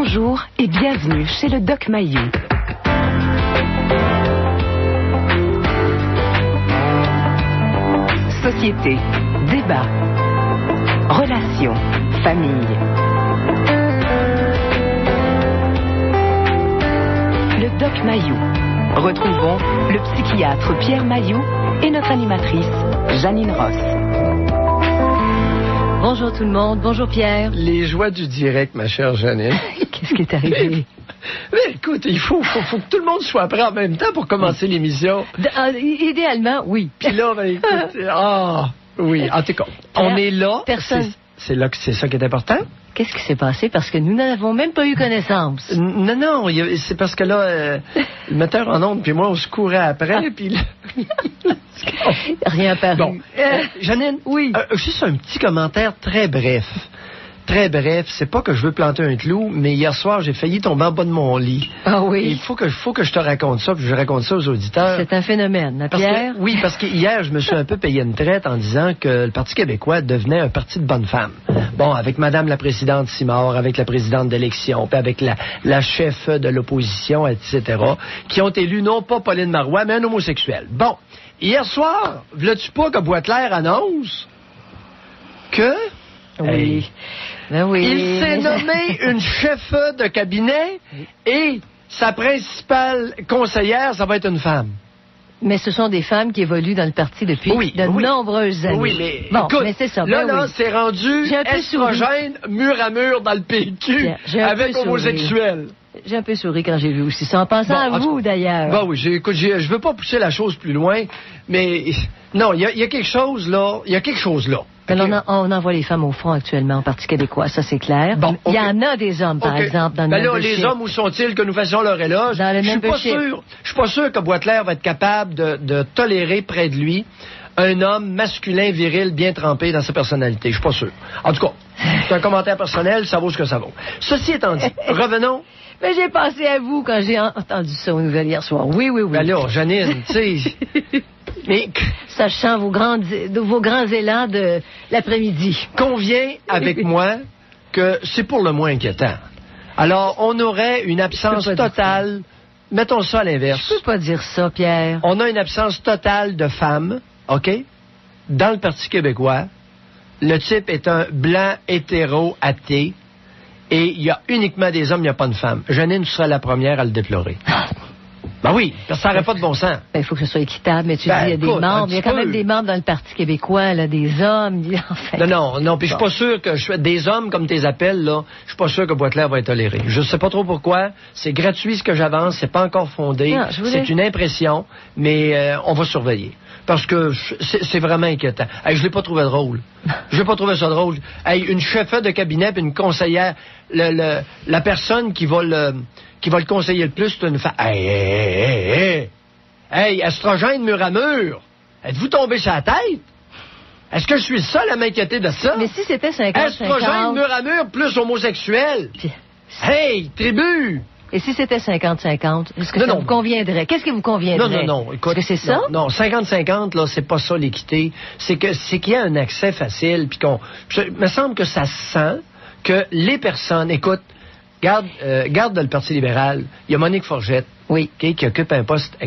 Bonjour et bienvenue chez le Doc Mayou. Société, débat, relations, famille. Le Doc Mayou. Retrouvons le psychiatre Pierre Mayou et notre animatrice Janine Ross. Bonjour tout le monde, bonjour Pierre. Les joies du direct, ma chère Janine. Qu'est-ce qui est arrivé? Mais écoute, il faut que tout le monde soit prêt en même temps pour commencer l'émission. Idéalement, oui. Puis là, ben, écoute, oui, en tout cas, on est là. Personne. C'est ça qui est important. Qu'est-ce qui s'est passé? Parce que nous n'avons même pas eu connaissance. Non, c'est parce que là, le metteur en ondes puis moi, on se courait après, puis là... Rien apparu. Bon, Janine, oui. Juste un petit commentaire très bref. Très bref, c'est pas que je veux planter un clou, mais hier soir, j'ai failli tomber en bas de mon lit. Ah oui? Il faut que je te raconte ça, puis je raconte ça aux auditeurs. C'est un phénomène, hein, Pierre? Oui, parce que hier, je me suis un peu payé une traite en disant que le Parti québécois devenait un parti de bonnes femmes. Bon, avec Madame la présidente Simard, avec la présidente d'élection, puis avec la chef de l'opposition, etc., qui ont élu non pas Pauline Marois, mais un homosexuel. Bon, hier soir, veux-tu pas que Boisclair annonce que... Oui. Hey, Ben oui. il s'est nommé une chef de cabinet et sa principale conseillère, ça va être une femme. Mais ce sont des femmes qui évoluent dans le parti depuis de nombreuses années. Oui, mais bon, écoute, mais c'est ça. Là, c'est rendu estrogène mur à mur dans le PQ avec homosexuels. J'ai un peu souri quand j'ai vu aussi ça. En pensant à vous, d'ailleurs. Bon, oui, je veux pas pousser la chose plus loin, mais non, il y a quelque chose là. Il y a quelque chose là. Okay. On envoie les femmes au front actuellement au Parti québécois, ça c'est clair. Bon, il y en a des hommes, par exemple, dans le membership. Les hommes, où sont-ils que nous fassions leur éloge? Dans le membership. Je suis pas sûr que Boisclair va être capable de tolérer près de lui un homme masculin, viril, bien trempé dans sa personnalité. Je suis pas sûr. En tout cas, c'est un commentaire personnel, ça vaut ce que ça vaut. Ceci étant dit, revenons. Mais j'ai pensé à vous quand j'ai entendu ça aux nouvelles hier soir. Oui. Ben là, Janine, tu sais... Mais... Sachant vos grands élans de l'après-midi. Conviens avec moi que c'est pour le moins inquiétant. Alors, on aurait une absence totale... Mettons ça à l'inverse. Je peux pas dire ça, Pierre. On a une absence totale de femmes, OK? Dans le Parti québécois. Le type est un blanc hétéro athée. Et il y a uniquement des hommes, il n'y a pas de femmes. Janine, tu seras la première à le déplorer. Ben oui, parce que ça n'aurait pas de bon sens. Il faut que ce soit équitable, mais tu dis, il y a des membres, il y a quand même des membres dans le Parti québécois, là, des hommes, en fait. Non, puis je suis pas sûr que des hommes, comme tes appels, là, je suis pas sûr que Boisclair va être toléré. Je sais pas trop pourquoi, c'est gratuit ce que j'avance, c'est pas encore fondé, c'est une impression, mais on va surveiller. Parce que c'est vraiment inquiétant. Hey, je l'ai pas trouvé drôle. Je l'ai pas trouvé ça drôle. Hey, une chef de cabinet puis une conseillère, la personne qui va le conseiller le plus, c'est une femme. Hey, estrogène mur à mur. Êtes-vous tombé sur la tête? Est-ce que je suis le seul à m'inquiéter de ça? Mais si c'était 50-50... Estrogène mur à mur plus homosexuel. Hey, tribu! Et si c'était 50-50, est-ce que ça vous conviendrait? Qu'est-ce qui vous conviendrait? Non. Écoute, est-ce que c'est ça? Non, 50-50, là, c'est pas ça l'équité. C'est qu'il y a un accès facile, puis il me semble que ça sent que les personnes, écoute, garde le Parti libéral, il y a Monique Forgette, qui occupe un poste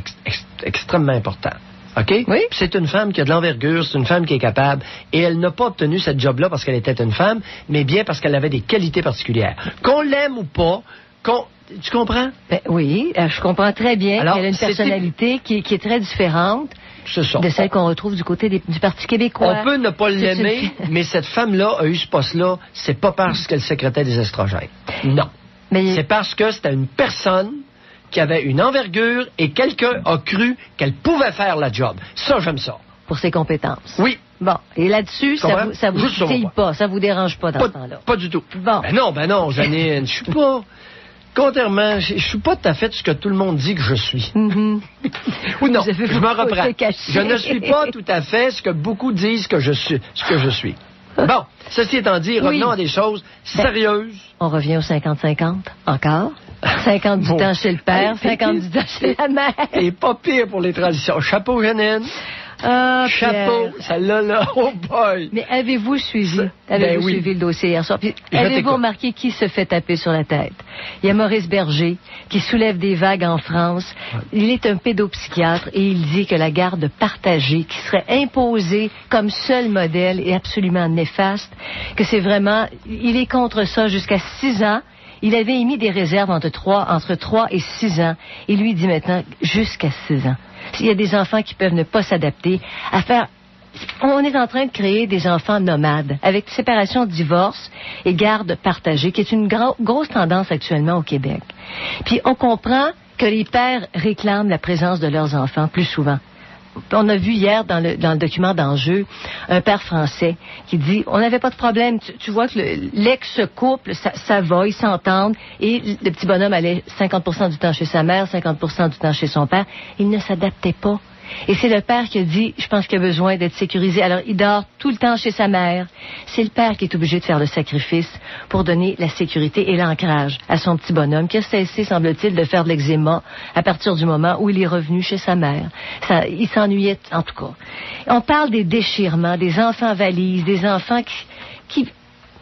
extrêmement important. OK? Oui. C'est une femme qui a de l'envergure, c'est une femme qui est capable, et elle n'a pas obtenu cette job-là parce qu'elle était une femme, mais bien parce qu'elle avait des qualités particulières. Qu'on l'aime ou pas, tu comprends? Ben, oui, je comprends très bien qu'elle a une personnalité qui est très différente de celle qu'on retrouve du côté du Parti québécois. On peut ne pas l'aimer, mais cette femme-là a eu ce poste-là, c'est pas parce qu'elle sécrétait des estrogènes. Non. C'est parce que c'était une personne qui avait une envergure et quelqu'un a cru qu'elle pouvait faire la job. Ça, j'aime ça. Pour ses compétences. Oui. Bon, et là-dessus, ça vous titille pas, ça vous dérange pas dans ce temps-là? Pas du tout. Bon. Ben non, Janine, je suis pas... Contrairement, je suis pas tout à fait ce que tout le monde dit que je suis. Mm-hmm. Ou non, je m'en reprends. Je ne suis pas tout à fait ce que beaucoup disent que je suis. Bon, ceci étant dit, revenons à des choses sérieuses. On revient au 50-50, encore. 50 du temps chez le père, 50 du temps chez la mère. Et pas pire pour les transitions. Chapeau, Janine. Chapeau, celle-là, là, oh boy! Mais avez-vous suivi le dossier hier soir? Puis, avez-vous remarqué qui se fait taper sur la tête? Il y a Maurice Berger, qui soulève des vagues en France. Ouais. Il est un pédopsychiatre et il dit que la garde partagée, qui serait imposée comme seul modèle, est absolument néfaste, que c'est vraiment... Il est contre ça jusqu'à 6 ans. Il avait émis des réserves entre 3 et 6 ans. Et lui dit maintenant jusqu'à 6 ans. Il y a des enfants qui peuvent ne pas s'adapter à faire... On est en train de créer des enfants nomades, avec séparation, divorce et garde partagée, qui est une grosse tendance actuellement au Québec. Puis on comprend que les pères réclament la présence de leurs enfants plus souvent. On a vu hier dans le document d'enjeu un père français qui dit on n'avait pas de problème, tu vois que l'ex-couple, ça va, ils s'entendent, et le petit bonhomme allait 50% du temps chez sa mère, 50% du temps chez son père. Il ne s'adaptait pas. Et c'est le père qui a dit, je pense qu'il a besoin d'être sécurisé. Alors, il dort tout le temps chez sa mère. C'est le père qui est obligé de faire le sacrifice pour donner la sécurité et l'ancrage à son petit bonhomme, qui a cessé, semble-t-il, de faire de l'eczéma à partir du moment où il est revenu chez sa mère. Il s'ennuyait, en tout cas. On parle des déchirements, des enfants valises, des enfants qui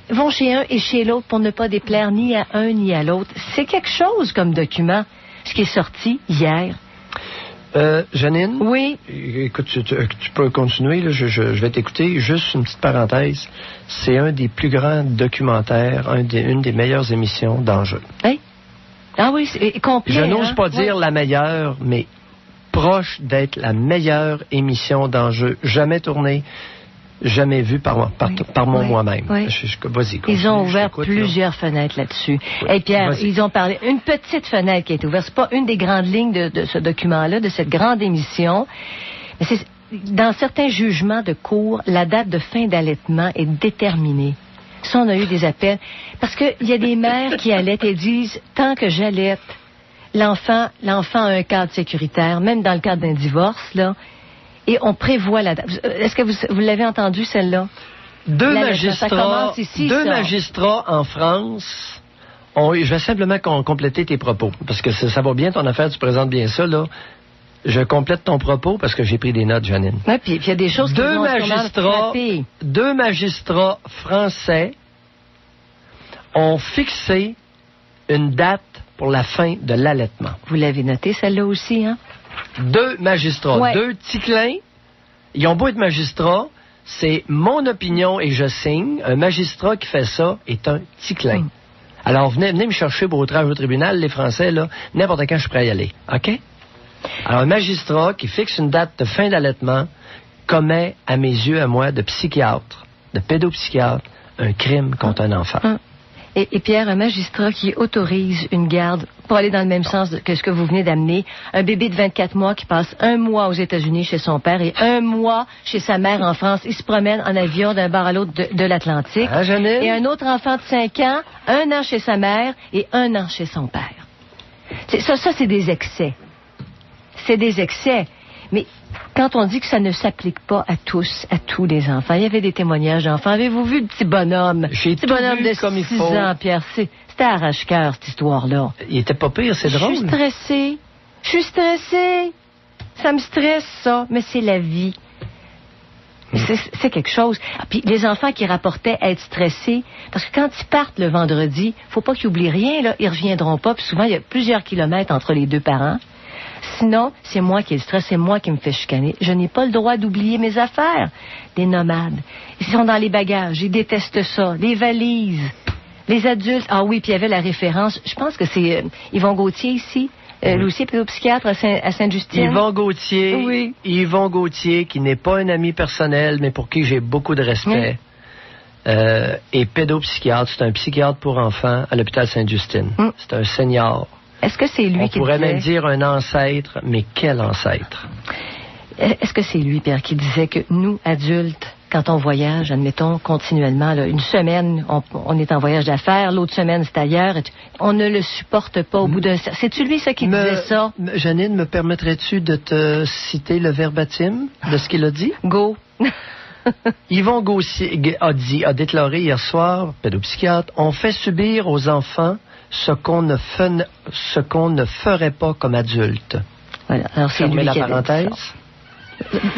vont chez un et chez l'autre pour ne pas déplaire ni à un ni à l'autre. C'est quelque chose comme document, ce qui est sorti hier. Janine? Oui? Écoute, tu peux continuer, là, je vais t'écouter. Juste une petite parenthèse. C'est un des plus grands documentaires, une des meilleures émissions d'enjeu. Hein? Ah oui, c'est complet. Je n'ose pas dire la meilleure, mais proche d'être la meilleure émission d'enjeu jamais tournée, jamais vue par moi-même. Oui. Vas-y, continue, ils ont ouvert plusieurs fenêtres là-dessus. Oui. Et Pierre, ils ont parlé... Une petite fenêtre qui a été ouverte. C'est pas une des grandes lignes de ce document-là, de cette grande émission. Mais c'est, dans certains jugements de cour, la date de fin d'allaitement est déterminée. Ça, on a eu des appels. Parce qu'il y a des mères qui allaitent et disent, tant que j'allaite, l'enfant a un cadre sécuritaire, même dans le cadre d'un divorce, là. Et on prévoit la date. Est-ce que vous l'avez entendu, celle-là? Deux magistrats en France je vais simplement compléter tes propos, parce que ça va bien ton affaire, tu présentes bien ça, là. Je complète ton propos parce que j'ai pris des notes, Janine. Oui, puis il y a des choses qui vont frapper. Deux magistrats français ont fixé une date pour la fin de l'allaitement. Vous l'avez noté, celle-là aussi, hein? Deux magistrats, deux ticlins. Ils ont beau être magistrats, c'est mon opinion et je signe. Un magistrat qui fait ça est un ticlin. Alors, venez me chercher pour outrage au tribunal, les Français, là, n'importe quand je suis prêt à y aller. OK? Alors, un magistrat qui fixe une date de fin d'allaitement commet, à mes yeux, à moi, de psychiatre, de pédopsychiatre, un crime contre un enfant. Et Pierre, un magistrat qui autorise une garde, pour aller dans le même sens que ce que vous venez d'amener, un bébé de 24 mois qui passe 1 mois aux États-Unis chez son père et 1 mois chez sa mère en France. Il se promène en avion d'un bord à l'autre de l'Atlantique. Ah, Janine? Et un autre enfant de 5 ans, 1 an chez sa mère et 1 an chez son père. Ça, c'est des excès. C'est des excès. Mais quand on dit que ça ne s'applique pas à tous les enfants, il y avait des témoignages d'enfants. Avez-vous vu le petit bonhomme? J'ai petit bonhomme de 6 ans, Pierre. C'était arrache-cœur, cette histoire-là. Il était pas pire, c'est drôle. Je suis stressée. Ça me stresse, ça. Mais c'est la vie. C'est quelque chose. Puis les enfants qui rapportaient être stressés, parce que quand ils partent le vendredi, faut pas qu'ils oublient rien, là. Ils reviendront pas. Puis souvent, il y a plusieurs kilomètres entre les deux parents. Sinon, c'est moi qui ai le stress, c'est moi qui me fais chicaner. Je n'ai pas le droit d'oublier mes affaires. Des nomades. Ils sont dans les bagages, ils détestent ça. Les valises. Les adultes. Ah oui, puis il y avait la référence. Je pense que c'est Yvon Gauthier ici. Lui aussi, pédopsychiatre à Sainte-Justine. Yvon Gauthier. Oui. Yvon Gauthier, qui n'est pas un ami personnel, mais pour qui j'ai beaucoup de respect. Et pédopsychiatre. C'est un psychiatre pour enfants à l'hôpital Sainte-Justine. C'est un senior. Est-ce que c'est lui qui pourrait même dire un ancêtre, mais quel ancêtre? Est-ce que c'est lui, Pierre, qui disait que nous, adultes, quand on voyage, admettons, continuellement, là, une semaine, on est en voyage d'affaires, l'autre semaine, c'est ailleurs, on ne le supporte pas au bout d'un... C'est-tu lui, ça, qui disait ça? Janine, me permettrais-tu de te citer le verbatim de ce qu'il a dit? Go! Yvon Gauthier a déclaré hier soir, pédopsychiatre, on fait subir aux enfants ce qu'on ne ferait pas comme adulte. Voilà. Alors, c'est lui la qui parenthèse.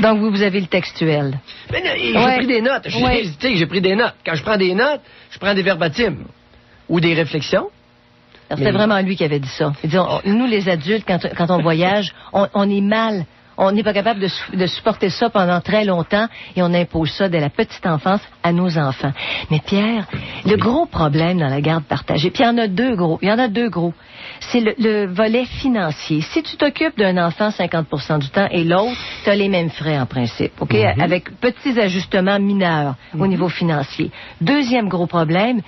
Donc, vous avez le textuel. Mais j'ai pris des notes. J'ai pris des notes. Quand je prends des notes, je prends des verbatims ou des réflexions. C'est vraiment lui qui avait dit ça. Il dit, nous, les adultes, quand on voyage, on est mal. On n'est pas capable de supporter ça pendant très longtemps et on impose ça dès la petite enfance à nos enfants. Mais Pierre, le gros problème dans la garde partagée, puis il y en a deux gros. C'est le volet financier. Si tu t'occupes d'un enfant 50% du temps et l'autre, tu as les mêmes frais en principe, OK? Avec petits ajustements mineurs au niveau financier. Deuxième gros problème,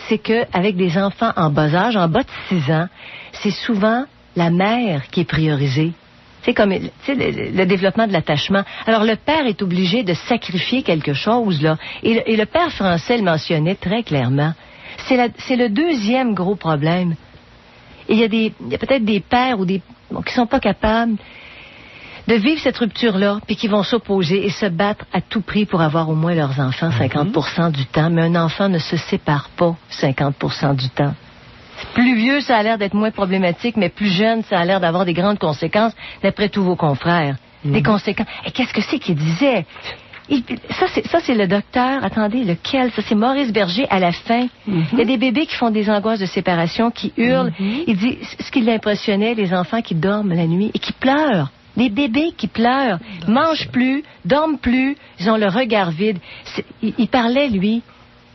c'est qu'avec des enfants en bas âge, en bas de 6 ans, c'est souvent la mère qui est priorisée. C'est comme le développement de l'attachement. Alors, le père est obligé de sacrifier quelque chose, là. Et le père français le mentionnait très clairement. C'est le deuxième gros problème. Et il y a peut-être des pères qui sont pas capables de vivre cette rupture-là, puis qui vont s'opposer et se battre à tout prix pour avoir au moins leurs enfants 50% du temps. Mais un enfant ne se sépare pas 50% du temps. Plus vieux, ça a l'air d'être moins problématique, mais plus jeune, ça a l'air d'avoir des grandes conséquences, d'après tous vos confrères. Des conséquences. Et qu'est-ce que c'est qu'il disait? Ça, c'est le docteur. Attendez, lequel? Ça, c'est Maurice Berger à la fin. Il y a des bébés qui font des angoisses de séparation, qui hurlent. Il dit, ce qui l'impressionnait, les enfants qui dorment la nuit et qui pleurent. Les bébés qui pleurent, mangent plus, dorment plus, ils ont le regard vide. Il parlait, lui,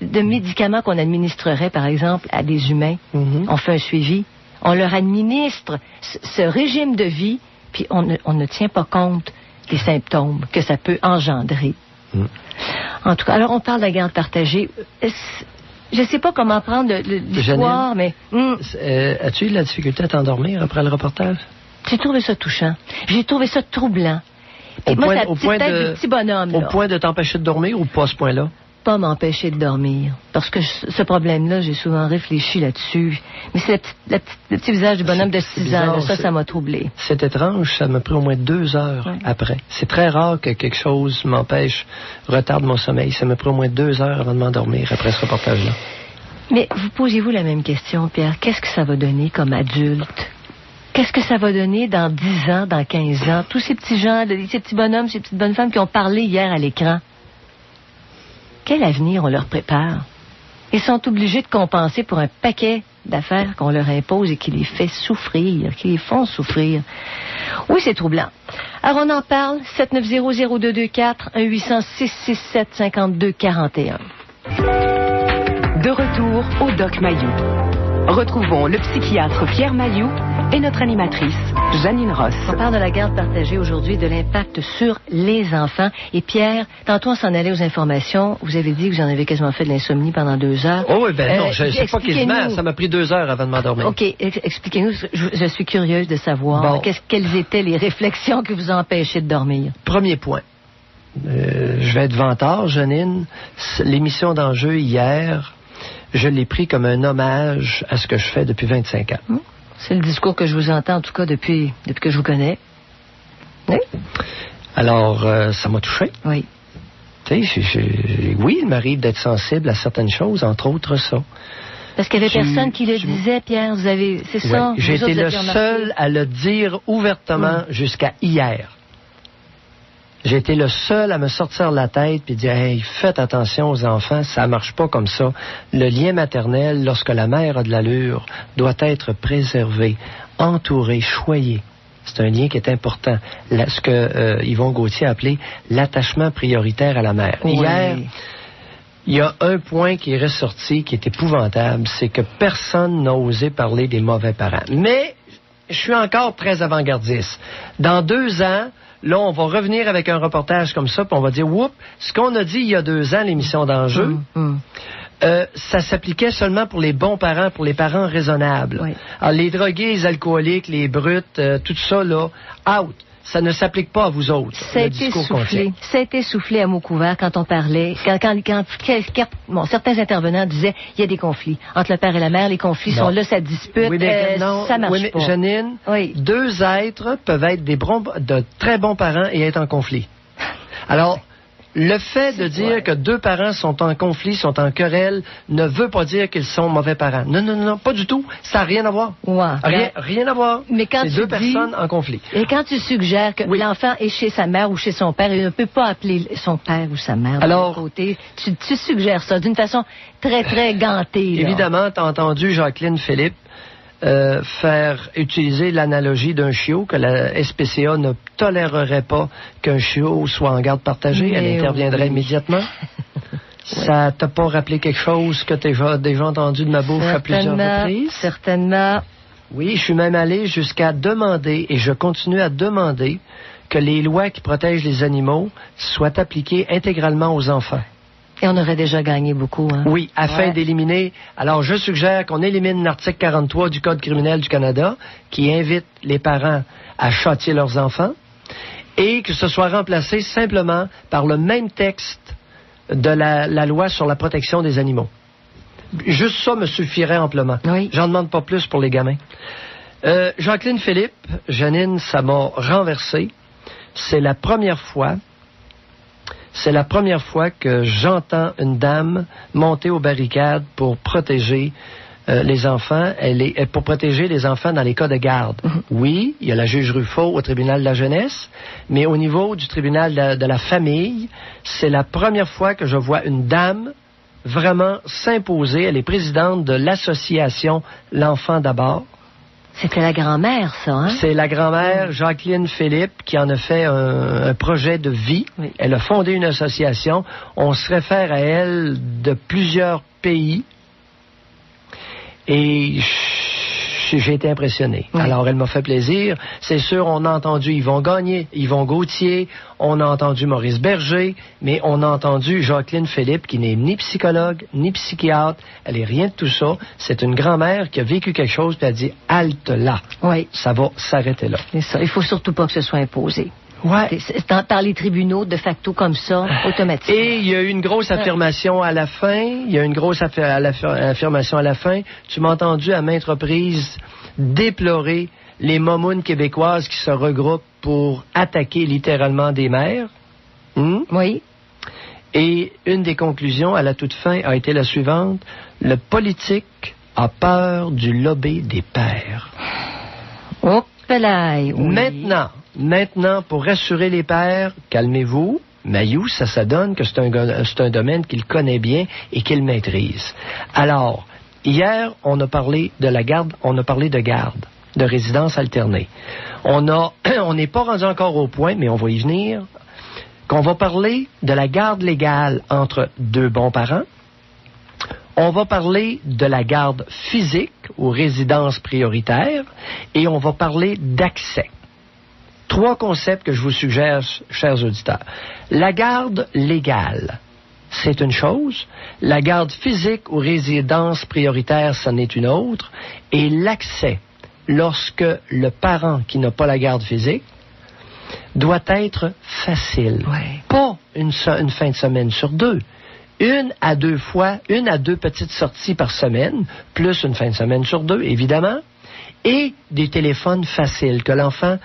de médicaments qu'on administrerait, par exemple, à des humains. On fait un suivi. On leur administre ce régime de vie, puis on ne tient pas compte des symptômes que ça peut engendrer. En tout cas, alors on parle de la garde partagée. Je ne sais pas comment prendre l'histoire, mais... As-tu eu de la difficulté à t'endormir après le reportage? J'ai trouvé ça touchant. J'ai trouvé ça troublant. Au point de petit bonhomme, au point de t'empêcher de dormir ou pas à ce point-là? Pas m'empêcher de dormir. Parce que ce problème-là, j'ai souvent réfléchi là-dessus. Mais c'est le petit visage du bonhomme de 6 ans. Ça m'a troublé. C'est étrange. Ça m'a pris au moins 2 heures après. C'est très rare que quelque chose m'empêche, retarde mon sommeil. Ça m'a pris au moins 2 heures avant de m'endormir après ce reportage-là. Mais vous posez-vous la même question, Pierre? Qu'est-ce que ça va donner comme adulte? Qu'est-ce que ça va donner dans 10 ans, dans 15 ans? Tous ces petits gens, ces petits bonhommes, ces petites bonnes femmes qui ont parlé hier à l'écran. Quel avenir on leur prépare? Ils sont obligés de compenser pour un paquet d'affaires qu'on leur impose et qui les fait souffrir, qui les font souffrir. Oui, c'est troublant. Alors, on en parle. 790-0224, 1-800-667-5241. De retour au Doc Mayou. Retrouvons le psychiatre Pierre Mayou et notre animatrice, Janine Ross. On parle de la garde partagée aujourd'hui, de l'impact sur les enfants. Et Pierre, tantôt on s'en allait aux informations. Vous avez dit que vous en avez quasiment fait de l'insomnie pendant 2 heures. Oh oui, non, je sais pas quasiment. Ça m'a pris 2 heures avant de m'endormir. OK, expliquez-nous. Je suis curieuse de savoir quelles étaient les réflexions qui vous ont empêché de dormir. Premier point. Je vais être vantard, Janine. L'émission d'enjeu hier, je l'ai pris comme un hommage à ce que je fais depuis 25 ans. C'est le discours que je vous entends, en tout cas, depuis que je vous connais. Oui. Alors, ça m'a touché. Oui. Tu sais, oui, il m'arrive d'être sensible à certaines choses, entre autres ça. Parce qu'il n'y avait personne qui le disait, Pierre. C'est ça? J'ai été le seul à le dire ouvertement jusqu'à hier. J'ai été le seul à me sortir la tête et dire « Hey, faites attention aux enfants, ça marche pas comme ça. Le lien maternel, lorsque la mère a de l'allure, doit être préservé, entouré, choyé. » C'est un lien qui est important. Ce que Yvon Gauthier a appelé l'attachement prioritaire à la mère. Oui. Hier, il y a un point qui est ressorti qui est épouvantable, c'est que personne n'a osé parler des mauvais parents. Mais je suis encore très avant-gardiste. Dans 2 ans, là, on va revenir avec un reportage comme ça, puis on va dire, oups, ce qu'on a dit il y a 2 ans, l'émission d'enjeu, ça s'appliquait seulement pour les bons parents, pour les parents raisonnables. Oui. Alors, les drogués, les alcooliques, les brutes, tout ça, là, out. Ça ne s'applique pas à vous autres. Ça a été soufflé. Ça a été soufflé à mots couverts quand on parlait. Quand certains intervenants disaient il y a des conflits entre le père et la mère, les conflits sont là, ça dispute, ça marche pas. Janine, 2 êtres peuvent être de très bons parents et être en conflit. Alors, Le fait de dire que deux parents sont en conflit, sont en querelle, ne veut pas dire qu'ils sont mauvais parents. Non, pas du tout. Ça n'a rien à voir. Rien à voir. Mais quand c'est deux personnes en conflit. Et quand tu suggères que l'enfant est chez sa mère ou chez son père, il ne peut pas appeler son père ou sa mère de l'autre côté. Tu suggères ça d'une façon très, très gantée. Évidemment, tu as entendu Jacqueline Philippe faire utiliser l'analogie d'un chiot, que la SPCA ne tolérerait pas qu'un chiot soit en garde partagée. Elle interviendrait immédiatement. Ça t'a pas rappelé quelque chose que tu as déjà entendu de ma bouche à plusieurs reprises? Certainement. Oui, je suis même allé jusqu'à demander, et je continue à demander, que les lois qui protègent les animaux soient appliquées intégralement aux enfants. Et on aurait déjà gagné beaucoup. Hein? Oui, afin d'éliminer... Alors, je suggère qu'on élimine l'article 43 du Code criminel du Canada, qui invite les parents à châtier leurs enfants, et que ce soit remplacé simplement par le même texte de la loi sur la protection des animaux. Juste ça me suffirait amplement. Oui. J'en demande pas plus pour les gamins. Jacqueline Philippe, Janine, ça m'a renversé. C'est la première fois que j'entends une dame monter aux barricades pour protéger les enfants. Pour protéger les enfants dans les cas de garde. Oui, il y a la juge Ruffo au tribunal de la jeunesse, mais au niveau du tribunal de la famille, c'est la première fois que je vois une dame vraiment s'imposer. Elle est présidente de l'association L'Enfant d'abord. C'était la grand-mère, ça, hein? C'est la grand-mère, Jacqueline Philippe, qui en a fait un projet de vie. Oui. Elle a fondé une association. On se réfère à elle de plusieurs pays. Et j'ai été impressionné. Oui. Alors, elle m'a fait plaisir. C'est sûr, on a entendu Yvon Gauthier, on a entendu Maurice Berger, mais on a entendu Jacqueline Philippe, qui n'est ni psychologue, ni psychiatre. Elle n'est rien de tout ça. C'est une grand-mère qui a vécu quelque chose, puis elle a dit « halte là ». Oui. Ça va s'arrêter là. C'est ça. Il ne faut surtout pas que ce soit imposé. Ouais. Par les tribunaux, de facto, comme ça, automatiquement. Et il y a eu une grosse affirmation à la fin. Affirmation à la fin. Tu m'as entendu à maintes reprises déplorer les momounes québécoises qui se regroupent pour attaquer littéralement des mères. Oui. Et une des conclusions à la toute fin a été la suivante. Le politique a peur du lobby des pères. Oh, pelaille. Oui. Maintenant, pour rassurer les pères, calmez-vous. Mayou, ça donne que c'est un domaine qu'il connaît bien et qu'il maîtrise. Alors, hier, on a parlé de la garde, de résidence alternée. On n'est pas rendu encore au point, mais on va y venir, qu'on va parler de la garde légale entre deux bons parents. On va parler de la garde physique ou résidence prioritaire et on va parler d'accès. 3 concepts que je vous suggère, chers auditeurs. La garde légale, c'est une chose. La garde physique ou résidence prioritaire, c'en est une autre. Et l'accès, lorsque le parent qui n'a pas la garde physique, doit être facile. Ouais. Pas une fin de semaine sur 2. 1 à 2 fois, 1 à 2 petites sorties par semaine, plus une fin de semaine sur 2, évidemment. Et des téléphones faciles que l'enfant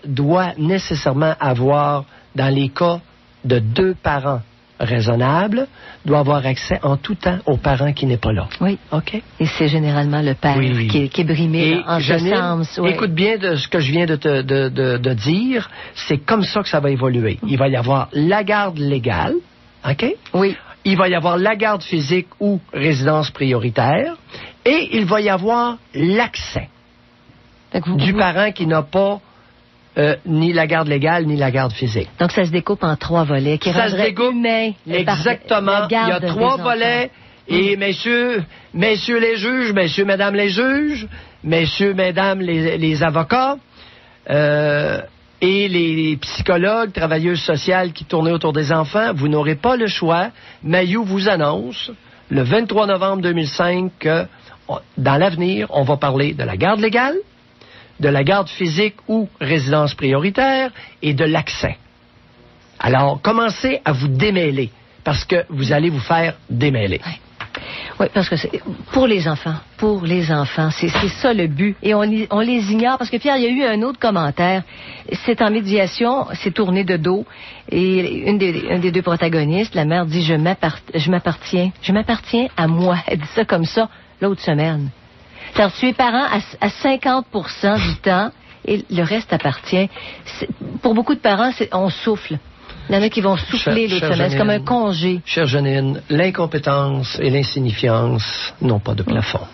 doit nécessairement avoir, dans les cas de 2 parents raisonnables, doit avoir accès en tout temps au parent qui n'est pas là. Oui. OK? Et c'est généralement le père qui est brimé en ce sens. Oui. Écoute bien de ce que je viens de dire. C'est comme ça que ça va évoluer. Il va y avoir la garde légale. OK? Oui. Il va y avoir la garde physique ou résidence prioritaire. Et il va y avoir l'accès du parent qui n'a pas ni la garde légale, ni la garde physique. Donc, ça se découpe en 3 volets qui rendraient humains. Exactement. Il y a 3 volets. Et messieurs les juges, mesdames les juges, mesdames les avocats, et les psychologues, travailleuses sociales qui tournent autour des enfants, vous n'aurez pas le choix. Mayou vous annonce, le 23 novembre 2005, que dans l'avenir, on va parler de la garde légale, de la garde physique ou résidence prioritaire et de l'accès. Alors, commencez à vous démêler, parce que vous allez vous faire démêler. Oui, parce que c'est pour les enfants. Pour les enfants. C'est ça le but. Et on les ignore. Parce que, Pierre, il y a eu un autre commentaire. C'est en médiation, c'est tourné de dos. Et un des deux protagonistes, la mère dit, je m'appartiens à moi. Elle dit ça comme ça l'autre semaine. C'est-à-dire, tu es parent à 50% du temps et le reste appartient. Pour beaucoup de parents, on souffle. Il y en a qui vont souffler l'autre semaine. C'est comme un congé. Chère Janine, l'incompétence et l'insignifiance n'ont pas de plafond.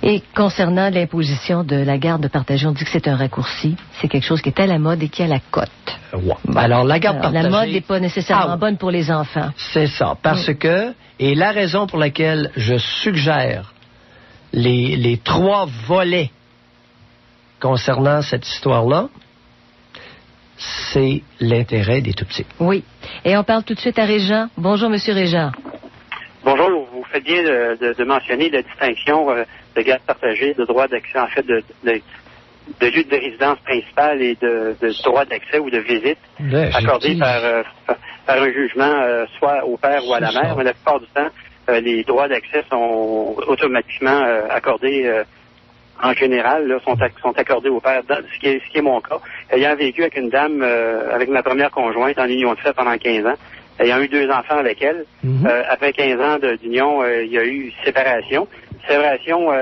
Et concernant l'imposition de la garde partagée, on dit que c'est un raccourci. C'est quelque chose qui est à la mode et qui a la cote. Ouais. Alors, la garde partagée... La mode n'est pas nécessairement bonne pour les enfants. C'est ça. Parce que, et la raison pour laquelle je suggère les 3 volets concernant cette histoire-là, c'est l'intérêt des tout-petits. Oui. Et on parle tout de suite à Régent. Bonjour, Monsieur Régent. Bonjour. Vous faites bien de mentionner la distinction de garde partagée, de droit d'accès, en fait, de lieu de résidence principale et de droit d'accès ou de visite accordé par un jugement, soit au père ou à la mère. Mais la plupart du temps, les droits d'accès sont automatiquement accordés en général, là, sont accordés au père, ce qui est mon cas. Ayant vécu avec une dame, avec ma première conjointe en union de fait pendant 15 ans, ayant eu 2 enfants avec elle, après 15 ans d'union, il y a eu séparation. Séparation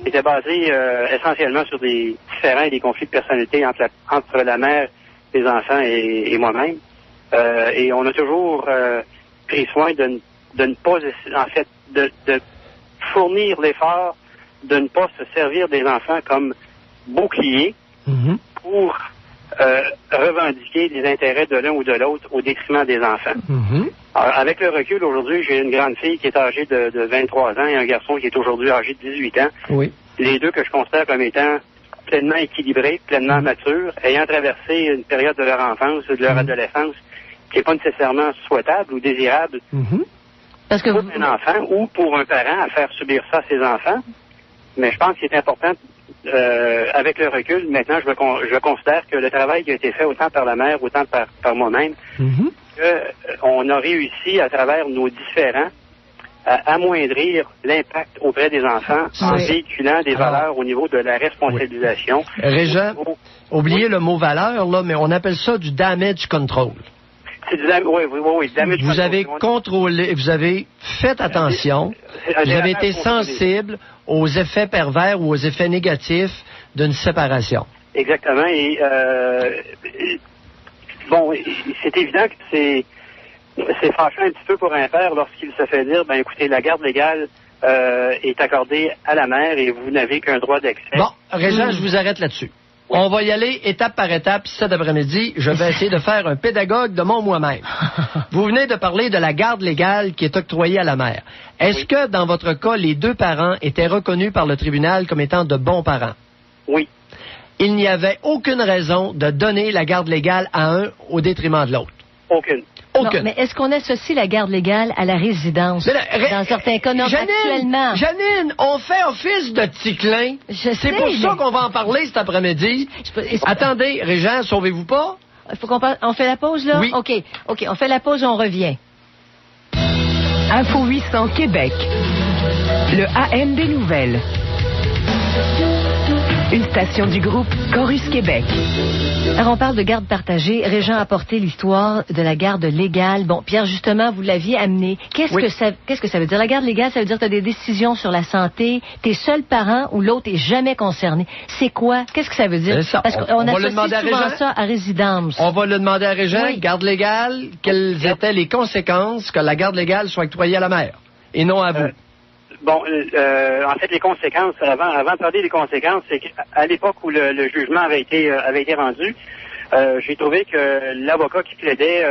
était basée essentiellement sur des différends et des conflits de personnalité entre la mère, les enfants et moi-même. Et on a toujours pris soin de ne pas, en fait, de fournir l'effort de ne pas se servir des enfants comme bouclier pour revendiquer les intérêts de l'un ou de l'autre au détriment des enfants. Alors, avec le recul, aujourd'hui, j'ai une grande fille qui est âgée de 23 ans et un garçon qui est aujourd'hui âgé de 18 ans. Oui. Les deux que je considère comme étant pleinement équilibrés, pleinement matures, ayant traversé une période de leur enfance ou de leur adolescence qui n'est pas nécessairement souhaitable ou désirable Parce que pour un enfant ou pour un parent à faire subir ça à ses enfants. Mais je pense qu'il est important, avec le recul, maintenant, je considère que le travail qui a été fait autant par la mère, autant par moi-même, qu'on a réussi, à travers nos différends, à amoindrir l'impact auprès des enfants en véhiculant des valeurs au niveau de la responsabilisation. Régent, oubliez le mot valeur, là, mais on appelle ça du damage control. C'est du damage control. Vous avez contrôlé, vous avez fait attention, vous avez été sensible aux effets pervers ou aux effets négatifs d'une séparation. Exactement. Et c'est évident que c'est fâchant un petit peu pour un père lorsqu'il se fait dire, ben écoutez, la garde légale est accordée à la mère et vous n'avez qu'un droit d'accès. Bon, Régent, je vous arrête là-dessus. Oui. On va y aller étape par étape. Cet après-midi, je vais essayer de faire un pédagogue de moi-même. Vous venez de parler de la garde légale qui est octroyée à la mère. Est-ce que, dans votre cas, les 2 parents étaient reconnus par le tribunal comme étant de bons parents? Oui. Il n'y avait aucune raison de donner la garde légale à un au détriment de l'autre? Aucune. Non, mais est-ce qu'on associe la garde légale à la résidence? Dans certains cas, non, actuellement. Janine, on fait office de ticlin. C'est pour ça qu'on va en parler cet après-midi. Attendez, Régent, sauvez-vous pas? Faut on fait la pause, là? Oui. OK, on fait la pause et on revient. Info 800 Québec. Le AM des nouvelles. Une station du groupe Chorus Québec. Alors, on parle de garde partagée. Régent a apporté l'histoire de la garde légale. Bon, Pierre, justement, vous l'aviez amené. Qu'est-ce que ça veut dire? La garde légale, ça veut dire que tu as des décisions sur la santé, t'es seul parent ou l'autre est jamais concerné. C'est quoi? Qu'est-ce que ça veut dire? Ça. Parce qu'on associe souvent ça à résidence. On va le demander à Régent. Oui. Garde légale, quelles étaient les conséquences que la garde légale soit octroyée à la mère et non à vous? En fait, les conséquences, avant de parler des conséquences, c'est qu'à l'époque où le jugement avait été rendu, j'ai trouvé que l'avocat qui plaidait,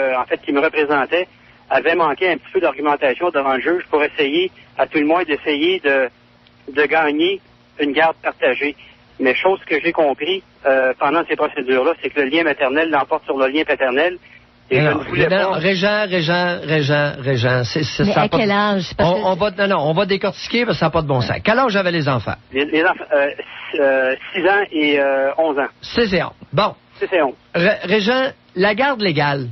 qui me représentait, avait manqué un petit peu d'argumentation devant le juge pour essayer, à tout le moins, d'essayer de gagner une garde partagée. Mais chose que j'ai compris pendant ces procédures-là, c'est que le lien maternel l'emporte sur le lien paternel. Et Régent, c'est mais ça. À quel âge? On va décortiquer parce que ça n'a pas de bon sens. Quel âge avaient les enfants? Les enfants, 6 ans et 11 ans. 6 et 11. Bon. 6 et 11. Régent, la garde légale,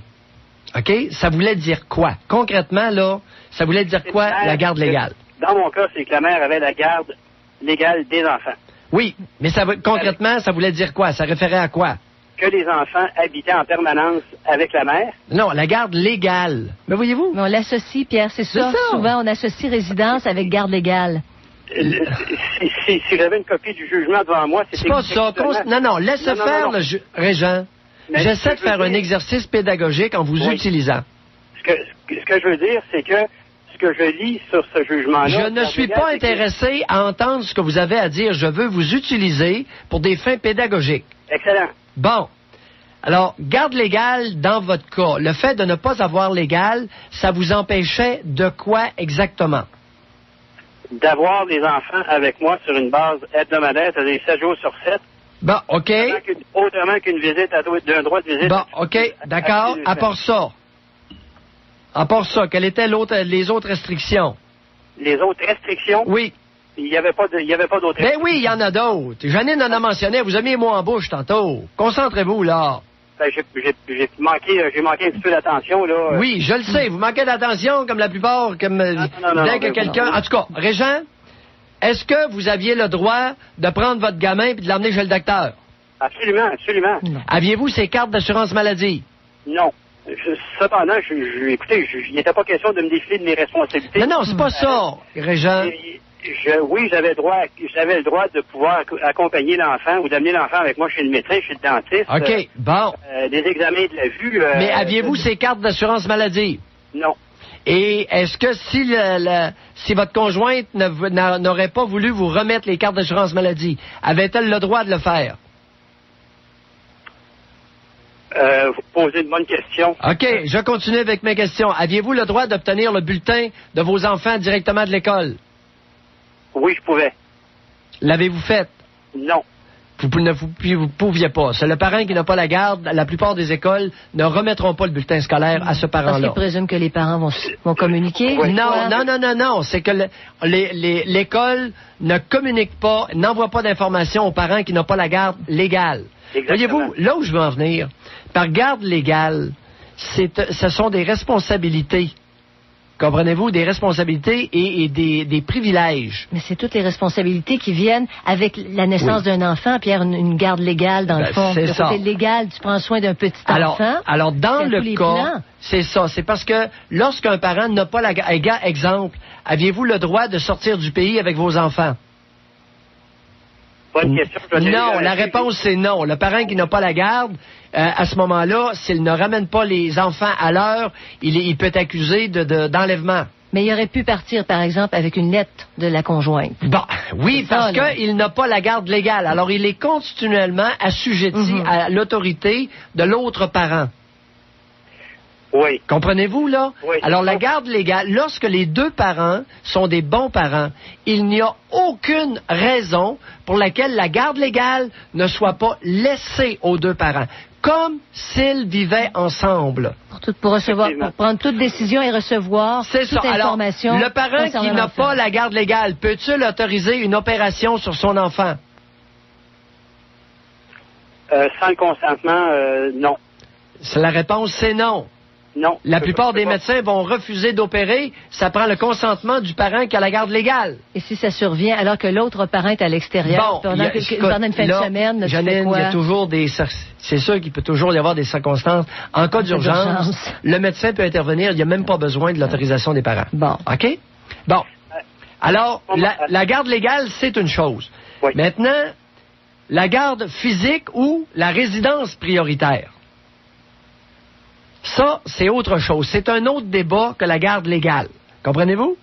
OK, ça voulait dire quoi? Concrètement, là, ça voulait dire quoi, la garde légale? Dans mon cas, c'est que la mère avait la garde légale des enfants. Oui, mais concrètement, ça voulait dire quoi? Ça référait à quoi? Que les enfants habitaient en permanence avec la mère. Non, la garde légale. Mais voyez-vous? Mais on l'associe, Pierre, c'est ça. Souvent, on associe résidence avec garde légale. Si j'avais une copie du jugement devant moi, c'est pas ça. Non, laisse faire le Régent. J'essaie de faire un exercice pédagogique en vous utilisant. Ce que je veux dire, c'est que ce que je lis sur ce jugement-là... Je ne suis pas intéressé à entendre ce que vous avez à dire. Je veux vous utiliser pour des fins pédagogiques. Excellent. Bon. Alors, garde légale dans votre cas. Le fait de ne pas avoir légal, ça vous empêchait de quoi exactement? D'avoir des enfants avec moi sur une base hebdomadaire, c'est-à-dire 7 jours sur 7. Bon, OK. Autrement qu'une visite d'un droit de visite. Bon, OK, d'accord. À part ça, quelles étaient les autres restrictions? Les autres restrictions? Oui. Il n'y avait pas d'autres. Ben oui, il y en a d'autres. Janine en a mentionné. Vous avez mis les mots en bouche tantôt. Concentrez-vous, là. Ben, j'ai manqué un petit peu d'attention, là. Oui, je le sais. Vous manquez d'attention, comme la plupart, dès que quelqu'un... En tout cas, Régent, est-ce que vous aviez le droit de prendre votre gamin et de l'emmener chez le docteur? Absolument. Non. Aviez-vous ces cartes d'assurance maladie? Non. Cependant, écoutez, il n'était pas question de me défiler de mes responsabilités. Non, c'est pas ça, Régent. Oui, j'avais le droit de pouvoir accompagner l'enfant ou d'amener l'enfant avec moi chez le médecin, chez le dentiste. OK, bon. Des examens de la vue. Mais aviez-vous ces cartes d'assurance maladie? Non. Et est-ce que si votre conjointe n'aurait pas voulu vous remettre les cartes d'assurance maladie, avait-elle le droit de le faire? Vous posez une bonne question. OK, je continue avec mes questions. Aviez-vous le droit d'obtenir le bulletin de vos enfants directement de l'école? Oui, je pouvais. L'avez-vous fait? Non. Vous pouviez pas. C'est le parent qui n'a pas la garde. La plupart des écoles ne remettront pas le bulletin scolaire à ce parent-là. Parce qu'ils présument que les parents vont communiquer? Oui. Non. C'est que l'école ne communique pas, n'envoie pas d'informations aux parents qui n'ont pas la garde légale. Exactement. Voyez-vous, là où je veux en venir, par garde légale, ce sont des responsabilités. Comprenez-vous? Des responsabilités et des privilèges. Mais c'est toutes les responsabilités qui viennent avec la naissance d'un enfant, Pierre, une garde légale, dans le fond. C'est ça. C'est légal, tu prends soin d'un petit enfant. Alors, dans le cas, c'est ça. C'est parce que lorsqu'un parent n'a pas la garde... Exemple, aviez-vous le droit de sortir du pays avec vos enfants? Bonne question. Non, la réponse c'est non. Le parent qui n'a pas la garde, à ce moment-là, s'il ne ramène pas les enfants à l'heure, il peut être accusé d'enlèvement. Mais il aurait pu partir, par exemple, avec une lettre de la conjointe. Bon, oui, parce qu'il n'a pas la garde légale. Alors, il est continuellement assujetti à l'autorité de l'autre parent. Oui. Comprenez-vous, là? Oui. Alors, la garde légale, lorsque les deux parents sont des bons parents, il n'y a aucune raison pour laquelle la garde légale ne soit pas laissée aux deux parents, comme s'ils vivaient ensemble. Pour prendre toute décision et recevoir toute information. Alors, le parent qui n'a pas la garde légale, peut-il autoriser une opération sur son enfant? Sans le consentement, non. La réponse, c'est non. Non. La plupart des médecins vont refuser d'opérer. Ça prend le consentement du parent qui a la garde légale. Et si ça survient alors que l'autre parent est à l'extérieur, pendant une fin de semaine, Janine, il y a toujours c'est sûr qu'il peut toujours y avoir des circonstances. En cas d'urgence, le médecin peut intervenir. Il n'y a même pas besoin de l'autorisation des parents. Bon. OK? Bon. Alors, la garde légale, c'est une chose. Oui. Maintenant, la garde physique ou la résidence prioritaire. Ça, c'est autre chose. C'est un autre débat que la garde légale. Comprenez-vous?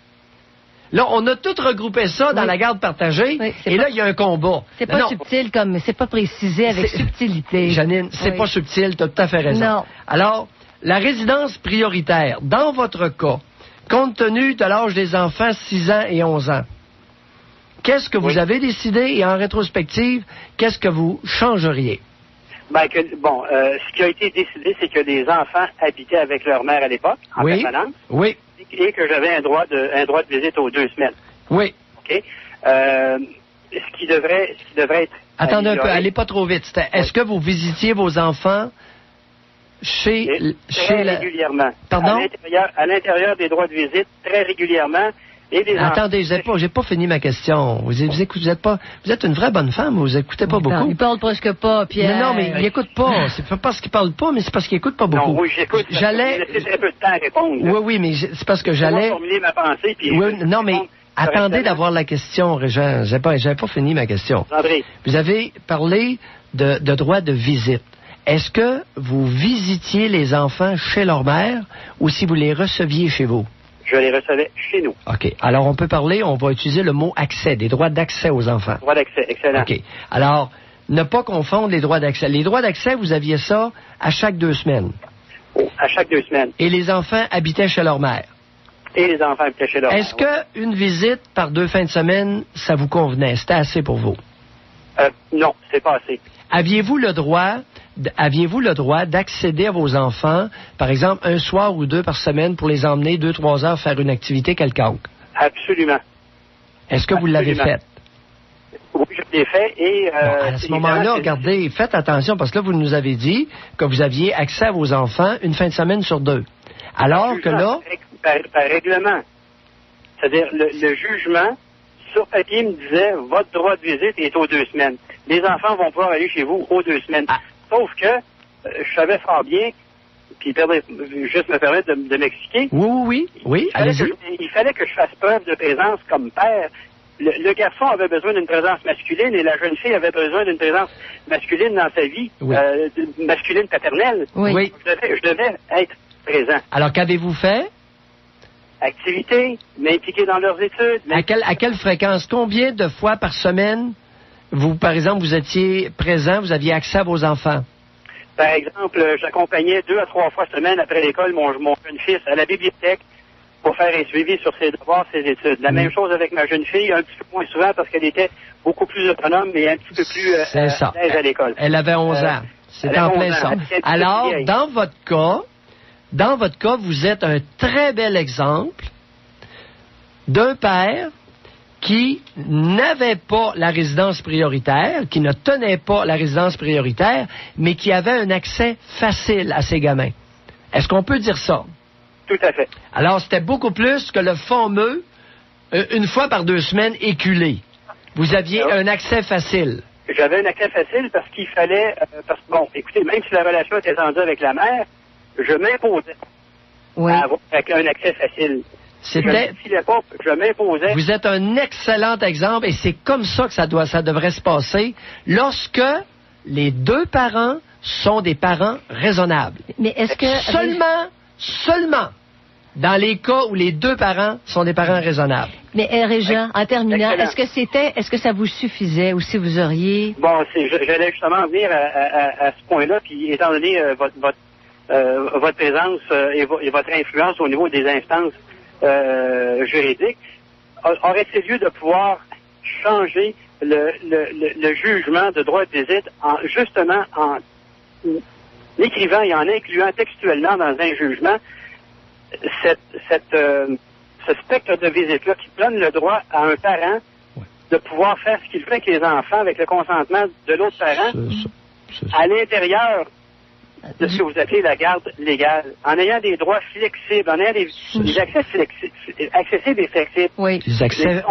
Là, on a tout regroupé ça dans la garde partagée, et là, il y a un combat. C'est pas subtil c'est pas précisé avec subtilité. Janine, c'est pas subtil, tu as tout à fait raison. Non. Alors, la résidence prioritaire, dans votre cas, compte tenu de l'âge des enfants, 6 ans et 11 ans, qu'est-ce que vous avez décidé, et en rétrospective, qu'est-ce que vous changeriez? Ce qui a été décidé, c'est que les enfants habitaient avec leur mère à l'époque, en permanence. Oui. Et que j'avais un droit de visite aux 2 semaines. Oui. OK? Ce qui devrait être... Attendez un peu, allez pas trop vite. Est-ce que vous visitiez vos enfants régulièrement. Pardon? À l'intérieur des droits de visite, très régulièrement, et des Attendez, j'ai pas fini ma question. Vous êtes une vraie bonne femme, vous écoutez pas beaucoup. Il parle presque pas, Pierre. Non, mais il écoute pas. C'est pas parce qu'il parle pas, mais c'est parce qu'il écoute pas beaucoup. Non, oui, j'écoute. J'allais laisser un peu de temps à répondre. Oui, mais c'est parce que j'allais formuler ma pensée puis non, mais attendez d'avoir la question, Régent. J'avais pas fini ma question. André. Vous avez parlé de droit de visite. Est-ce que vous visitiez les enfants chez leur mère ou si vous les receviez chez vous? Je les recevais chez nous. OK. Alors, on va utiliser le mot accès, des droits d'accès aux enfants. Droits d'accès, excellent. OK. Alors, ne pas confondre les droits d'accès. Les droits d'accès, vous aviez ça à chaque 2 semaines. Oh, à chaque 2 semaines. Et les enfants habitaient chez leur mère. Et les enfants habitaient chez leur mère. Est-ce qu'une visite par 2 fins de semaine, ça vous convenait? C'était assez pour vous? Non, c'est pas assez. Aviez-vous le droit d'accéder à vos enfants, par exemple, un soir ou 2 par semaine pour les emmener 2-3 heures faire une activité quelconque? Absolument. Est-ce que vous l'avez fait? Oui, je l'ai fait et... à ce moment-là, regardez, faites attention parce que là, vous nous avez dit que vous aviez accès à vos enfants une fin de semaine sur 2. Alors que là... Par règlement. C'est-à-dire, le jugement, sur papier, me disait, votre droit de visite est aux 2 semaines. Les enfants vont pouvoir aller chez vous aux 2 semaines. Sauf que, je savais fort bien, puis juste me permettre de m'expliquer. Oui, allez-y. Il fallait que je fasse preuve de présence comme père. Le garçon avait besoin d'une présence masculine et la jeune fille avait besoin d'une présence masculine dans sa vie, masculine paternelle. Oui. Je devais être présent. Alors, qu'avez-vous fait? Activité, m'impliquer dans leurs études. À quelle fréquence? Combien de fois par semaine, par exemple, vous étiez présent, vous aviez accès à vos enfants? Par exemple, j'accompagnais 2 à 3 fois semaine après l'école mon jeune fils à la bibliothèque pour faire un suivi sur ses devoirs, ses études. La même chose avec ma jeune fille, un petit peu moins souvent parce qu'elle était beaucoup plus autonome et un petit peu plus à l'aise à l'école. Elle avait 11 ans. C'est en plein ça. Alors, dans votre cas, vous êtes un très bel exemple d'un père qui n'avait pas la résidence prioritaire, qui ne tenait pas la résidence prioritaire, mais qui avait un accès facile à ses gamins. Est-ce qu'on peut dire ça? Tout à fait. Alors, c'était beaucoup plus que le fameux, une fois par 2 semaines, éculé. Vous aviez un accès facile. J'avais un accès facile parce qu'il fallait... bon, écoutez, même si la relation était tendue avec la mère, je m'imposais à avoir un accès facile. Je m'imposais. Vous êtes un excellent exemple et c'est comme ça que ça devrait se passer lorsque les 2 parents sont des parents raisonnables. Mais est-ce que... Seulement dans les cas où les 2 parents sont des parents raisonnables. Mais Régent, en terminant, est-ce que ça vous suffisait ou si vous auriez... Bon, j'allais justement venir à ce point-là, puis étant donné votre présence et votre influence au niveau des instances juridiques, aurait-il lieu de pouvoir changer le jugement de droit de visite justement en écrivant et en incluant textuellement dans un jugement ce spectre de visite-là qui donne le droit à un parent de pouvoir faire ce qu'il fait avec les enfants avec le consentement de l'autre parent à l'intérieur de ce que vous appelez la garde légale, en ayant des droits flexibles, en ayant des accès accessibles et flexibles. Oui. Des accès,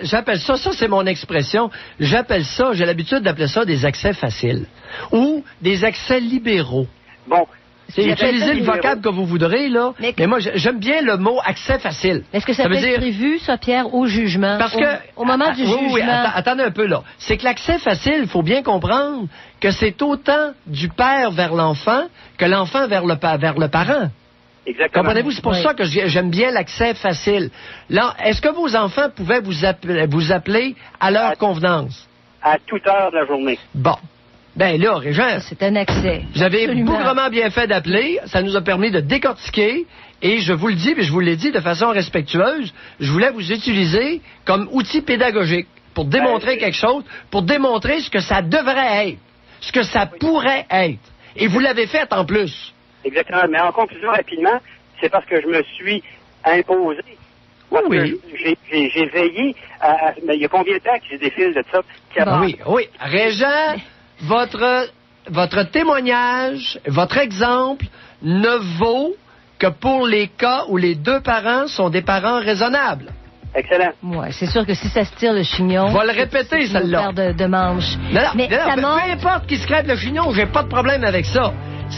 j'appelle ça c'est mon expression, j'ai l'habitude d'appeler ça des accès faciles ou des accès libéraux. Bon. Utilisez le vocable que vous voudrez, là. Mais moi, j'aime bien le mot accès facile. Est-ce que ça peut être prévu, ça, Pierre, au jugement? Parce que... Au moment du jugement... Oui, attendez un peu, là. C'est que l'accès facile, il faut bien comprendre que c'est autant du père vers l'enfant que l'enfant vers le parent. Exactement. Comprenez-vous? C'est pour ça que j'aime bien l'accès facile. Là, est-ce que vos enfants pouvaient vous appeler à leur convenance? À toute heure de la journée. Bon. Ben là, Régent, c'est un accès. Vous avez bougrement bien fait d'appeler. Ça nous a permis de décortiquer. Et je vous le dis, puis je vous l'ai dit de façon respectueuse, je voulais vous utiliser comme outil pédagogique pour démontrer quelque chose, pour démontrer ce que ça devrait être, ce que ça pourrait être. Et vous l'avez fait en plus. Exactement. Mais en conclusion, rapidement, c'est parce que je me suis imposé. Oui. J'ai veillé mais il y a combien de temps que j'ai des fils de ça? Oui. Régent... Votre témoignage, votre exemple ne vaut que pour les cas où les 2 parents sont des parents raisonnables. Excellent. Ouais, c'est sûr que si ça se tire le chignon... On va le répéter, celle-là. De manche. Non, peu importe qui se crève le chignon, j'ai pas de problème avec ça.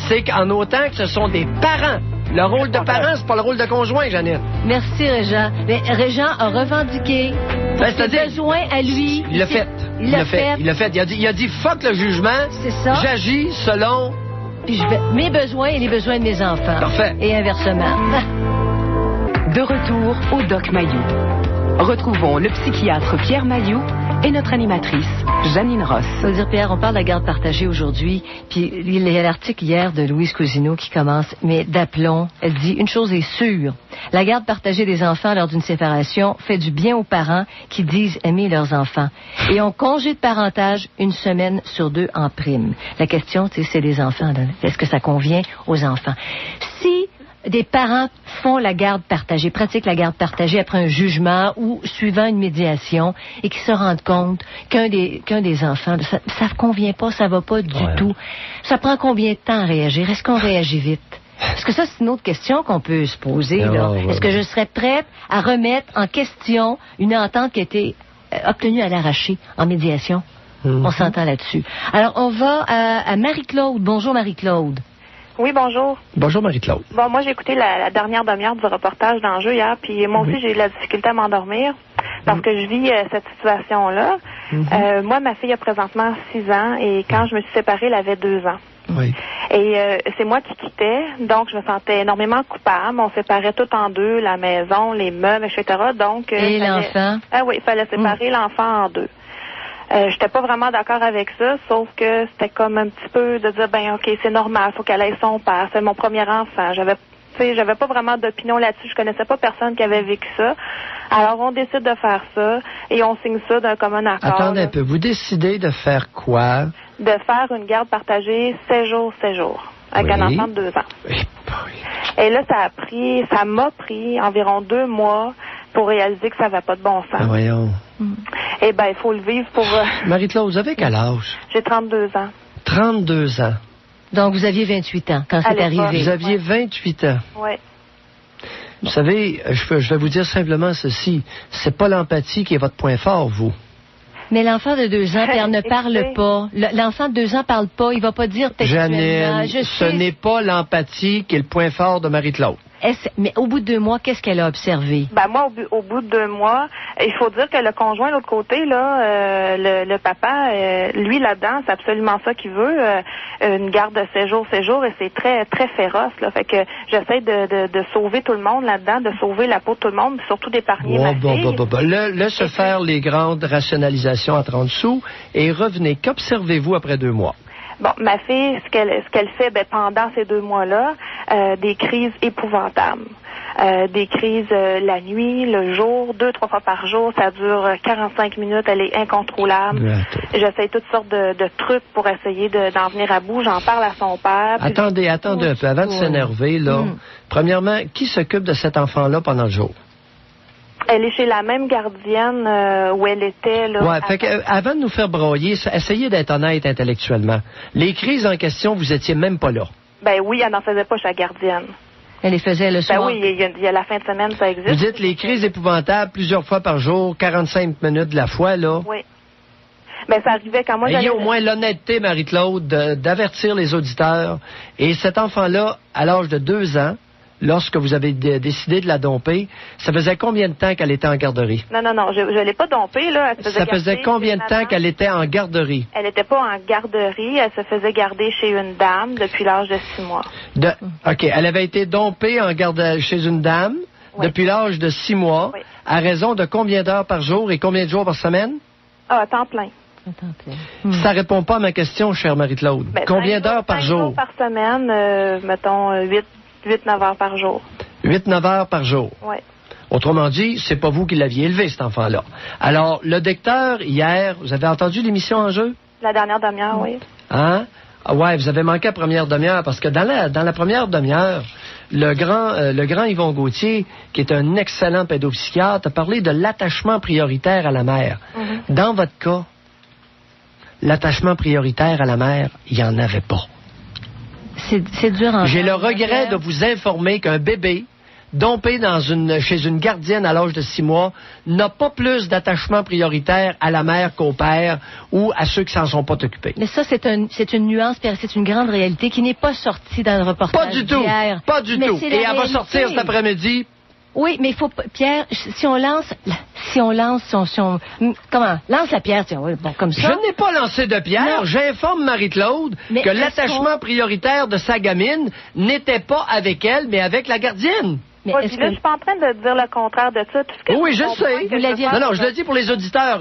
C'est qu'en autant que ce sont des parents. Le rôle de parent, c'est pas le rôle de conjoint, Jeannette. Merci, Régent. Mais Régent a revendiqué ses besoins à lui. Il l'a fait. Il l'a fait. Il a dit fuck le jugement. C'est ça. J'agis selon... Puis mes besoins et les besoins de mes enfants. Parfait. Et inversement. De retour au Doc Mayou. Retrouvons le psychiatre Pierre Mayou et notre animatrice, Janine Ross. Faut dire, Pierre, on parle de la garde partagée aujourd'hui, puis il y a l'article hier de Louise Cousineau qui commence, mais d'aplomb, elle dit, une chose est sûre, la garde partagée des enfants lors d'une séparation fait du bien aux parents qui disent aimer leurs enfants. Et on congé de parentage 1 semaine sur 2 en prime. La question, c'est les enfants, là. Est-ce que ça convient aux enfants? Si des parents font la garde partagée, pratiquent la garde partagée après un jugement ou suivant une médiation et qui se rendent compte qu'un des enfants, ça ne convient pas, ça va pas du tout. Ça prend combien de temps à réagir? Est-ce qu'on réagit vite? Parce que ça, c'est une autre question qu'on peut se poser. Là. Est-ce que je serais prête à remettre en question une entente qui a été obtenue à l'arraché en médiation? On s'entend là-dessus. Alors, on va à Marie-Claude. Bonjour, Marie-Claude. Oui, bonjour. Bonjour, Marie-Claude. Bon, moi, j'ai écouté la dernière demi-heure du reportage d'Enjeu hier, puis moi aussi, j'ai eu de la difficulté à m'endormir parce que je vis cette situation-là. Moi, ma fille a présentement 6 ans et quand je me suis séparée, elle avait 2 ans. Oui. Et c'est moi qui quittais, donc je me sentais énormément coupable. On séparait tout en deux, la maison, les meubles, etc. Donc, et l'enfant? Ah oui, il fallait séparer l'enfant en 2. J'étais pas vraiment d'accord avec ça, sauf que c'était comme un petit peu de dire, ben ok, c'est normal, faut qu'elle ait son père, c'est mon premier enfant. J'avais pas vraiment d'opinion là-dessus, je connaissais pas personne qui avait vécu ça. Alors on décide de faire ça et on signe ça d'un commun accord. Attendez un peu, vous décidez de faire quoi? De faire une garde partagée 7 jours, avec un enfant de 2 ans. Et là, ça m'a pris environ 2 mois pour réaliser que ça n'avait pas de bon sens. Ben voyons. Eh bien, il faut le vivre pour... Marie-Claude, vous avez quel âge? J'ai 32 ans. 32 ans. Donc, vous aviez 28 ans quand c'est arrivé. Vous aviez 28 ans. Oui. Vous savez, je vais vous dire simplement ceci. C'est pas l'empathie qui est votre point fort, vous. Mais l'enfant de 2 ans, Pierre, ne parle pas. L'enfant de 2 ans parle pas. Il va pas dire textuellement. Janine, ce n'est pas l'empathie qui est le point fort de Marie-Claude. Mais au bout de 2 mois, qu'est-ce qu'elle a observé? Ben moi, au bout de 2 mois, il faut dire que le conjoint de l'autre côté, là, le papa, lui là-dedans, c'est absolument ça qu'il veut, une garde de 7 jours, et c'est très très féroce. Là, fait que j'essaie de sauver tout le monde là-dedans, de sauver la peau de tout le monde, surtout d'épargner ma fille. Laisse faire les grandes rationalisations à 30 sous et revenez. Qu'observez-vous après 2 mois? Bon, ma fille, ce qu'elle fait pendant ces 2 mois-là, des crises épouvantables. Des crises la nuit, le jour, 2-3 fois par jour. Ça dure 45 minutes. Elle est incontrôlable. J'essaie toutes sortes de trucs pour essayer d'en venir à bout. J'en parle à son père. Attendez un peu. Avant de s'énerver, là, premièrement, qui s'occupe de cet enfant-là pendant le jour? Elle est chez la même gardienne où elle était. Là, avant de nous faire broyer, essayez d'être honnête intellectuellement. Les crises en question, vous étiez même pas là. Ben oui, elle n'en faisait pas chez la gardienne. Elle les faisait le soir. Ben oui, il y a la fin de semaine, ça existe. Vous dites les crises épouvantables plusieurs fois par jour, 45 minutes de la fois, là. Oui. Ben ça arrivait quand moi j'allais... Ayez au moins l'honnêteté, Marie-Claude, d'avertir les auditeurs. Et cet enfant-là, à l'âge de 2 ans, lorsque vous avez décidé de la domper, ça faisait combien de temps qu'elle était en garderie? Non, je l'ai pas dompée, là. Ça faisait combien de temps qu'elle était en garderie? Elle n'était pas en garderie, elle se faisait garder chez une dame depuis l'âge de 6 mois. OK, elle avait été dompée chez une dame depuis l'âge de 6 mois, à raison de combien d'heures par jour et combien de jours par semaine? Ah, à temps plein. Ça répond pas à ma question, chère Marie-Claude. Combien d'heures par jour? 5 jours par semaine, mettons 8-9 heures par jour. 8-9 heures par jour? Oui. Autrement dit, c'est pas vous qui l'aviez élevé, cet enfant-là. Alors, le docteur, hier, vous avez entendu l'émission en jeu? La dernière demi-heure, oui. Hein? Ah ouais, vous avez manqué la première demi-heure, parce que dans la première demi-heure, le grand Yvon Gauthier, qui est un excellent pédopsychiatre, a parlé de l'attachement prioritaire à la mère. Dans votre cas, l'attachement prioritaire à la mère, il n'y en avait pas. C'est dur en J'ai le regret de vous informer qu'un bébé dompé chez une gardienne à l'âge de 6 mois n'a pas plus d'attachement prioritaire à la mère qu'au père ou à ceux qui s'en sont pas occupés. Mais ça, c'est une nuance, Pierre, c'est une grande réalité qui n'est pas sortie dans le reportage Pas du tout, d'hier. Pas du tout. Et elle va sortir cet après-midi. Oui, mais il faut, Pierre, si on lance la pierre, bon, comme ça. Je n'ai pas lancé de pierre. J'informe Marie-Claude que l'attachement prioritaire de sa gamine n'était pas avec elle, mais avec la gardienne. Mais là, je suis pas en train de dire le contraire de ça. Tout ce que oui, je sais. Non, je le dis pour les auditeurs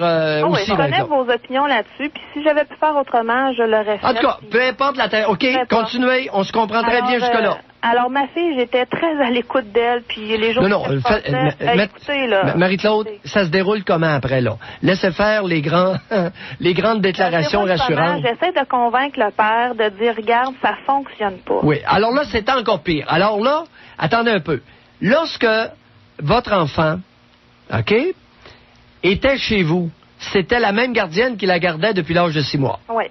aussi. Oui, je connais vos opinions là-dessus, puis si j'avais pu faire autrement, je l'aurais fait. En tout cas, peu importe la terre. OK, continuez. On se comprend très bien jusque-là. Alors, ma fille, j'étais très à l'écoute d'elle, puis les jours écoutez, là. Marie-Claude, ça se déroule comment après, là? Laissez faire les grandes déclarations rassurantes. J'essaie de convaincre le père de dire, regarde, ça fonctionne pas. Oui, alors là, c'est encore pire. Alors là, attendez un peu. Lorsque votre enfant, OK, était chez vous, c'était la même gardienne qui la gardait depuis l'âge de 6 mois. Oui.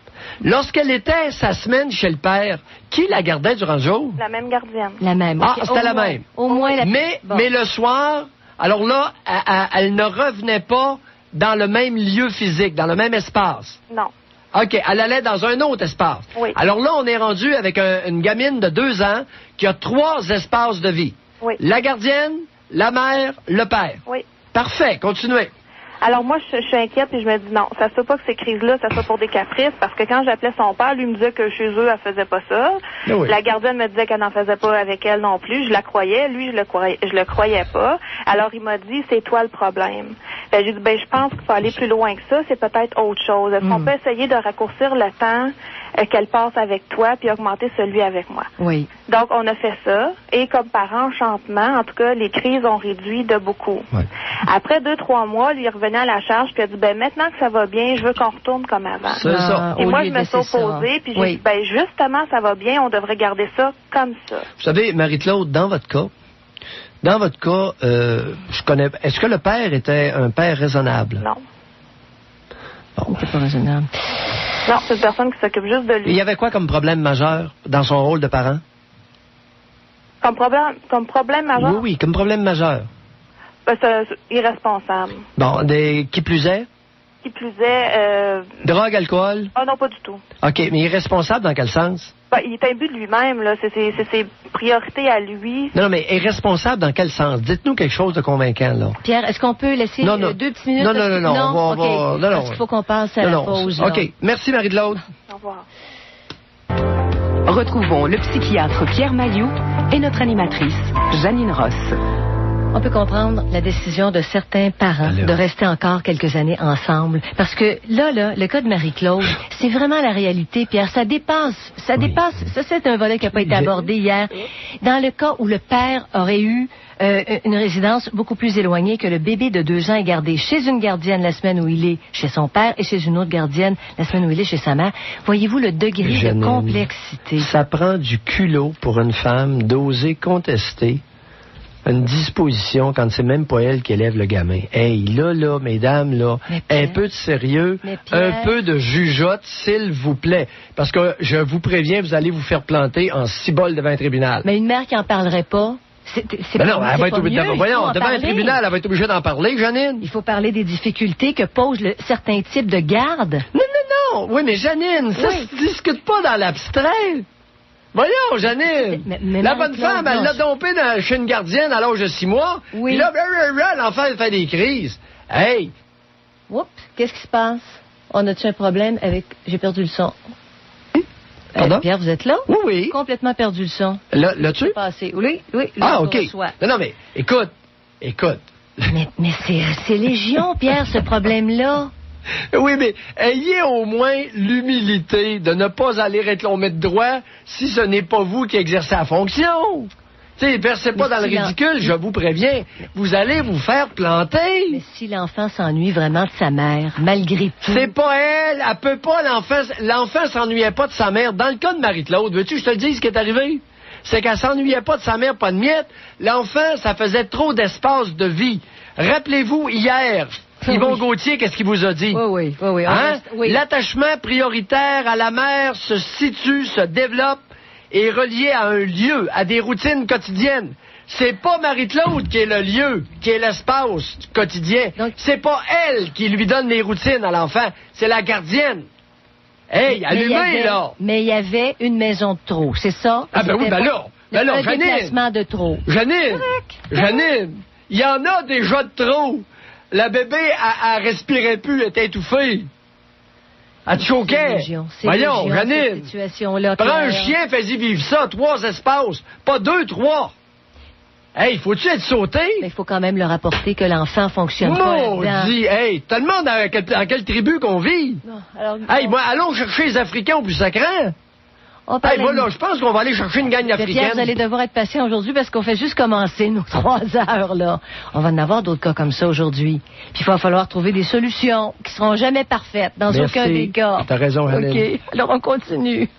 Lorsqu'elle était sa semaine chez le père, qui la gardait durant le jour? La même gardienne. La même. Ah, c'était la même. Au moins la mais le soir, alors là, elle ne revenait pas dans le même lieu physique, dans le même espace. Non. OK, elle allait dans un autre espace. Oui. Alors là, on est rendu avec une gamine de 2 ans qui a 3 espaces de vie. Oui. La gardienne, la mère, le père. Oui. Parfait, continuez. Alors moi, je suis inquiète et je me dis non, ça se peut pas que ces crises-là, ça soit pour des caprices, parce que quand j'appelais son père, lui me disait que chez eux, elle faisait pas ça. Oui. La gardienne me disait qu'elle n'en faisait pas avec elle non plus. Je la croyais, lui, je le croyais pas. Alors il m'a dit, c'est toi le problème. J'ai dit, je pense qu'il faut aller plus loin que ça, c'est peut-être autre chose. Est-ce qu'on peut essayer de raccourcir le temps qu'elle passe avec toi puis augmenter celui avec moi? Oui. Donc, on a fait ça. Et comme par enchantement, en tout cas, les crises ont réduit de beaucoup. Oui. Après 2-3 mois, lui, il revenait à la charge puis il a dit, maintenant que ça va bien, je veux qu'on retourne comme avant. C'est ça. Et moi, je me suis opposée puis j'ai dit, justement, ça va bien, on devrait garder ça comme ça. Vous savez, Marie-Claude, dans votre cas, est-ce que le père était un père raisonnable? Non. Bon. C'est pas raisonnable. Non, c'est une personne qui s'occupe juste de lui. Il y avait quoi comme problème majeur dans son rôle de parent? Comme problème majeur? Oui, comme problème majeur. C'est irresponsable. Bon, qui plus est? Qui plus est... Drogue, alcool? Ah non, pas du tout. OK, mais irresponsable dans quel sens? Il est imbu de lui-même, là. C'est ses priorités à lui. Non, mais irresponsable dans quel sens? Dites-nous quelque chose de convaincant, là. Pierre, est-ce qu'on peut laisser 2 petites minutes? Non. Parce qu'il faut qu'on passe à la pause. OK, merci Marie-Claude. Au revoir. Retrouvons le psychiatre Pierre Mailloux et notre animatrice, Janine Ross. On peut comprendre la décision de certains parents de rester encore quelques années ensemble. Parce que là, le cas de Marie-Claude, c'est vraiment la réalité, Pierre. Ça dépasse. Ça, c'est un volet qui n'a pas été abordé hier. Dans le cas où le père aurait eu une résidence beaucoup plus éloignée, que le bébé de 2 ans est gardé chez une gardienne la semaine où il est chez son père et chez une autre gardienne la semaine où il est chez sa mère. Voyez-vous le degré de complexité? Ça prend du culot pour une femme d'oser contester une disposition quand c'est même pas elle qui élève le gamin. Hey, là, mesdames, là, un peu de sérieux, un peu de jugeote, s'il vous plaît. Parce que je vous préviens, vous allez vous faire planter en cibolle devant un tribunal. Mais une mère qui en parlerait pas, non, elle va être obligée devant un tribunal, elle va être obligée d'en parler, Janine. Il faut parler des difficultés que pose certains types de garde. Non. Oui, mais Janine, ça se discute pas dans l'abstrait. Voyons, Janine, la bonne femme, elle l'a dompé chez une gardienne à l'âge de 6 mois. Oui. Puis là, l'enfant, elle fait des crises. Hey! Oups, qu'est-ce qui se passe? On a-tu un problème avec... J'ai perdu le son. Pardon? Pierre, vous êtes là? Oui. Complètement perdu le son. L'as-tu? Oui. Ah, OK. Non, mais écoute. Mais c'est légion, Pierre, ce problème-là. Oui, mais ayez au moins l'humilité de ne pas aller réclamer de droit si ce n'est pas vous qui exercez la fonction. Tu sais, versez pas dans le ridicule, je vous préviens. Vous allez vous faire planter. Mais si l'enfant s'ennuie vraiment de sa mère, malgré tout... C'est pas elle peut pas, l'enfant s'ennuyait pas de sa mère. Dans le cas de Marie-Claude, veux-tu que je te dise ce qui est arrivé? C'est qu'elle s'ennuyait pas de sa mère, pas de miettes. L'enfant, ça faisait trop d'espace de vie. Rappelez-vous, hier... Yvon Gauthier, qu'est-ce qu'il vous a dit? Oui. Hein? L'attachement prioritaire à la mère se situe, se développe et est relié à un lieu, à des routines quotidiennes. c'est pas Marie-Claude qui est le lieu, qui est l'espace du quotidien. Donc, c'est pas elle qui lui donne les routines à l'enfant, c'est la gardienne. Hey, allumez, là! Mais il y avait une maison de trop, c'est ça? Ah, ben oui, ben là, un Janine! déplacement de trop. Janine, il y en a déjà de trop. La bébé, elle respirait plus, elle était étouffée. Elle choquait. Voyons, Janine, prends un chien, fais-y vivre ça, 3 espaces, pas 2, 3. Hey, faut-tu être sauté? Mais il faut quand même leur apporter que l'enfant fonctionne pas là-dedans. Maudit, hey, t'as le monde dans quelle tribu qu'on vit? Non, alors, hey, moi, allons chercher les Africains au plus sacrant. Hey, voilà, je pense qu'on va aller chercher une gang africaine. Pierre, vous allez devoir être patient aujourd'hui parce qu'on fait juste commencer nos 3 heures, là. On va en avoir d'autres cas comme ça aujourd'hui. Puis il va falloir trouver des solutions qui seront jamais parfaites dans aucun des cas. T'as raison, Hélène. OK, alors on continue.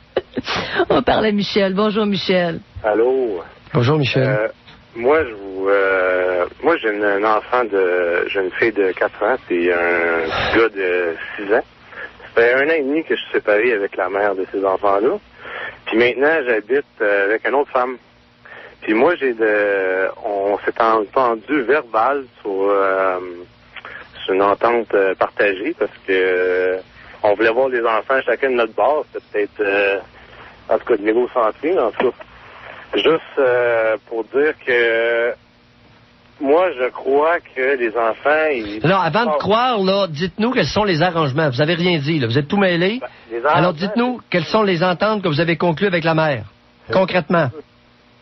On parle à Michel. Bonjour, Michel. Allô? Bonjour, Michel. Moi, j'ai j'ai une fille de 4 ans et un gars de 6 ans. Ça fait 1 an et demi que je suis séparé avec la mère de ces enfants-là. Puis maintenant, j'habite avec une autre femme. Puis moi, on s'est entendu verbal sur une entente partagée parce que on voulait voir les enfants chacun de notre bord. C'était peut-être, en tout cas, de l'égocentré, en tout cas. Juste pour dire que moi, je crois que les enfants... Alors, avant de croire, là, dites-nous quels sont les arrangements. Vous avez rien dit, là. Vous êtes tout mêlé. Alors, dites-nous quelles sont les ententes que vous avez conclues avec la mère, concrètement.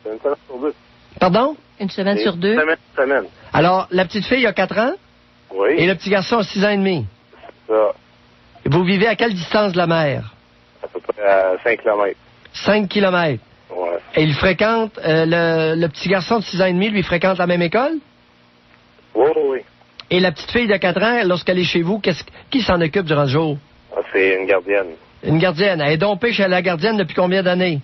Une semaine sur 2. Pardon? Une semaine sur 2? Une semaine. Alors, la petite fille a 4 ans? Oui. Et le petit garçon a 6 ans et demi? C'est ça. Et vous vivez à quelle distance de la mer? À peu près à 5 km. 5 km? Ouais. Et il fréquente, le petit garçon de 6 ans et demi, lui, fréquente la même école? Oui, oui. Et la petite fille de 4 ans, lorsqu'elle est chez vous, qui s'en occupe durant le jour? Ah, c'est une gardienne. Une gardienne. Elle est dompée chez la gardienne depuis combien d'années?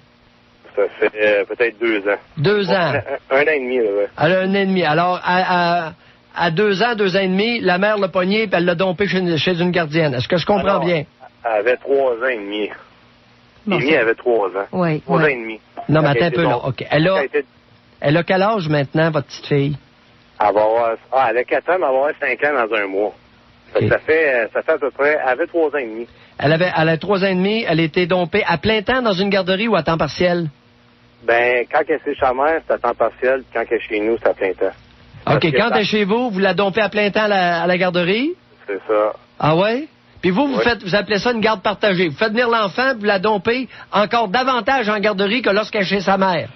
Ça fait peut-être 2 ans. 2 ans. Un an et demi, là, ouais. Elle a 1 an et demi. Alors, à 2 ans, 2 ans et demi, la mère l'a pognée et elle l'a dompée chez une gardienne. Est-ce que je comprends bien? Elle avait 3 ans et demi. Amy avait 3 ans. Oui. 3 ans et demi. Non, mais attends un peu, là. OK. Elle a quel âge maintenant, votre petite fille? Elle a 4 ans, mais elle va avoir 5 ans dans un mois. Okay. Ça fait à peu près... Elle avait 3 ans et demi. Elle a 3 ans et demi. Elle était dompée à plein temps dans une garderie ou à temps partiel? Ben, quand elle est chez sa mère, c'est à temps partiel. Quand elle est chez nous, c'est à plein temps. OK. Quand elle est chez vous, vous la dompez à plein temps à la garderie? C'est ça. Ah ouais? Puis vous appelez ça une garde partagée. Vous faites venir l'enfant, vous la dompez encore davantage en garderie que lorsqu'elle est chez sa mère.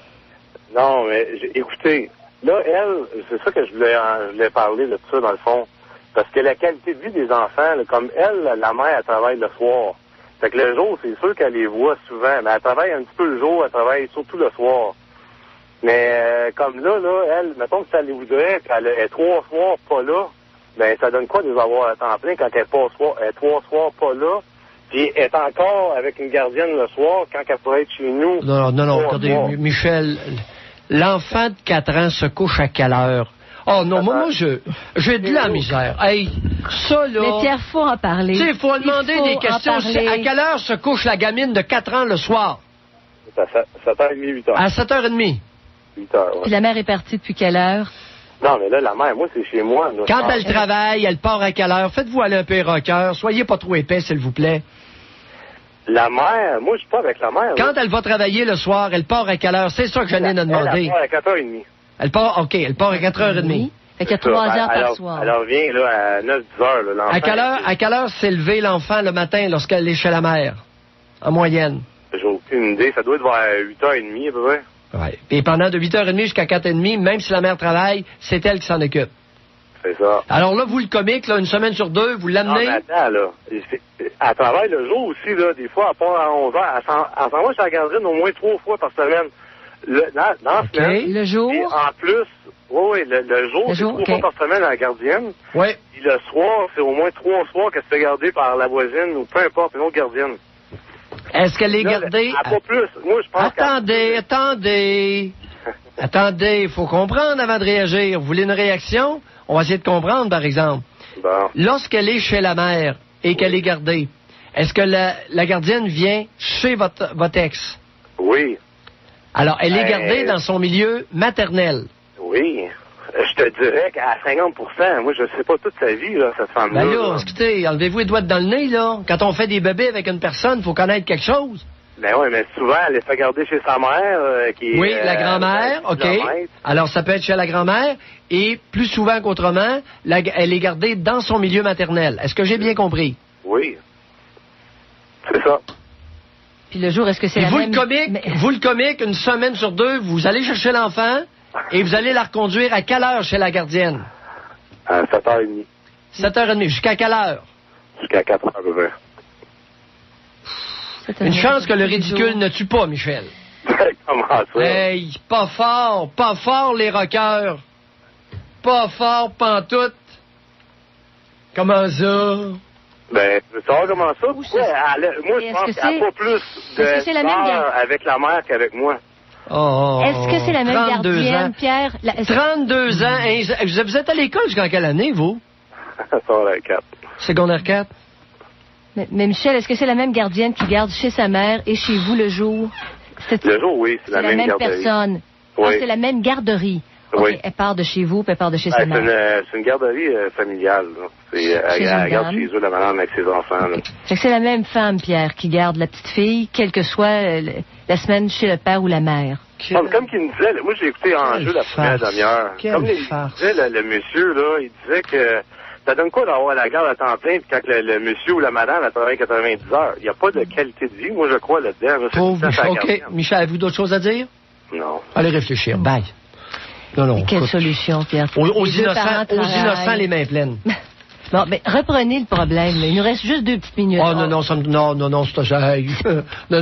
Non, mais écoutez, là, elle, c'est ça que je voulais parler de tout ça, dans le fond. Parce que la qualité de vie des enfants, là, comme elle, la mère, elle travaille le soir. Fait que le jour, c'est sûr qu'elle les voit souvent. Mais elle travaille un petit peu le jour, elle travaille surtout le soir. Mais comme là, elle, mettons que ça les voudrait, qu'elle est 3 soirs pas là, ben ça donne quoi de les avoir à temps plein quand elle est 3 soirs pas là, puis elle est encore avec une gardienne le soir quand elle pourrait être chez nous. Non, regardez, Michel, l'enfant de 4 ans se couche à quelle heure? Oh non, moi, j'ai de la misère. Hey, ça, là... Mais Pierre, faut en parler. Tu sais, il faut demander des questions. À quelle heure se couche la gamine de 4 ans le soir? À 7h30, 8h. À 7h30? 8h, ouais. Puis la mère est partie depuis quelle heure? Non, mais là, la mère, moi, c'est chez moi. Là. Quand elle travaille, elle part à quelle heure? Faites-vous aller un peu rocker. Soyez pas trop épais, s'il vous plaît. La mère, moi, je suis pas avec la mère. Quand elle va travailler le soir, elle part à quelle heure? C'est ça que Janine a demandé. Elle part à 4h30. Elle part à 4h30. Fait qu'il y a 3 heures par soir. Elle revient, là, à 9-10 heures, là, l'enfant. À quelle heure s'est levé l'enfant le matin lorsqu'elle est chez la mère? En moyenne? J'ai aucune idée. Ça doit être vers 8h30, à peu près. Ouais. Et pendant de 8h30 jusqu'à 4h30, même si la mère travaille, c'est elle qui s'en occupe. C'est ça. Alors là, vous, le comique, là, une semaine sur 2, vous l'amenez... Non, mais attends, là. Elle travaille le jour aussi, là. Des fois, elle part à 11h. Elle s'en va chez la gardienne au moins 3 fois par semaine. Dans la semaine. Le jour? Et en plus, le jour, c'est 3 fois par semaine à la gardienne. Oui. Puis le soir, c'est au moins 3 soirs qu'elle se fait garder par la voisine ou peu importe, une autre gardienne. Est-ce qu'elle est gardée? Pas plus. Moi, je pense Attendez, il faut comprendre avant de réagir. Vous voulez une réaction? On va essayer de comprendre, par exemple. Bon. Lorsqu'elle est chez la mère et qu'elle est gardée, est-ce que la gardienne vient chez votre ex? Oui. Alors, elle est gardée dans son milieu maternel. Oui. Je te dirais qu'à 50%, moi, je sais pas toute sa vie, là, cette femme-là. Ben là, écoutez, enlevez-vous les doigts dans le nez, là. Quand on fait des bébés avec une personne, il faut connaître quelque chose. Ben oui, mais souvent, elle est fait garder chez sa mère, qui est... Oui, la grand-mère, OK. Alors, ça peut être chez la grand-mère, et plus souvent qu'autrement, elle est gardée dans son milieu maternel. Est-ce que j'ai bien compris? Oui. C'est ça. Puis le jour, est-ce que c'est la même... Vous, le comique, une semaine sur 2, vous allez chercher l'enfant, et vous allez la reconduire à quelle heure chez la gardienne? À 7h30. 7h30. Jusqu'à quelle heure? Jusqu'à 4h à peu près. Une chance que le ridicule ne tue pas, Michel. Comment ça? Hey, pas fort les rockeurs. Pas fort, pantoute. Comment ça? Ben, tu veux savoir comment ça? Moi, je pense qu'elle n'a pas plus de peur avec la mère qu'avec moi. Est-ce que c'est la même gardienne, Pierre? 32 ans. Hey, vous êtes à l'école jusqu'en quelle année, vous? Secondaire 4. Secondaire 4? Mais Michel, est-ce que c'est la même gardienne qui garde chez sa mère et chez vous le jour? Le jour, oui, c'est la même garderie. Personne. Oui. Ah, c'est la même garderie. Oui. Okay, elle part de chez vous, puis elle part de chez sa mère. C'est une garderie familiale. Elle garde chez eux la madame avec ses enfants. Là. Fait que c'est la même femme, Pierre, qui garde la petite fille, quelle que soit la semaine chez le père ou la mère. Comme qu'il me disait, moi j'ai écouté en jeu la première demi-heure. Comme il disait, le monsieur, là, il disait que ça donne quoi d'avoir la garde à temps plein, puis quand le monsieur ou la madame a travaillé 90 heures? Il n'y a pas de qualité de vie, moi je crois, là-dedans. OK. Michel, avez-vous d'autres choses à dire? Non. Allez réfléchir. Bye. Non, quelle solution, Pierre? Aux innocents, les mains pleines. Bon, mais reprenez le problème. Là. Il nous reste juste 2 petites minutes. Oh, non, c'est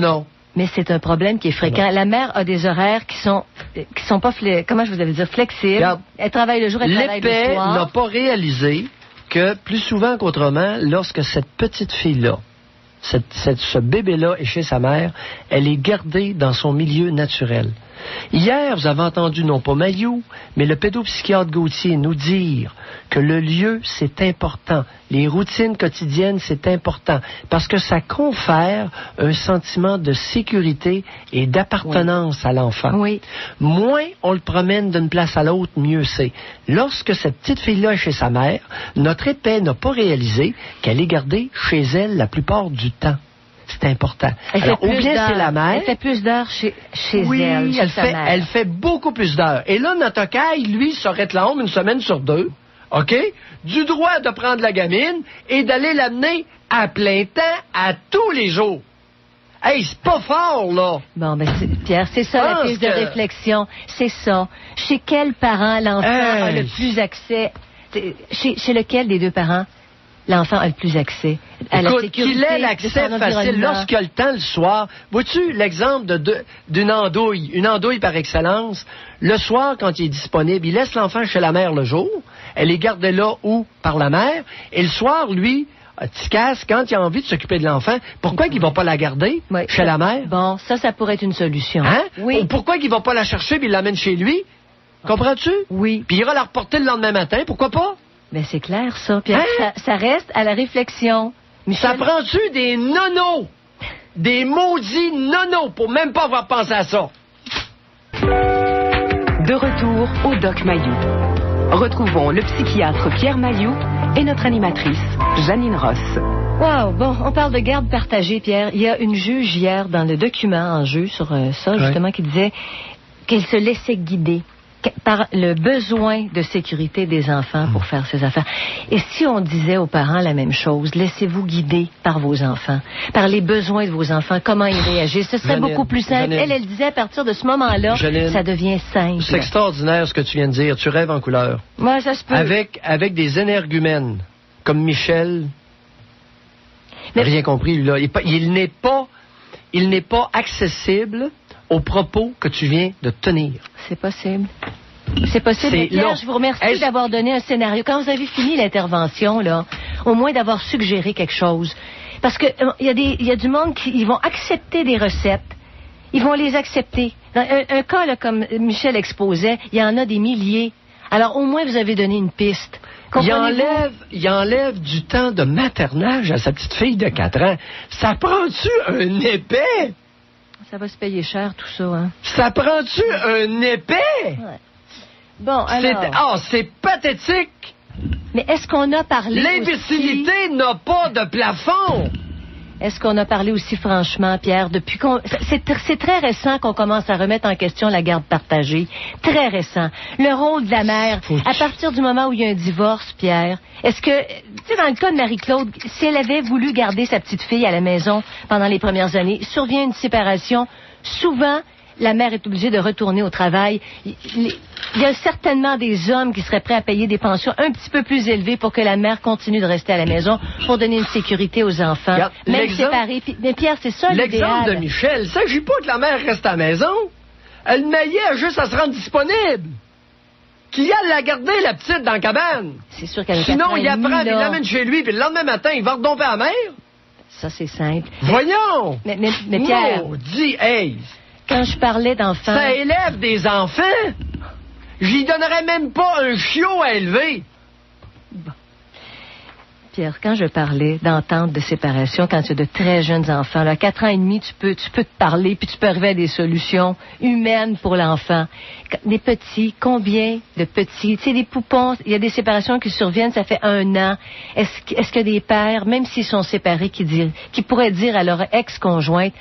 non. Mais c'est un problème qui est fréquent. La mère a des horaires qui sont pas, comment je vous avais dire, flexibles. Regarde, elle travaille le jour, elle travaille le soir. L'épée n'a pas réalisé que plus souvent qu'autrement, lorsque cette petite fille-là, ce bébé-là est chez sa mère, elle est gardée dans son milieu naturel. Hier, vous avez entendu non pas Mayou, mais le pédopsychiatre Gauthier nous dire que le lieu, c'est important. Les routines quotidiennes, c'est important. Parce que ça confère un sentiment de sécurité et d'appartenance à l'enfant. Oui. Moins on le promène d'une place à l'autre, mieux c'est. Lorsque cette petite fille-là est chez sa mère, notre épée n'a pas réalisé qu'elle est gardée chez elle la plupart du temps. C'est important. Alors, ou bien c'est la mère. Elle fait plus d'heures chez elle. Oui, elle fait beaucoup plus d'heures. Et là, notre caille, lui, serait la honte une semaine sur 2, OK? Du droit de prendre la gamine et d'aller l'amener à plein temps à tous les jours. Hey, c'est pas fort, là! Bon, ben, Pierre, c'est ça la piste de réflexion. C'est ça. Chez quel parent l'enfant a le plus accès? Chez lequel des 2 parents? L'enfant a le plus accès à la sécurité. Qu'il ait l'accès facile lorsqu'il a le temps le soir. Vois-tu l'exemple d'une andouille, une andouille par excellence? Le soir, quand il est disponible, il laisse l'enfant chez la mère le jour. Elle est gardée là ou par la mère. Et le soir, lui, Ticasse, quand il a envie de s'occuper de l'enfant, pourquoi qu'il ne va pas la garder chez la mère? Bon, ça pourrait être une solution. Hein? Oui. Pourquoi qu'il ne va pas la chercher et il l'amène chez lui? Comprends-tu? Oui. Puis il ira la reporter le lendemain matin. Pourquoi pas? Mais c'est clair, ça. Pierre, ça reste à la réflexion. Michel... Ça prend-tu des nonos? Des maudits nonos pour même pas avoir pensé à ça. De retour au Doc Mayou. Retrouvons le psychiatre Pierre Mayou et notre animatrice, Janine Ross. Wow, bon, on parle de garde partagée, Pierre. Il y a une juge hier dans le document en jeu sur ça, justement, qui disait qu'elle se laissait guider par le besoin de sécurité des enfants pour faire ses affaires. Et si on disait aux parents la même chose, laissez-vous guider par vos enfants, par les besoins de vos enfants, comment ils réagissent, ce serait beaucoup plus simple. Elle disait à partir de ce moment-là, ça devient simple. C'est extraordinaire ce que tu viens de dire. Tu rêves en couleur. Moi, ça se peut. Avec des énergumènes comme Michel, rien compris, lui, là. Il n'est pas accessible aux propos que tu viens de tenir. C'est possible. C'est possible. Pierre, je vous remercie d'avoir donné un scénario. Quand vous avez fini l'intervention, là, au moins d'avoir suggéré quelque chose. Parce que il y a du monde qui vont accepter des recettes. Ils vont les accepter. Dans un cas, là, comme Michel exposait, il y en a des milliers. Alors, au moins, vous avez donné une piste. Il enlève du temps de maternage à sa petite fille de 4 ans. Ça prend-tu un épais? Ça va se payer cher, tout ça, hein? Ça prend-tu un épais? Ouais. Bon, alors... c'est pathétique! Mais est-ce qu'on a parlé L'imbécilité n'a pas de plafond! Est-ce qu'on a parlé aussi franchement, Pierre, depuis qu'on... C'est très récent qu'on commence à remettre en question la garde partagée. Très récent. Le rôle de la mère, à partir du moment où il y a un divorce, Pierre, est-ce que... Tu sais, dans le cas de Marie-Claude, si elle avait voulu garder sa petite fille à la maison pendant les premières années, survient une séparation, souvent... La mère est obligée de retourner au travail. Il y a certainement des hommes qui seraient prêts à payer des pensions un petit peu plus élevées pour que la mère continue de rester à la maison pour donner une sécurité aux enfants. Regarde, même séparés. Mais Pierre, c'est ça l'idéal. L'exemple de Michel, il ne s'agit pas que la mère reste à la maison. Elle maillait juste à se rendre disponible. Qu'il aille la garder, la petite, dans la cabane. C'est sûr qu'elle Sinon, il apprend, il l'amène chez lui, puis le lendemain matin, il va redomper à la mère. Ça, c'est simple. Voyons! Mais Pierre... Maudit, hey! Quand je parlais d'enfants... Ça élève des enfants. J'y donnerais même pas un chiot à élever. Bon. Pierre, quand je parlais d'entente de séparation, quand tu as de très jeunes enfants, là, 4 ans et demi, tu peux te parler, puis tu peux arriver à des solutions humaines pour l'enfant. Des petits, combien de petits? Tu sais, des poupons, il y a des séparations qui surviennent, ça fait 1 an. Est-ce que des pères, même s'ils sont séparés, qui pourraient dire à leur ex-conjointe,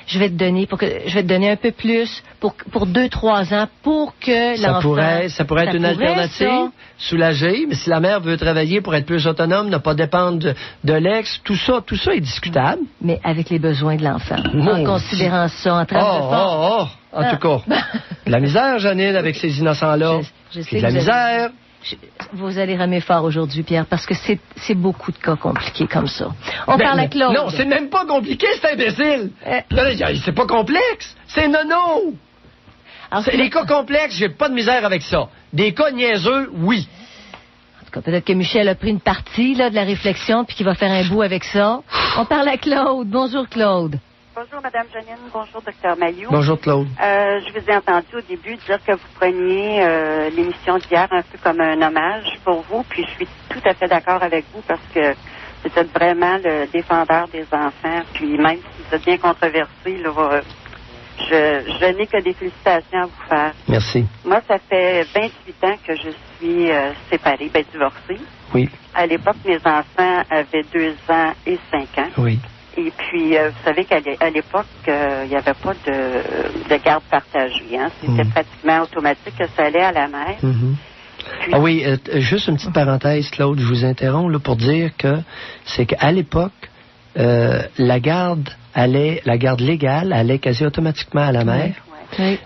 je vais te donner un peu plus pour 2-3 ans pour que l'enfant... Ça pourrait être une alternative, soulagée, mais si la mère veut travailler pour être plus autonome, ne pas dépendre de l'ex, tout ça est discutable. Mais avec les besoins de l'enfant, en considérant ça, en train de... En tout cas, de la misère, Janine, avec ces innocents-là. Je sais de la misère. Vous allez ramer fort aujourd'hui, Pierre, parce que c'est beaucoup de cas compliqués comme ça. On parle à Claude. Non, c'est même pas compliqué, c'est imbécile. C'est pas complexe, c'est nono. Les cas complexes, j'ai pas de misère avec ça. Des cas niaiseux, oui. En tout cas, peut-être que Michel a pris une partie là, de la réflexion puis qu'il va faire un bout avec ça. On parle à Claude. Bonjour, Claude. Bonjour, Mme Janine. Bonjour, Dr Mailloux. Bonjour, Claude. Je vous ai entendu au début dire que vous preniez l'émission d'hier un peu comme un hommage pour vous, puis je suis tout à fait d'accord avec vous parce que vous êtes vraiment le défendeur des enfants, puis même si vous êtes bien controversé, là, je n'ai que des félicitations à vous faire. Merci. Moi, ça fait 28 ans que je suis séparée, divorcée. Oui. À l'époque, mes enfants avaient 2 ans et 5 ans. Oui. Et puis, vous savez qu'à l'époque, il n'y avait pas de garde partagée. Hein? C'était pratiquement automatique que ça allait à la mère. Puis... Ah oui, juste une petite parenthèse, Claude, je vous interromps là, pour dire que c'est qu'à l'époque, la garde légale allait quasi automatiquement à la mère,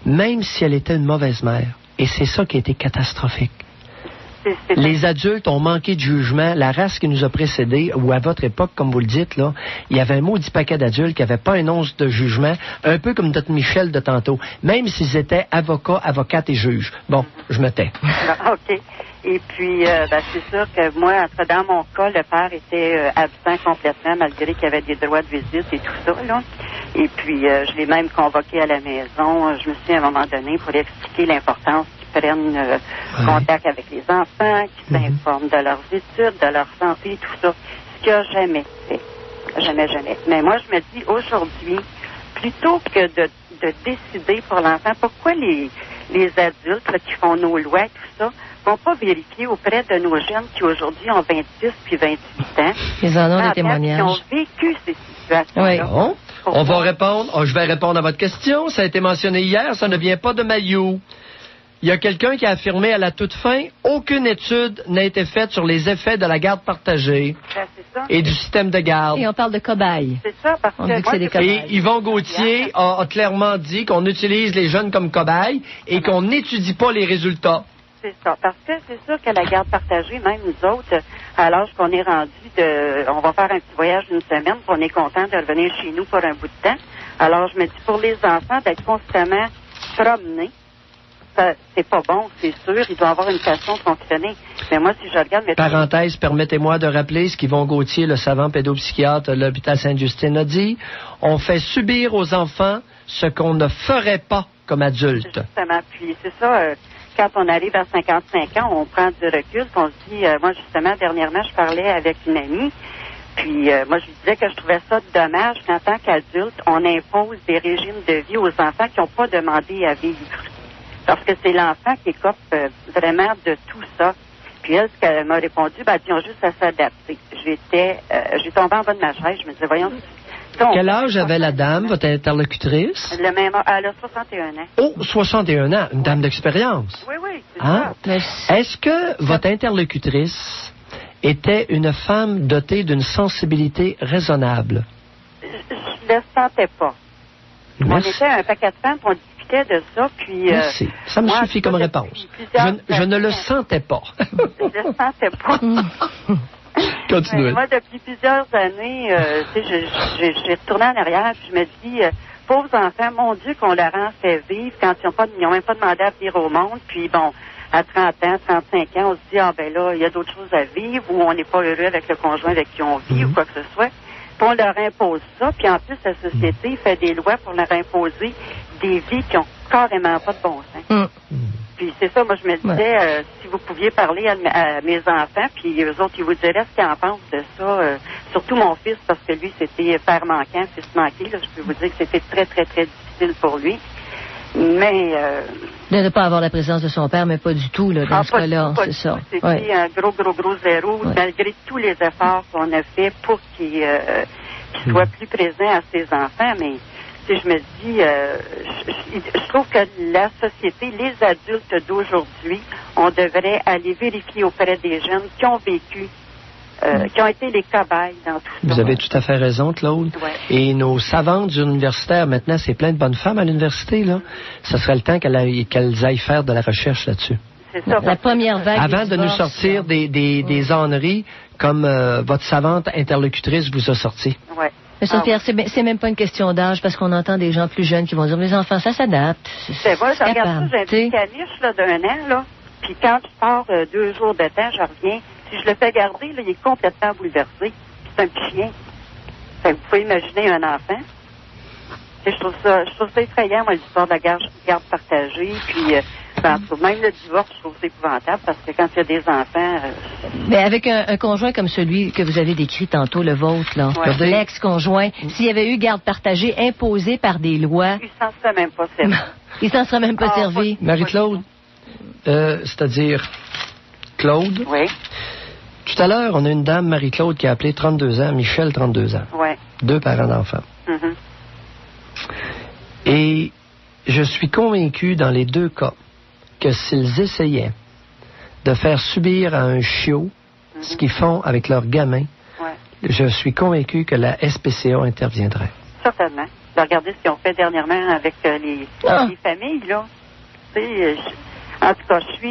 même si elle était une mauvaise mère. Et c'est ça qui a été catastrophique. Les adultes ont manqué de jugement. La race qui nous a précédés, ou à votre époque, comme vous le dites, là, il y avait un maudit paquet d'adultes qui n'avaient pas un once de jugement, un peu comme notre Michel de tantôt, même s'ils étaient avocats, avocates et juges. Bon, je me tais. OK. Et puis, c'est sûr que moi, dans mon cas, le père était absent complètement, malgré qu'il avait des droits de visite et tout ça, là. Et puis, je l'ai même convoqué à la maison. Je me suis, à un moment donné, pour lui expliquer l'importance qu'ils prennent contact avec les enfants, qu'ils s'informent de leurs études, de leur santé, tout ça. Ce qu'il n'a jamais fait. Jamais. Mais moi, je me dis, aujourd'hui, plutôt que de décider pour l'enfant, pourquoi les adultes là, qui font nos lois et tout ça, vont pas vérifier auprès de nos jeunes qui aujourd'hui ont 26 puis 28 ans. Ils en ont des témoignages. Qui ont vécu ces situations-là. Oui. Bon. On va répondre. Je vais répondre à votre question. Ça a été mentionné hier. Ça ne vient pas de Mailloux. Il y a quelqu'un qui a affirmé à la toute fin, aucune étude n'a été faite sur les effets de la garde partagée et du système de garde. Et on parle de cobayes. C'est ça, parce que moi, c'est des cobayes. Et Yvon Gauthier a clairement dit qu'on utilise les jeunes comme cobayes et qu'on n'étudie pas les résultats. C'est ça, parce que c'est sûr que la garde partagée, même nous autres, à l'âge qu'on est rendu, on va faire un petit voyage d'une semaine, puis on est content de revenir chez nous pour un bout de temps. Alors, je me dis, pour les enfants, d'être constamment promenés, c'est pas bon, c'est sûr. Il doit avoir une façon de fonctionner. Mais moi, si je regarde... Parenthèse, permettez-moi de rappeler ce qu'Yvon Gauthier, le savant pédopsychiatre de l'hôpital Sainte-Justine, a dit. On fait subir aux enfants ce qu'on ne ferait pas comme adultes. Justement. Puis c'est ça, quand on arrive à 55 ans, on prend du recul, on se dit... moi, justement, dernièrement, je parlais avec une amie, puis moi, je lui disais que je trouvais ça dommage qu'en tant qu'adulte, on impose des régimes de vie aux enfants qui n'ont pas demandé à vivre. Parce que c'est l'enfant qui écope vraiment de tout ça. Puis elle, ce qu'elle m'a répondu, ils ont juste à s'adapter. J'ai tombé en bas de ma chaise, je me disais, voyons. Quel âge avait la dame, votre interlocutrice? Le même âge, elle a 61 ans. Oh, 61 ans, une dame d'expérience. Oui, c'est ça. Est-ce que votre interlocutrice était une femme dotée d'une sensibilité raisonnable? Je le sentais pas. Merci. On était un paquet de femmes, on discutait de ça, puis... Merci. Ça me suffit comme réponse. Je ne le sentais pas. Je le sentais pas. Continuez. Moi, depuis plusieurs années, j'ai retourné en arrière, puis je me dis, pauvres enfants, mon Dieu, qu'on leur en fait vivre quand ils n'ont même pas demandé à venir au monde, puis bon, à 30 ans, 35 ans, on se dit, il y a d'autres choses à vivre, ou on n'est pas heureux avec le conjoint avec qui on vit, ou quoi que ce soit. Puis on leur impose ça, puis en plus, la société fait des lois pour leur imposer des vies qui ont carrément pas de bon sens. Puis c'est ça, moi je me disais, si vous pouviez parler à mes enfants, puis eux autres, ils vous diraient ce qu'ils en pensent de ça. Surtout mon fils, parce que lui, c'était père manquant, fils manqué. Là, je peux vous dire que c'était très, très, très difficile pour lui. Mais... de ne pas avoir la présence de son père, mais pas du tout, là, dans ce cas-là, c'est ça. C'était un gros zéro, malgré tous les efforts qu'on a fait pour qu'il soit plus présent à ses enfants, mais... je me dis, je trouve que la société, les adultes d'aujourd'hui, on devrait aller vérifier auprès des jeunes qui ont vécu, qui ont été les cobayes dans tout ça. Vous avez tout à fait raison, Claude. Ouais. Et nos savantes universitaires, maintenant, c'est plein de bonnes femmes à l'université, là. Ça serait le temps qu'elles aillent faire de la recherche là-dessus. C'est ça. La première vague. Avant de nous sortir des âneries comme votre savante interlocutrice vous a sorti. Ouais. Mais Saint-Pierre, c'est même pas une question d'âge, parce qu'on entend des gens plus jeunes qui vont dire, les enfants, ça s'adapte. Moi, je regarde ça, j'ai un petit caniche d'un an, là, puis quand je pars 2 jours de temps, je reviens. Si je le fais garder, là, il est complètement bouleversé. C'est un petit chien. Fait que vous pouvez imaginer un enfant. Je trouve ça effrayant, moi, l'histoire de la garde partagée, puis... même le divorce, je trouve ça épouvantable parce que quand il y a des enfants... Mais avec un conjoint comme celui que vous avez décrit tantôt, le vôtre, là, l'ex-conjoint, s'il y avait eu garde partagée imposée par des lois... Il s'en serait même pas servi. Il s'en serait même pas servi. Marie-Claude, c'est-à-dire Claude. Oui. Tout à l'heure, on a une dame, Marie-Claude, qui a appelé 32 ans, Michel, 32 ans. Oui. 2 parents d'enfants. Et je suis convaincu dans les 2 cas que s'ils essayaient de faire subir à un chiot ce qu'ils font avec leurs gamins, je suis convaincu que la SPCA interviendrait. Certainement. Regardez ce qu'ils ont fait dernièrement avec les familles, là. En tout cas, je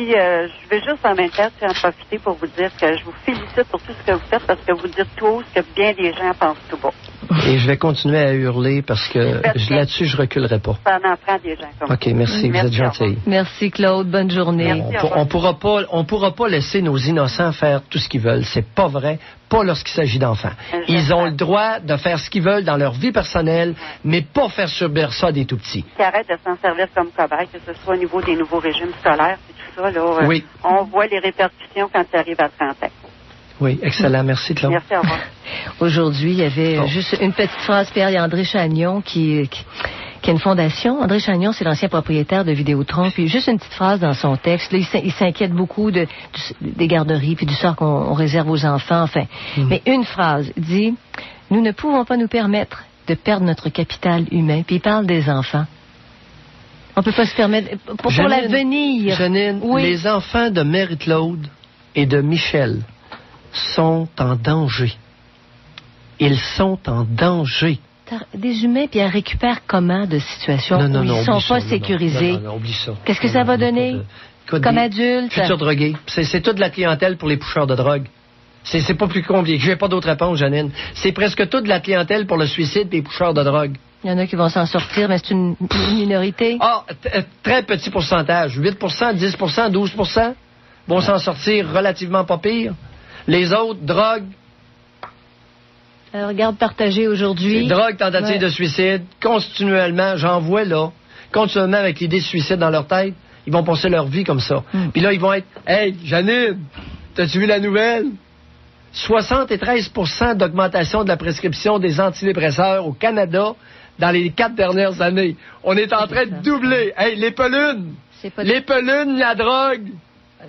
vais juste en même temps en profiter pour vous dire que je vous félicite pour tout ce que vous faites parce que vous dites tout haut ce que bien des gens pensent tout bas. Et je vais continuer à hurler parce que là-dessus, je reculerai pas. Ça en prend des gens comme OK, merci. Vous êtes gentil. Merci, Claude. Bonne journée. On pourra pas laisser nos innocents faire tout ce qu'ils veulent. C'est pas vrai. Pas lorsqu'il s'agit d'enfants. Ils ont le droit de faire ce qu'ils veulent dans leur vie personnelle, mais pas faire subir ça à des tout-petits. Qui arrêtent de s'en servir comme cobaye, que ce soit au niveau des nouveaux régimes scolaires et tout ça. Là, oui. On voit les répercussions quand ça arrive à 30 ans. Oui, excellent. Merci, Claude. Merci, au revoir. Aujourd'hui, il y avait juste une petite phrase. Pierre, il y a André Chagnon qui a une fondation. André Chagnon, c'est l'ancien propriétaire de Vidéotron. Puis juste une petite phrase dans son texte. Là, il s'inquiète beaucoup des garderies puis du sort qu'on réserve aux enfants. Enfin, mais une phrase dit « Nous ne pouvons pas nous permettre de perdre notre capital humain. » Puis il parle des enfants. On peut pas se permettre... Pour l'avenir. Janine, les enfants de Marie-Claude et de Michel sont en danger. Ils sont en danger. Des humains, puis elles récupèrent comment de situations où ils ne sont pas sécurisés? Non, oublie ça. Qu'est-ce que ça va donner comme adultes? Futurs drogués. C'est toute la clientèle pour les pousseurs de drogue. C'est pas plus compliqué. Je n'ai pas d'autre réponse, Janine. C'est presque toute la clientèle pour le suicide et les pousseurs de drogue. Il y en a qui vont s'en sortir, mais c'est une minorité. Très petit pourcentage. 8 10 12 vont s'en sortir relativement pas pire. Les autres, drogue. Alors, garde partagée aujourd'hui. Drogue, tentative de suicide, continuellement, j'en vois là, continuellement avec l'idée de suicide dans leur tête, ils vont passer leur vie comme ça. Puis là, ils vont être, hey, Janine, t'as-tu vu la nouvelle? 73% d'augmentation de la prescription des antidépresseurs au Canada dans les 4 dernières années. On est en train de doubler. Hey, les pelunes, Les pelunes, la drogue.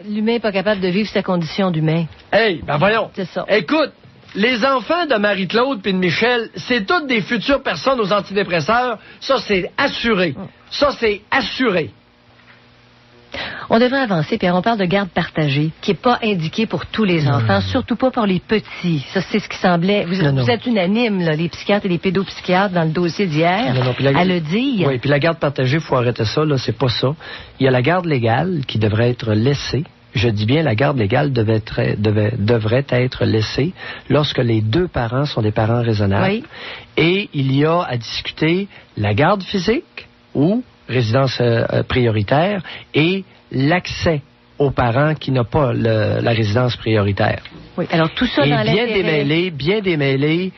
L'humain n'est pas capable de vivre sa condition d'humain. Hey, ben voyons. C'est ça. Écoute, les enfants de Marie-Claude et de Michel, c'est toutes des futures personnes aux antidépresseurs. Ça, c'est assuré. Ça, c'est assuré. On devrait avancer, Pierre. On parle de garde partagée, qui n'est pas indiquée pour tous les enfants, surtout pas pour les petits. Ça, c'est ce qui semblait... Vous êtes unanimes, là, les psychiatres et les pédopsychiatres, dans le dossier d'hier, à le dire. Oui, puis la garde partagée, il faut arrêter ça, là, c'est pas ça. Il y a la garde légale qui devrait être laissée. Je dis bien, la garde légale devrait être laissée lorsque les deux parents sont des parents raisonnables. Oui. Et il y a à discuter la garde physique ou résidence prioritaire et l'accès aux parents qui n'ont pas la résidence prioritaire. Oui, alors tout ça et dans bien démêler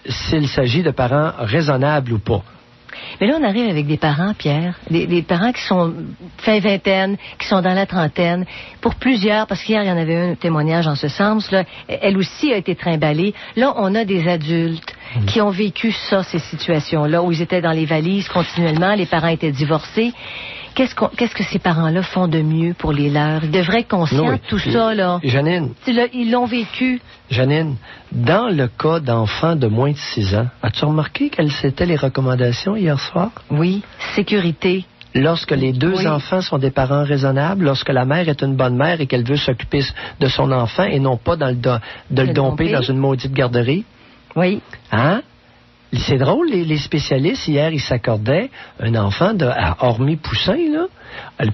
s'il s'agit de parents raisonnables ou pas. Mais là, on arrive avec des parents, Pierre, des parents qui sont fin vingtaine, qui sont dans la trentaine. Pour plusieurs, parce qu'hier, il y en avait un témoignage en ce sens, là, elle aussi a été trimballée. Là, on a des adultes qui ont vécu ça, ces situations-là, où ils étaient dans les valises continuellement, les parents étaient divorcés. Qu'est-ce que ces parents-là font de mieux pour les leurs? Ils devraient être conscients de tout ça, là. Janine. Ils l'ont vécu. Janine, dans le cas d'enfants de moins de 6 ans, as-tu remarqué quelles étaient les recommandations hier soir? Oui, sécurité. Lorsque les deux enfants sont des parents raisonnables, lorsque la mère est une bonne mère et qu'elle veut s'occuper de son enfant et non pas de le domper dans une maudite garderie. Oui. Hein? C'est drôle, les spécialistes, hier, ils s'accordaient un enfant, hormis Poussin, là,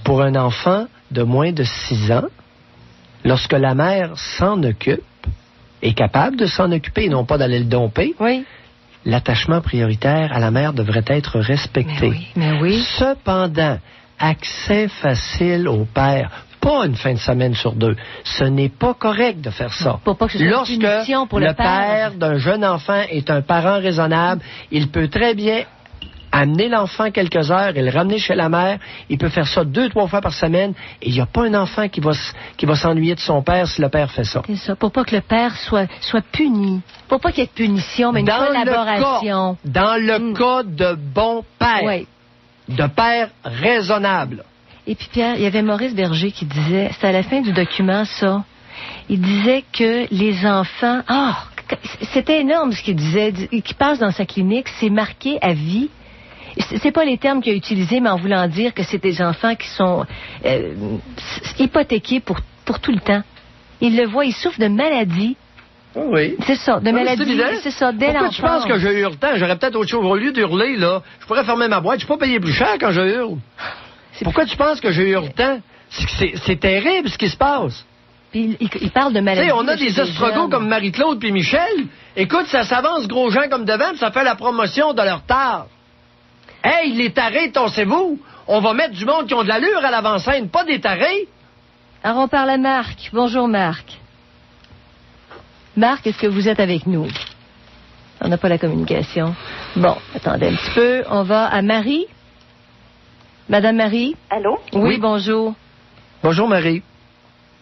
pour un enfant de moins de 6 ans, lorsque la mère s'en occupe, est capable de s'en occuper et non pas d'aller le domper, l'attachement prioritaire à la mère devrait être respecté. Mais oui. Cependant, accès facile au père, pas une fin de semaine sur 2. Ce n'est pas correct de faire ça. Pour pas que ce soit une punition pour le père d'un jeune enfant est un parent raisonnable, il peut très bien amener l'enfant quelques heures et le ramener chez la mère. Il peut faire ça 2-3 fois par semaine et il n'y a pas un enfant qui va s'ennuyer de son père si le père fait ça. C'est ça. Pour pas que le père soit puni. Pour pas qu'il y ait de punition, mais une collaboration. Dans le cas de bon père, de père raisonnable. Et puis, Pierre, il y avait Maurice Berger qui disait, c'était à la fin du document, ça, il disait que les enfants... c'était énorme ce qu'il disait, qu'il passe dans sa clinique, c'est marqué à vie. C'est pas les termes qu'il a utilisés, mais en voulant dire que c'est des enfants qui sont hypothéqués pour tout le temps. Il le voit, il souffre de maladies. Oui. C'est ça, de maladies. C'est ça, dès l'enfance. Pourquoi tu penses que je hurle tant? J'aurais peut-être autre chose. Au lieu d'hurler, là, je pourrais fermer ma boîte. Je ne suis pas payé plus cher quand je hurle. Pourquoi tu penses que je hurle tant? C'est terrible ce qui se passe. Puis il parle de maladies. Tu sais, on a des ostrogos comme Marie-Claude puis Michel. Écoute, ça s'avance gros gens comme devant, ça fait la promotion de leur tard. Hey, les tarés, torsez-vous. On va mettre du monde qui ont de l'allure à l'avant-scène, pas des tarés. Alors on parle à Marc. Bonjour Marc. Marc, est-ce que vous êtes avec nous? On n'a pas la communication. Bon, attendez un petit peu. On va à Marie. Madame Marie? Allô? Oui, bonjour. Bonjour, Marie.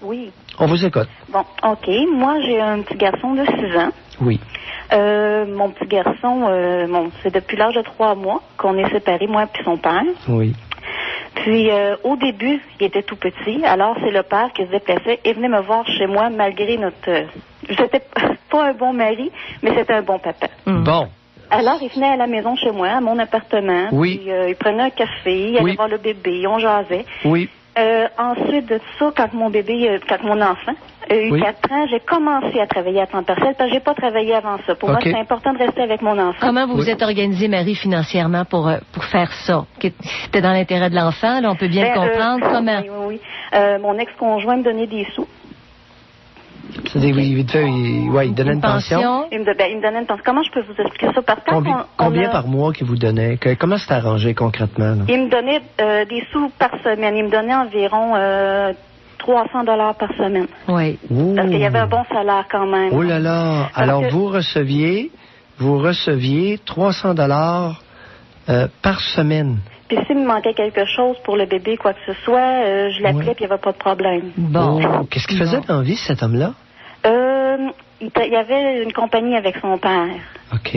Oui. On vous écoute. Bon, OK. Moi, j'ai un petit garçon de 6 ans. Oui. Mon petit garçon, c'est depuis l'âge de 3 mois qu'on est séparés, moi et son père. Oui. Puis, au début, il était tout petit. Alors, c'est le père qui se déplaçait et venait me voir chez moi malgré notre... J'étais pas un bon mari, mais c'était un bon papa. Bon. Alors, il venait à la maison chez moi, à mon appartement. Oui. Puis, il prenait un café, il allait voir le bébé, on jasait. Oui. Ensuite de ça, quand mon enfant a eu 4 ans, j'ai commencé à travailler à temps partiel parce que j'ai pas travaillé avant ça. Pour moi, c'est important de rester avec mon enfant. Comment vous vous êtes organisée, Marie, financièrement pour faire ça? C'était dans l'intérêt de l'enfant, là, on peut bien le comprendre. Comment? Oui. Mon ex-conjoint me donnait des sous. C'est-à-dire, il donnait une pension. Il me donnait une pension. Comment je peux vous expliquer ça? Parce que combien par mois qu'il vous donnait? Comment c'est arrangé concrètement? Là? Il me donnait des sous par semaine. Il me donnait environ 300 $ par semaine. Oui. Parce qu'il y avait un bon salaire quand même. Oh là là! Alors, vous receviez 300 $ par semaine. Puis s'il me manquait quelque chose pour le bébé, quoi que ce soit, je l'appelais puis il n'y avait pas de problème. Bon. Qu'est-ce qu'il faisait dans la vie, cet homme-là? Il y avait une compagnie avec son père. OK.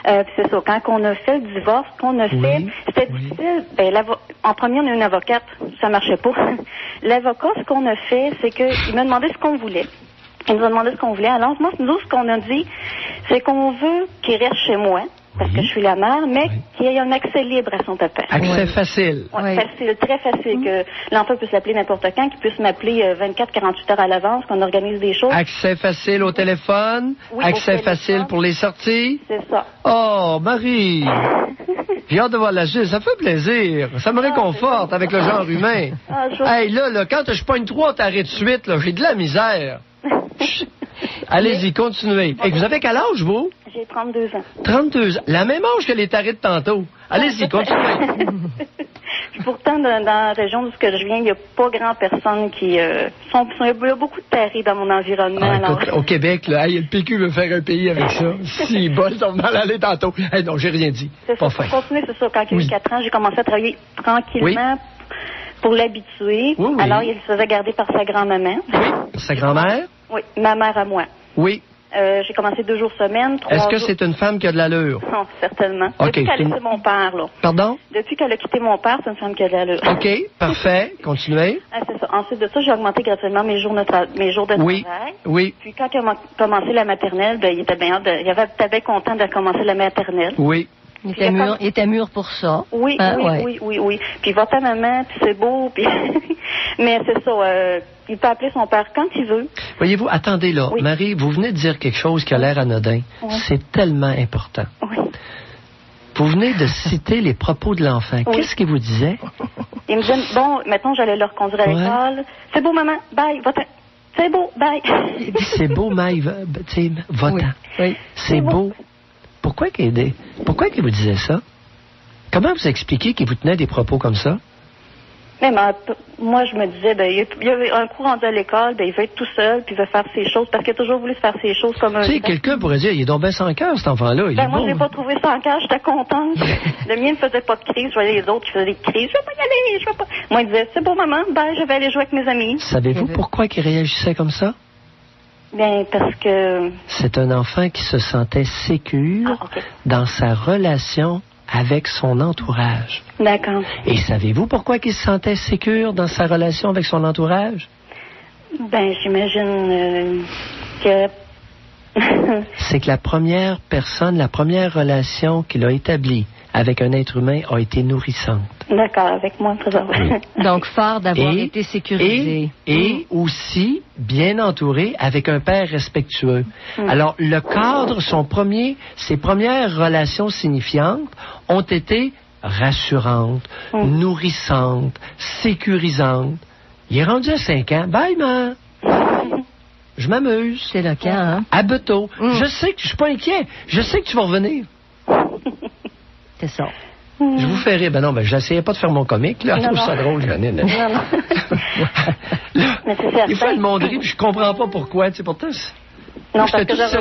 C'est ça. Quand on a fait le divorce, qu'on a fait, c'était difficile. En premier, on a une avocate. Ça marchait pas. L'avocat, ce qu'on a fait, c'est qu'il m'a demandé ce qu'on voulait. Il nous a demandé ce qu'on voulait. Alors, nous, ce qu'on a dit, c'est qu'on veut qu'il reste chez moi, parce que je suis la mère, mais qu'il y ait un accès libre à son papa. Accès facile. Oui, facile, très facile, que l'enfant puisse l'appeler n'importe quand, qu'il puisse m'appeler 24-48 heures à l'avance, qu'on organise des choses. Accès facile au téléphone, accès facile pour les sorties. C'est ça. Oh, Marie! J'ai hâte de voir la suite. Ça fait plaisir. Ça me réconforte avec le genre humain. Hey, là, quand je pogne 3 tarés de suite, là, j'ai de la misère. Allez-y, continuez. Et vous avez quel âge, vous? J'ai 32 ans. 32 ans. La même âge que les tarés de tantôt. Allez-y, continuez. Pourtant, dans la région d'où je viens, il n'y a pas grand personne qui sont... Il y a beaucoup de tarés dans mon environnement. Écoute, au Québec, là, le PQ veut faire un pays avec ça. Si, ils sont mal allés tantôt. Hey, non, j'ai rien dit. C'est ça. Pour continuer, c'est ça. Quand il y a eu 4 ans, j'ai commencé à travailler tranquillement pour l'habituer. Oui. Alors, il se faisait garder par sa grand-maman. Oui. Sa grand-mère? Oui, ma mère à moi. Oui. J'ai commencé 2 jours semaine, 3 jours. Est-ce que c'est une femme qui a de l'allure? Non, certainement. Okay. Depuis qu'elle a quitté mon père, là. Pardon? Depuis qu'elle a quitté mon père, c'est une femme qui a de l'allure. OK, parfait. Continuez. C'est ça. Ensuite de ça, j'ai augmenté graduellement mes jours de travail. Oui. Puis quand elle a commencé la maternelle, il était bien content de commencer la maternelle. Oui. Il était mûr pour ça. Oui. Puis il va ta maman, puis c'est beau, puis... Mais c'est ça, il peut appeler son père quand il veut. Voyez-vous, attendez là. Oui. Marie, vous venez de dire quelque chose qui a l'air anodin. Oui. C'est tellement important. Oui. Vous venez de citer les propos de l'enfant. Oui. Qu'est-ce qu'il vous disait? Il me disait, bon, maintenant j'allais le reconduire à l'école. C'est beau, maman, bye, va-t'en. C'est beau, bye. Il dit, c'est beau, Maï, va-t'en. Oui. C'est beau. Pourquoi qu'il vous disait ça? Comment vous expliquez qu'il vous tenait des propos comme ça? Même, moi, je me disais, il y a un coup rendu à l'école, il veut être tout seul, puis il veut faire ses choses, parce qu'il a toujours voulu faire ses choses comme un... Tu sais, quelqu'un pourrait dire, il est donc bien sans cœur, cet enfant-là. Moi, je l'ai pas trouvé sans cœur, j'étais contente. Le mien ne faisait pas de crise, je voyais les autres qui faisaient des crises, je vais pas y aller, je vais pas... Moi, il disait, c'est beau, maman, je vais aller jouer avec mes amis. Savez-vous pourquoi il réagissait comme ça? Bien, parce que... C'est un enfant qui se sentait sécure dans sa relation avec son entourage. D'accord. Et savez-vous pourquoi il se sentait sécure dans sa relation avec son entourage? Ben, j'imagine que... C'est que la première relation qu'il a établie avec un être humain a été nourrissante. D'accord, avec moi, présentement. Donc, fort d'avoir été sécurisé. Et aussi bien entouré avec un père respectueux. Alors, le cadre, ses premières relations signifiantes ont été rassurantes, nourrissantes, sécurisantes. Il est rendu à 5 ans. Bye, man! Je m'amuse. C'est le cas, hein? À Beto. Je sais que je suis pas inquiet. Je sais que tu vas revenir. C'est ça. Je vous ferai. Ben non, j'essayais pas de faire mon comique, là. Je trouve ça drôle, Janine. Non. Mais c'est certain. Il fait le monderie, puis je comprends pas pourquoi. Tu sais, pourtant, non, parce que ça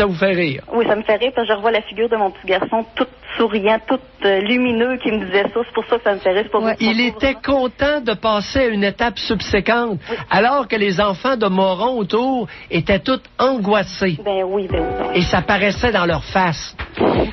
vous fait rire. Oui, ça me fait rire parce que je revois la figure de mon petit garçon, tout souriant, tout lumineux, qui me disait ça. C'est pour ça que ça me fait rire. Il était content de passer à une étape subséquente, alors que les enfants de Moron autour étaient tous angoissés. Ben oui. Et ça paraissait dans leur face.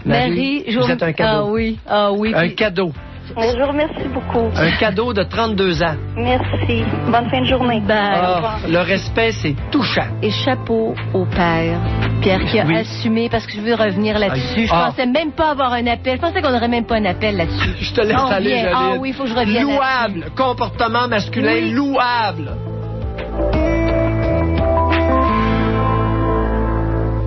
Marie, vous êtes un cadeau. Ah oui. Un cadeau. Je vous remercie beaucoup. Un cadeau de 32 ans. Merci. Bonne fin de journée. Le respect, c'est touchant. Et chapeau au père, Pierre, qui a assumé, parce que je veux revenir là-dessus. Je pensais même pas avoir un appel. Je pensais qu'on n'aurait même pas un appel là-dessus. Je te laisse aller, Janine. Ah oui, il faut que je revienne. Louable. Comportement masculin louable.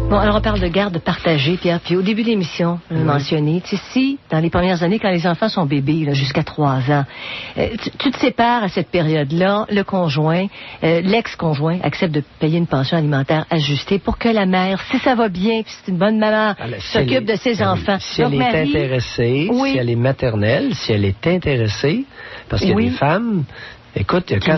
Bon, alors on parle de garde partagée, Pierre. Puis au début de l'émission, je l'ai mentionné, tu sais, si, dans les premières années, quand les enfants sont bébés, là, jusqu'à 3 ans, tu te sépares à cette période-là, le conjoint, l'ex-conjoint accepte de payer une pension alimentaire ajustée pour que la mère, si ça va bien, puis c'est une bonne maman, s'occupe de ses enfants. Si elle est intéressée, si elle est maternelle, si elle est intéressée, parce qu'il y a des femmes... Écoute, il y a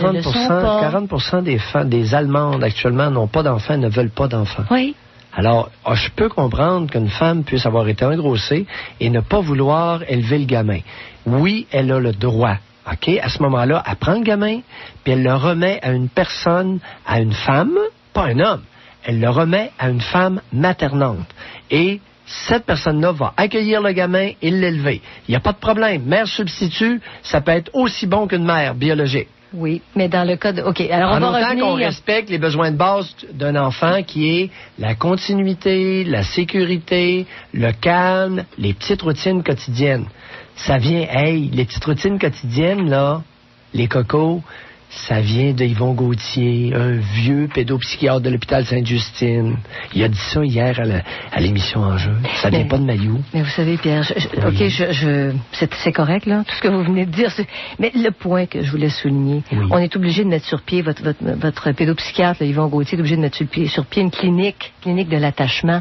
40% des Allemandes actuellement n'ont pas d'enfants, ne veulent pas d'enfants. Oui. Alors, je peux comprendre qu'une femme puisse avoir été engrossée et ne pas vouloir élever le gamin. Oui, elle a le droit. OK? À ce moment-là, elle prend le gamin, puis elle le remet à une personne, à une femme, pas un homme. Elle le remet à une femme maternante. Et cette personne-là va accueillir le gamin et l'élever. Il n'y a pas de problème. Mère substitut, ça peut être aussi bon qu'une mère biologique. Oui, mais dans le cas de... OK, alors en on va autant revenir... qu'on respecte les besoins de base d'un enfant qui est la continuité, la sécurité, le calme, les petites routines quotidiennes. Ça vient, les petites routines quotidiennes, là, les cocos, ça vient de Yvon Gauthier, un vieux pédopsychiatre de l'hôpital Sainte-Justine. Il a dit ça hier à l'émission Enjeu. Ça vient pas de Mailloux. Mais vous savez, Pierre, c'est correct, là, tout ce que vous venez de dire. Mais le point que je voulais souligner, on est obligé de mettre sur pied, votre pédopsychiatre, là, Yvon Gauthier, est obligé de mettre sur pied une clinique de l'attachement.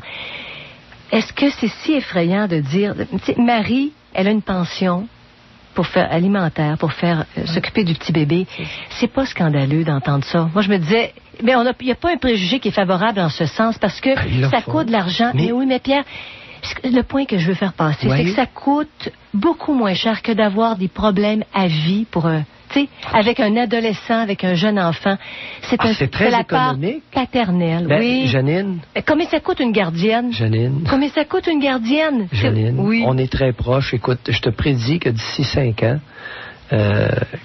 Est-ce que c'est si effrayant de dire, Marie, elle a une pension pour faire alimentaire, pour faire s'occuper du petit bébé. C'est pas scandaleux d'entendre ça. Moi, je me disais, mais il n'y a pas un préjugé qui est favorable en ce sens parce que ça coûte de l'argent. Mais oui, mais Pierre, le point que je veux faire passer, c'est que ça coûte beaucoup moins cher que d'avoir des problèmes à vie pour avec un adolescent, avec un jeune enfant. C'est très la économique. Part paternelle, oui. Janine. Combien ça coûte une gardienne? Janine. Combien ça coûte une gardienne? Janine. Oui. On est très proche. Écoute, je te prédis que d'ici 5 ans,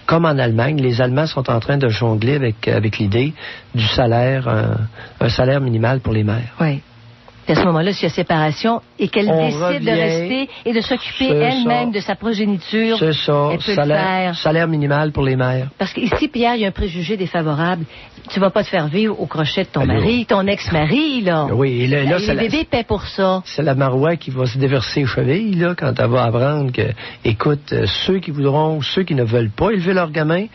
comme en Allemagne, les Allemands sont en train de jongler avec l'idée du salaire, un salaire minimal pour les mères. Oui. Et à ce moment-là, s'il y a séparation et qu'elle décide de rester et de s'occuper elle-même de sa progéniture, c'est ça, elle peut le faire. Salaire minimal pour les mères. Parce qu'ici, Pierre, il y a un préjugé défavorable. Tu vas pas te faire vivre au crochet de ton mari, ton ex-mari, là. Oui, et là les bébés paient pour ça. C'est la marois qui va se déverser les chevilles, là, quand elle va apprendre que, écoute, ceux qui ne veulent pas élever leur gamin,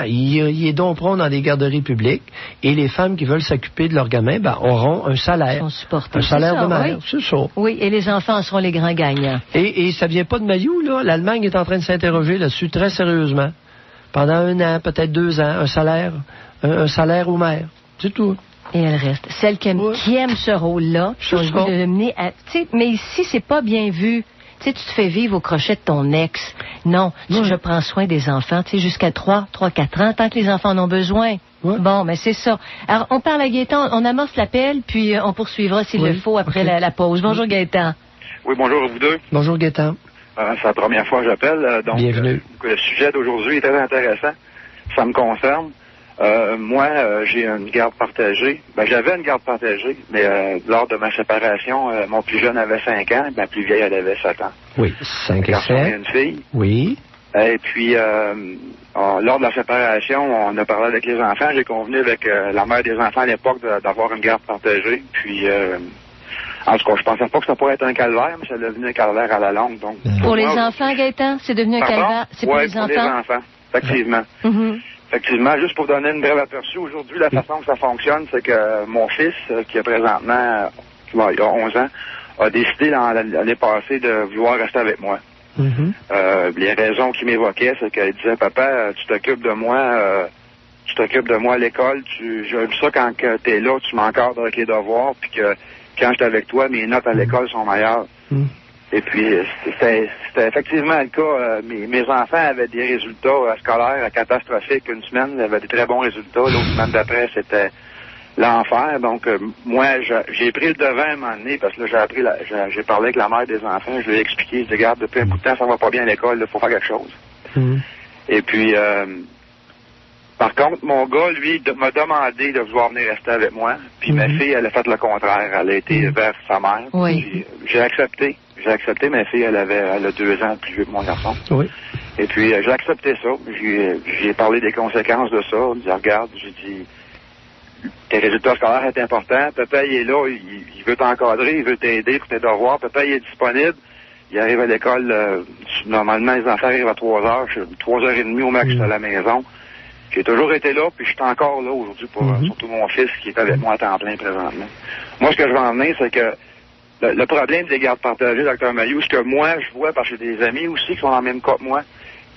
ils aideront dans des garderies publiques, et les femmes qui veulent s'occuper de leur gamin, auront un salaire. Un salaire de mère, c'est ça. Oui, et les enfants seront les grands gagnants. Et ça vient pas de Mailloux, là. L'Allemagne est en train de s'interroger là-dessus très sérieusement. Pendant 1 an, peut-être 2 ans, un salaire aux mères. C'est tout. Et elle reste. Celle qui aime ce rôle-là, mais ici, c'est pas bien vu. Tu te fais vivre au crochet de ton ex. Non, je prends soin des enfants, jusqu'à 3-4 ans, tant que les enfants en ont besoin. Ouais. Bon, mais c'est ça. Alors, on parle à Gaétan, on amorce l'appel, puis on poursuivra s'il le faut après la pause. Bonjour, Gaétan. Oui, bonjour à vous deux. Bonjour, Gaétan. C'est la première fois que j'appelle. Donc, bienvenue. Le sujet d'aujourd'hui est très intéressant. Ça me concerne. Moi, j'ai une garde partagée. J'avais une garde partagée, mais lors de ma séparation, mon plus jeune avait 5 ans, ma plus vieille, elle avait 7 ans. Oui, 5 et 7. Et une fille. Oui. Et puis, lors de la séparation, on a parlé avec les enfants. J'ai convenu avec la mère des enfants à l'époque d'avoir une garde partagée. Puis, en tout cas, je pensais pas que ça pourrait être un calvaire, mais ça est devenu un calvaire à la longue. Donc, pour les enfants, Gaétan, c'est devenu un calvaire? C'est pour les enfants? Oui, pour les enfants, effectivement. Mm-hmm. Effectivement, juste pour donner une brève aperçu, aujourd'hui, la façon que ça fonctionne, c'est que mon fils, qui a présentement, il a 11 ans, a décidé l'année passée de vouloir rester avec moi. Mm-hmm. Les raisons qu'il m'évoquait, c'est qu'il disait, papa, tu t'occupes de moi à l'école, j'aime ça quand tu es là, tu m'encadres avec les devoirs, puis que quand je suis avec toi, mes notes à l'école sont meilleures. Mm. Et puis, c'était effectivement le cas. Mes enfants avaient des résultats scolaires catastrophiques. Une semaine, ils avaient des très bons résultats. L'autre semaine d'après, c'était l'enfer. Donc, moi, j'ai pris le devant à un moment donné, parce que là, j'ai parlé avec la mère des enfants. Je lui ai expliqué, je lui ai dit, regarde, depuis un bout de temps, ça va pas bien à l'école, il faut faire quelque chose. Mm. Et puis, par contre, mon gars, lui, m'a demandé de vouloir venir rester avec moi. Puis ma fille, elle a fait le contraire. Elle a été vers sa mère. Oui. J'ai accepté. Ma fille, elle a 2 ans plus vieux que mon garçon. Oui. Et puis, j'ai accepté ça. J'ai parlé des conséquences de ça. J'ai dit, regarde, j'ai dit, tes résultats scolaires sont importants. Papa, il est là, il veut t'encadrer, il veut t'aider pour tes devoirs. Papa, il est disponible. Il arrive à l'école, normalement, les enfants arrivent à 3 heures. 3h30 au max, je suis à la maison. J'ai toujours été là, puis je suis encore là aujourd'hui pour surtout mon fils qui est avec moi à temps plein présentement. Moi, ce que je veux en venir, c'est que le problème des gardes partagées, Dr. Mailloux, ce que moi, je vois, parce que j'ai des amis aussi qui sont dans le même cas que moi.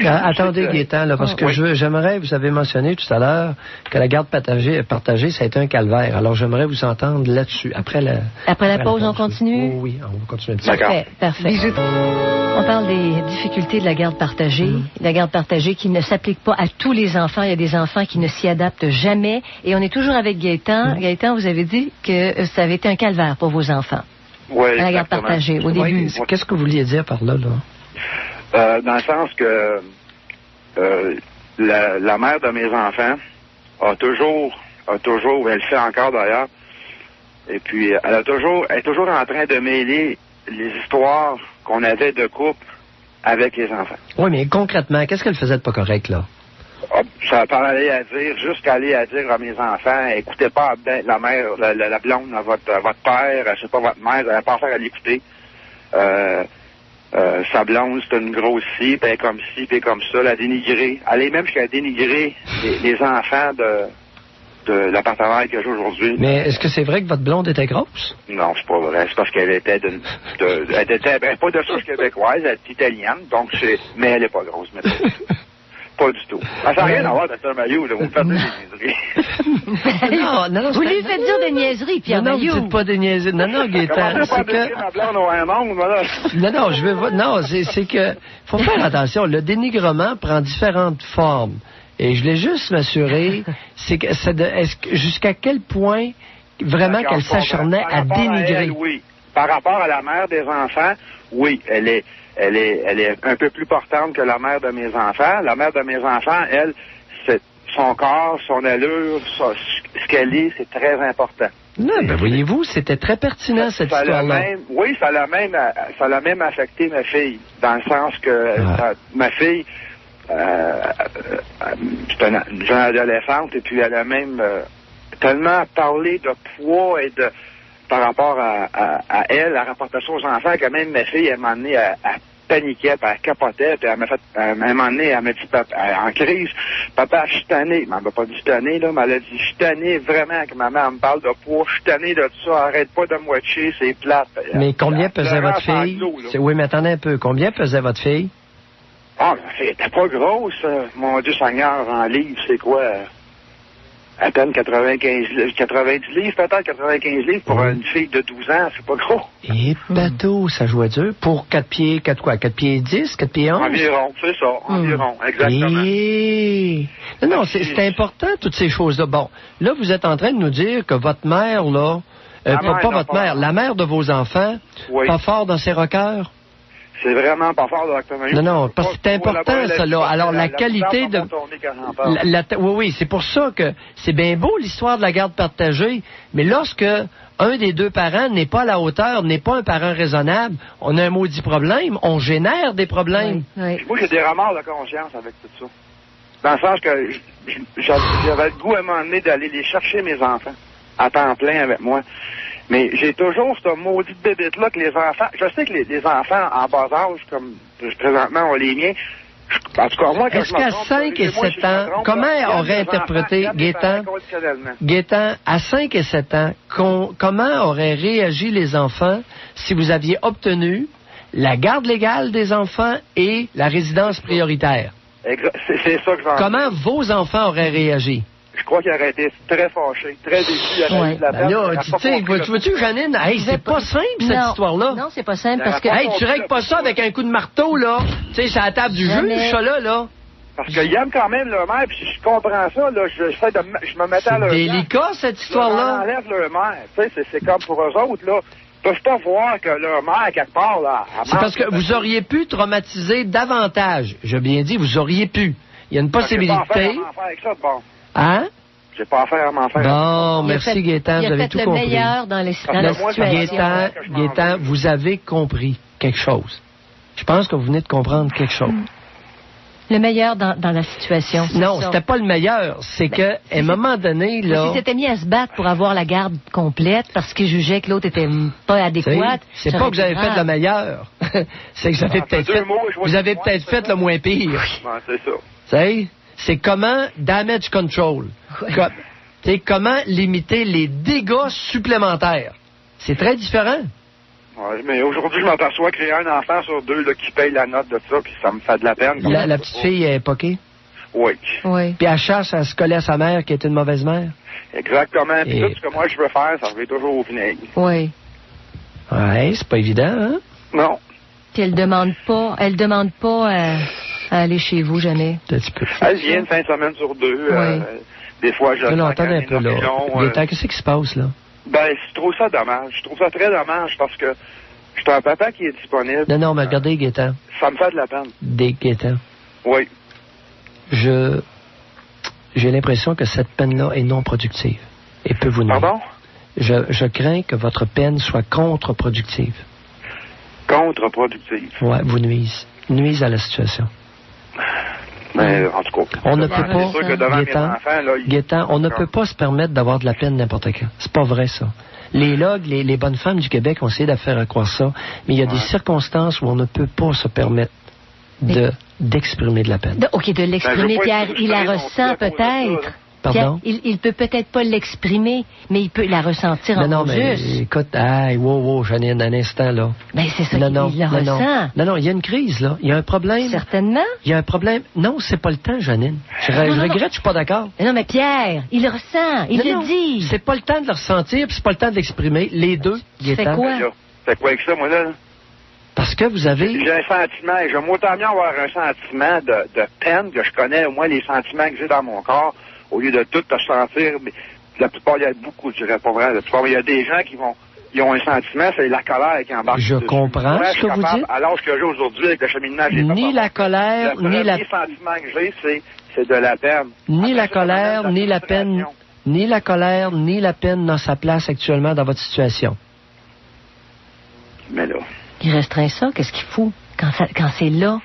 Attendez, Gaétan, là, parce que j'aimerais, vous avez mentionné tout à l'heure que la garde partagée, ça a été un calvaire. Alors, j'aimerais vous entendre là-dessus. Après la pause, on continue? Oh, oui, on va continuer de Parfait. On parle des difficultés de la garde partagée. La garde partagée qui ne s'applique pas à tous les enfants. Il y a des enfants qui ne s'y adaptent jamais. Et on est toujours avec Gaétan. Gaétan, vous avez dit que ça avait été un calvaire pour vos enfants. Oui, à la garde partagée, au début. Oui, qu'est-ce que vous vouliez dire par là? Dans le sens que la mère de mes enfants a toujours, elle le fait encore d'ailleurs, et puis elle est toujours en train de mêler les histoires qu'on avait de couple avec les enfants. Oui, mais concrètement, qu'est-ce qu'elle faisait de pas correct, là? Ça parlait à dire, jusqu'à aller à dire à mes enfants, écoutez pas la mère, la blonde à votre père, je sais pas, votre mère, elle n'a pas affaire à l'écouter. Sa blonde, c'est une grosse ci, puis comme ci, puis comme ça, la dénigrer. Aller même jusqu'à dénigrer les enfants de la partenaire que j'ai aujourd'hui. Mais est-ce que c'est vrai que votre blonde était grosse? Non, c'est pas vrai. C'est parce qu'elle était elle était pas de sauce québécoise, elle est italienne, donc mais elle est pas grosse, mais pas du tout. Ça n'a rien à voir, Dr. Mailloux, là. Vous me faites des niaiseries. non, vous lui faites dire des niaiseries, Pierre Mailloux. Non, vous dites pas des niaiseries. Non, Gaétan, c'est que... c'est que... faut faire attention. Le dénigrement prend différentes formes. Et je voulais juste m'assurer, c'est que jusqu'à quel point, vraiment, qu'elle s'acharnait à dénigrer. Elle, oui. Par rapport à la mère des enfants, oui, elle est un peu plus portante que la mère de mes enfants. La mère de mes enfants, elle, c'est son corps, son allure, ce qu'elle est, c'est très important. Non, ben voyez-vous, c'était très pertinent, cette histoire-là. Oui, ça l'a même affecté ma fille, dans le sens que ma fille, c'est une jeune adolescente, et puis elle a même tellement parlé de poids et de... par rapport à elle, elle rapportait ça aux enfants, que même ma fille, elle m'a amené à paniquer, puis elle capotait, puis elle m'a fait, elle m'a amené, elle m'a dit, en crise, papa, je suis tanné. Elle m'a pas dit tanné, là, mais elle a dit, je suis tanné vraiment que ma mère me parle de poids, je suis tanné de tout ça, arrête pas de me watcher, c'est plate. Mais combien pesait votre fille? Oui, mais attendez un peu, combien pesait votre fille? Ah, elle était pas grosse, mon Dieu Seigneur, en livres, c'est quoi? À peine 90 livres, peut-être 95 livres pour une fille de 12 ans, c'est pas gros. Et bateau, ça jouait dur. Pour 4 pieds 10, 4 pieds 11? Environ, c'est ça, environ, exactement. Non, c'est important, toutes ces choses-là. Bon, là, vous êtes en train de nous dire que votre mère, là, pas votre mère, la mère de vos enfants, pas fort dans ses rockers? C'est vraiment pas fort, Dr. Mailloux. Non, parce que c'est important, ça, là. Alors, la qualité de... Oui, c'est pour ça que c'est bien beau, l'histoire de la garde partagée, mais lorsque un des deux parents n'est pas à la hauteur, n'est pas un parent raisonnable, on a un maudit problème, on génère des problèmes. Oui. Moi, j'ai des remords de conscience avec tout ça. Dans le sens que j'avais le goût à un moment donné d'aller les chercher, mes enfants, à temps plein avec moi. Mais j'ai toujours ce maudit bébête-là que les enfants... Je sais que les enfants en bas âge, comme présentement ont les miens, en tout cas, moi, quand est-ce qu'à 5 et 7 ans, comment aurait interprété, Gaétan, à 5 et 7 ans, comment auraient réagi les enfants si vous aviez obtenu la garde légale des enfants et la résidence prioritaire? C'est ça que j'en... Comment vos enfants auraient réagi? Je crois qu'il aurait été très fâché, très déçu. Tu vois-tu, Janine, c'est pas simple, cette histoire-là. Non, c'est pas simple, parce que... tu règles pas ça avec un coup de marteau, là. Tu sais, c'est à la table du juge, ça, là. Parce qu'ils aiment quand même leur mère, puis je comprends ça, là, je me mettais à leur... C'est délicat, cette histoire-là. Ils enlèvent leur mère, tu sais, c'est comme pour eux autres, là. Ils peuvent pas voir que leur mère, quelque part, là... C'est parce que vous auriez pu traumatiser davantage. J'ai bien dit, vous auriez pu. Il y a une possibilité... Hein? J'ai pas affaire à m'en faire. Bon, merci Gaétan, vous avez tout compris. Il a fait le meilleur dans la situation. Gaétan, vous avez compris quelque chose. Je pense que vous venez de comprendre quelque chose. Le meilleur dans la situation. Non, c'était pas le meilleur. C'est qu'à un moment donné, là... Il s'était mis à se battre pour avoir la garde complète parce qu'il jugeait que l'autre était pas adéquate. C'est pas que vous avez fait le meilleur. C'est que vous avez peut-être fait le moins pire. C'est ça. Tu c'est comment damage control. Comment limiter les dégâts supplémentaires. C'est très différent. Oui, mais aujourd'hui, je m'aperçois qu'il y a un enfant sur deux là, qui paye la note de ça, puis ça me fait de la peine. La petite fille est poquée? Oui. Puis elle cherche à se coller à sa mère, qui est une mauvaise mère? Exactement. Puis tout ce que moi je veux faire, ça revient toujours au vinaigre. Oui. Oui, c'est pas évident, hein? Non. Puis elle demande pas à aller chez vous, jamais. Elle vient une fin de semaine sur deux. Oui. Des fois, je... Non, attendez un peu, là. Qu'est-ce qui se passe, là? Ben, je trouve ça dommage. Je trouve ça très dommage parce que je suis un papa qui est disponible. Non, mais regardez, Gaétan. Ça me fait de la peine. Gaétan. Oui. J'ai l'impression que cette peine-là est non productive et peut vous nuire. Pardon? Je crains que votre peine soit contre-productive. Contre-productive? Oui, vous nuise à la situation. Mais en tout cas, on ne peut pas, Gaétan, on ne peut pas se permettre d'avoir de la peine n'importe quand. C'est pas vrai, ça. Les logs, les bonnes femmes du Québec ont essayé de faire croire ça, mais il y a des circonstances où on ne peut pas se permettre d'exprimer de la peine. OK, de l'exprimer, Pierre, il la ressent peut-être. Pardon? Pierre, il peut peut-être pas l'exprimer, mais il peut la ressentir en juste. Mais écoute, wow, Janine, un instant, là. Ben, c'est ça qu'il la ressent. Non, il y a une crise, là. Il y a un problème. Certainement. Il y a un problème. Non, c'est pas le temps, Janine. Je regrette, je suis pas d'accord. Non, mais Pierre, il le ressent, il le dit. C'est pas le temps de le ressentir, puis c'est pas le temps de l'exprimer. Les deux, tu fais quoi? C'est quoi avec ça, moi, là? Parce que vous avez... J'ai un sentiment, et j'aime autant bien avoir un sentiment de peine que je connais, au moins les sentiments que j'ai dans mon corps, au lieu de tout te sentir, mais la plupart, il y a beaucoup, je dirais pas vrai, la plupart, il y a des gens qui ont un sentiment, c'est la colère qui embarque. Je comprends ce que vous dites. À l'âge que j'ai aujourd'hui, avec le cheminement, ni la colère, ni la... Le sentiment que j'ai, c'est de la peine. Ni la colère, ni la peine, ni la colère, ni la peine n'ont sa place actuellement dans votre situation. Mais là... Il restreint ça, qu'est-ce qu'il faut quand c'est là?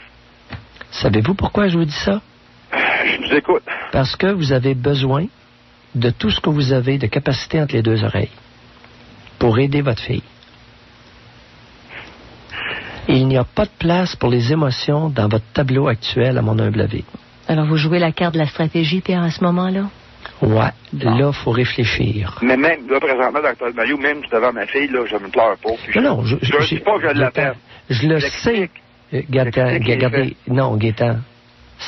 Savez-vous pourquoi je vous dis ça? Je vous écoute. Parce que vous avez besoin de tout ce que vous avez de capacité entre les deux oreilles pour aider votre fille. Il n'y a pas de place pour les émotions dans votre tableau actuel, à mon humble avis. Alors, vous jouez la carte de la stratégie, Pierre, à ce moment-là? Ouais, là, il faut réfléchir. Mais même, là, présentement, Dr. Maillot, même devant ma fille, là, je me pleure pas. Non, je ne dis pas que je l'appelle. Je le sais. Gaétan,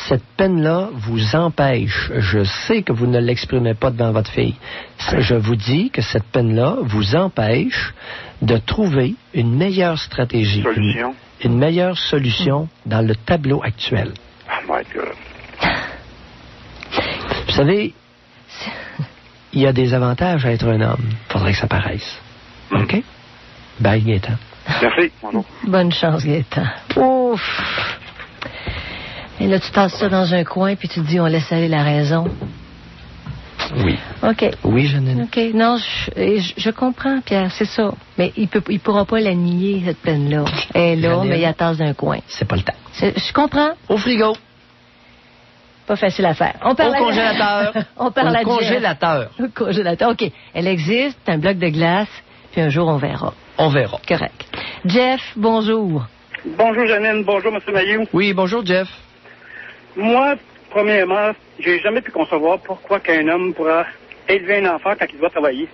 cette peine-là vous empêche. Je sais que vous ne l'exprimez pas devant votre fille. Je vous dis que cette peine-là vous empêche de trouver une meilleure stratégie, une meilleure solution dans le tableau actuel. Oh my God. Vous savez, il y a des avantages à être un homme. Il faudrait que ça paraisse. OK? Bye, Gaétan. Merci. Bonjour. Bonne chance, Gaétan. Ouf! Et là, tu tasses ça dans un coin, puis tu te dis, on laisse aller la raison. Oui. OK. Oui, Janine. OK. Non, je comprends, Pierre, c'est ça. Mais il pourra pas la nier, cette peine-là. Elle est là, Janine, mais il la tasse d'un coin. C'est pas le temps. Je comprends. Au frigo. Pas facile à faire. On parle au congélateur. On parle au congélateur. Au congélateur. OK. Elle existe, c'est un bloc de glace, puis un jour, on verra. On verra. Correct. Jeff, bonjour. Bonjour, Janine. Bonjour, M. Maillot. Oui, bonjour, Jeff. Moi, premièrement, j'ai jamais pu concevoir pourquoi qu'un homme pourra élever un enfant quand il doit travailler.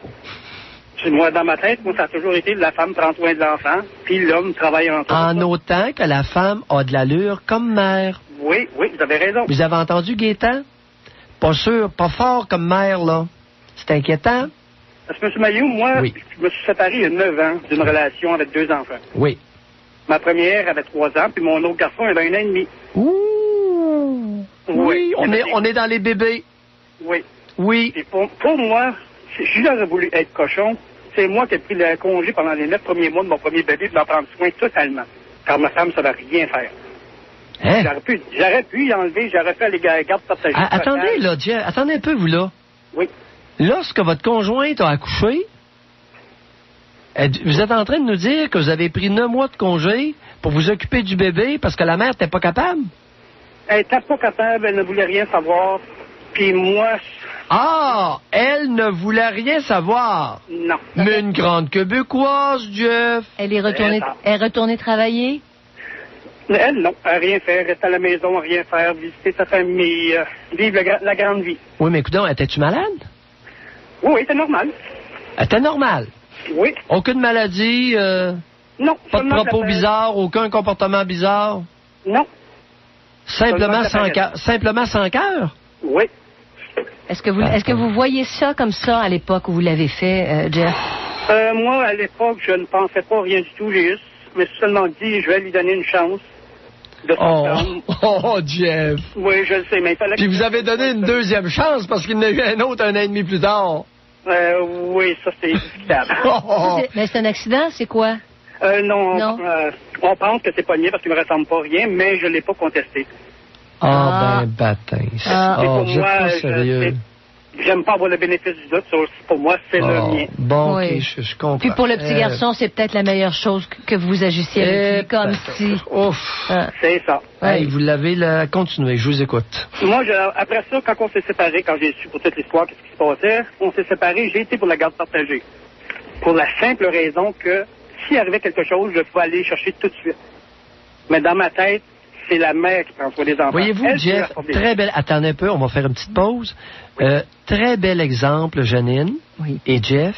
Moi, dans ma tête, ça a toujours été la femme prend soin de l'enfant, puis l'homme travaille en En autant que la femme a de l'allure comme mère. Oui, vous avez raison. Vous avez entendu, Gaétan? Pas sûr, pas fort comme mère, là. C'est inquiétant? Parce que, M. Maillot, moi, je me suis séparé il y a 9 ans d'une relation avec 2 enfants. Oui. Ma première avait 3 ans, puis mon autre garçon avait 1 an et demi. Ouh! Oui, on est dans les bébés. Oui. Oui. Et pour moi, si j'aurais voulu être cochon, c'est moi qui ai pris le congé pendant les 9 premiers mois de mon premier bébé pour m'en prendre soin totalement. Car ma femme ne savait rien faire. Hein? J'aurais pu y enlever, j'aurais fait les gardes partagées. Attendez, là, Jeff, attendez un peu, vous, là. Oui. Lorsque votre conjointe a accouché, vous êtes en train de nous dire que vous avez pris 9 mois de congé pour vous occuper du bébé parce que la mère n'était pas capable? Elle n'était pas capable, elle ne voulait rien savoir. Puis moi... Ah! Elle ne voulait rien savoir? Non. Mais une grande québécoise, Jeff! Elle est retournée travailler? Elle, non. Elle n'a rien fait. Rester à la maison, rien faire, visiter sa famille, vivre la grande vie. Oui, mais écoute, étais-tu malade? Oui, c'est normal. Elle était normale? Oui. Aucune maladie? Non. Pas de propos bizarres? Aucun comportement bizarre? Non. Simplement sans cœur? Oui. Est-ce que vous voyez ça comme ça à l'époque où vous l'avez fait, Jeff? Moi, à l'époque, je ne pensais pas rien du tout. J'ai juste me suis seulement dit, je vais lui donner une chance de Oh, Jeff! Oui, je le sais, mais il fallait... Puis vous avez donné une deuxième chance parce qu'il y en a eu un autre 1 an et demi plus tard. Oui, ça, c'est discutable. Mais c'est un accident, c'est quoi? Non. On pense que c'est pas le mien parce qu'il me ressemble pas à rien, mais je l'ai pas contesté. Ben, bâtin. Pour vous êtes moi, pas sérieux. J'aime pas avoir le bénéfice du doute. Pour moi, c'est le mien. Bon, oui. OK, je comprends. Puis pour le petit garçon, c'est peut-être la meilleure chose que vous agissiez avec lui, comme si... Ouf! C'est ça. Hey, vous l'avez là. Continuez, je vous écoute. Moi, après ça, quand on s'est séparés, quand j'ai su pour toute l'histoire qu'est-ce qui se passait, on s'est séparés, j'ai été pour la garde partagée. Pour la simple raison que s'il arrivait quelque chose, je pouvais aller chercher tout de suite. Mais dans ma tête, c'est la mère qui prend soin des enfants. Voyez-vous, Jeff, très belle... Attendez un peu, on va faire une petite pause. Très bel exemple, Janine et Jeff,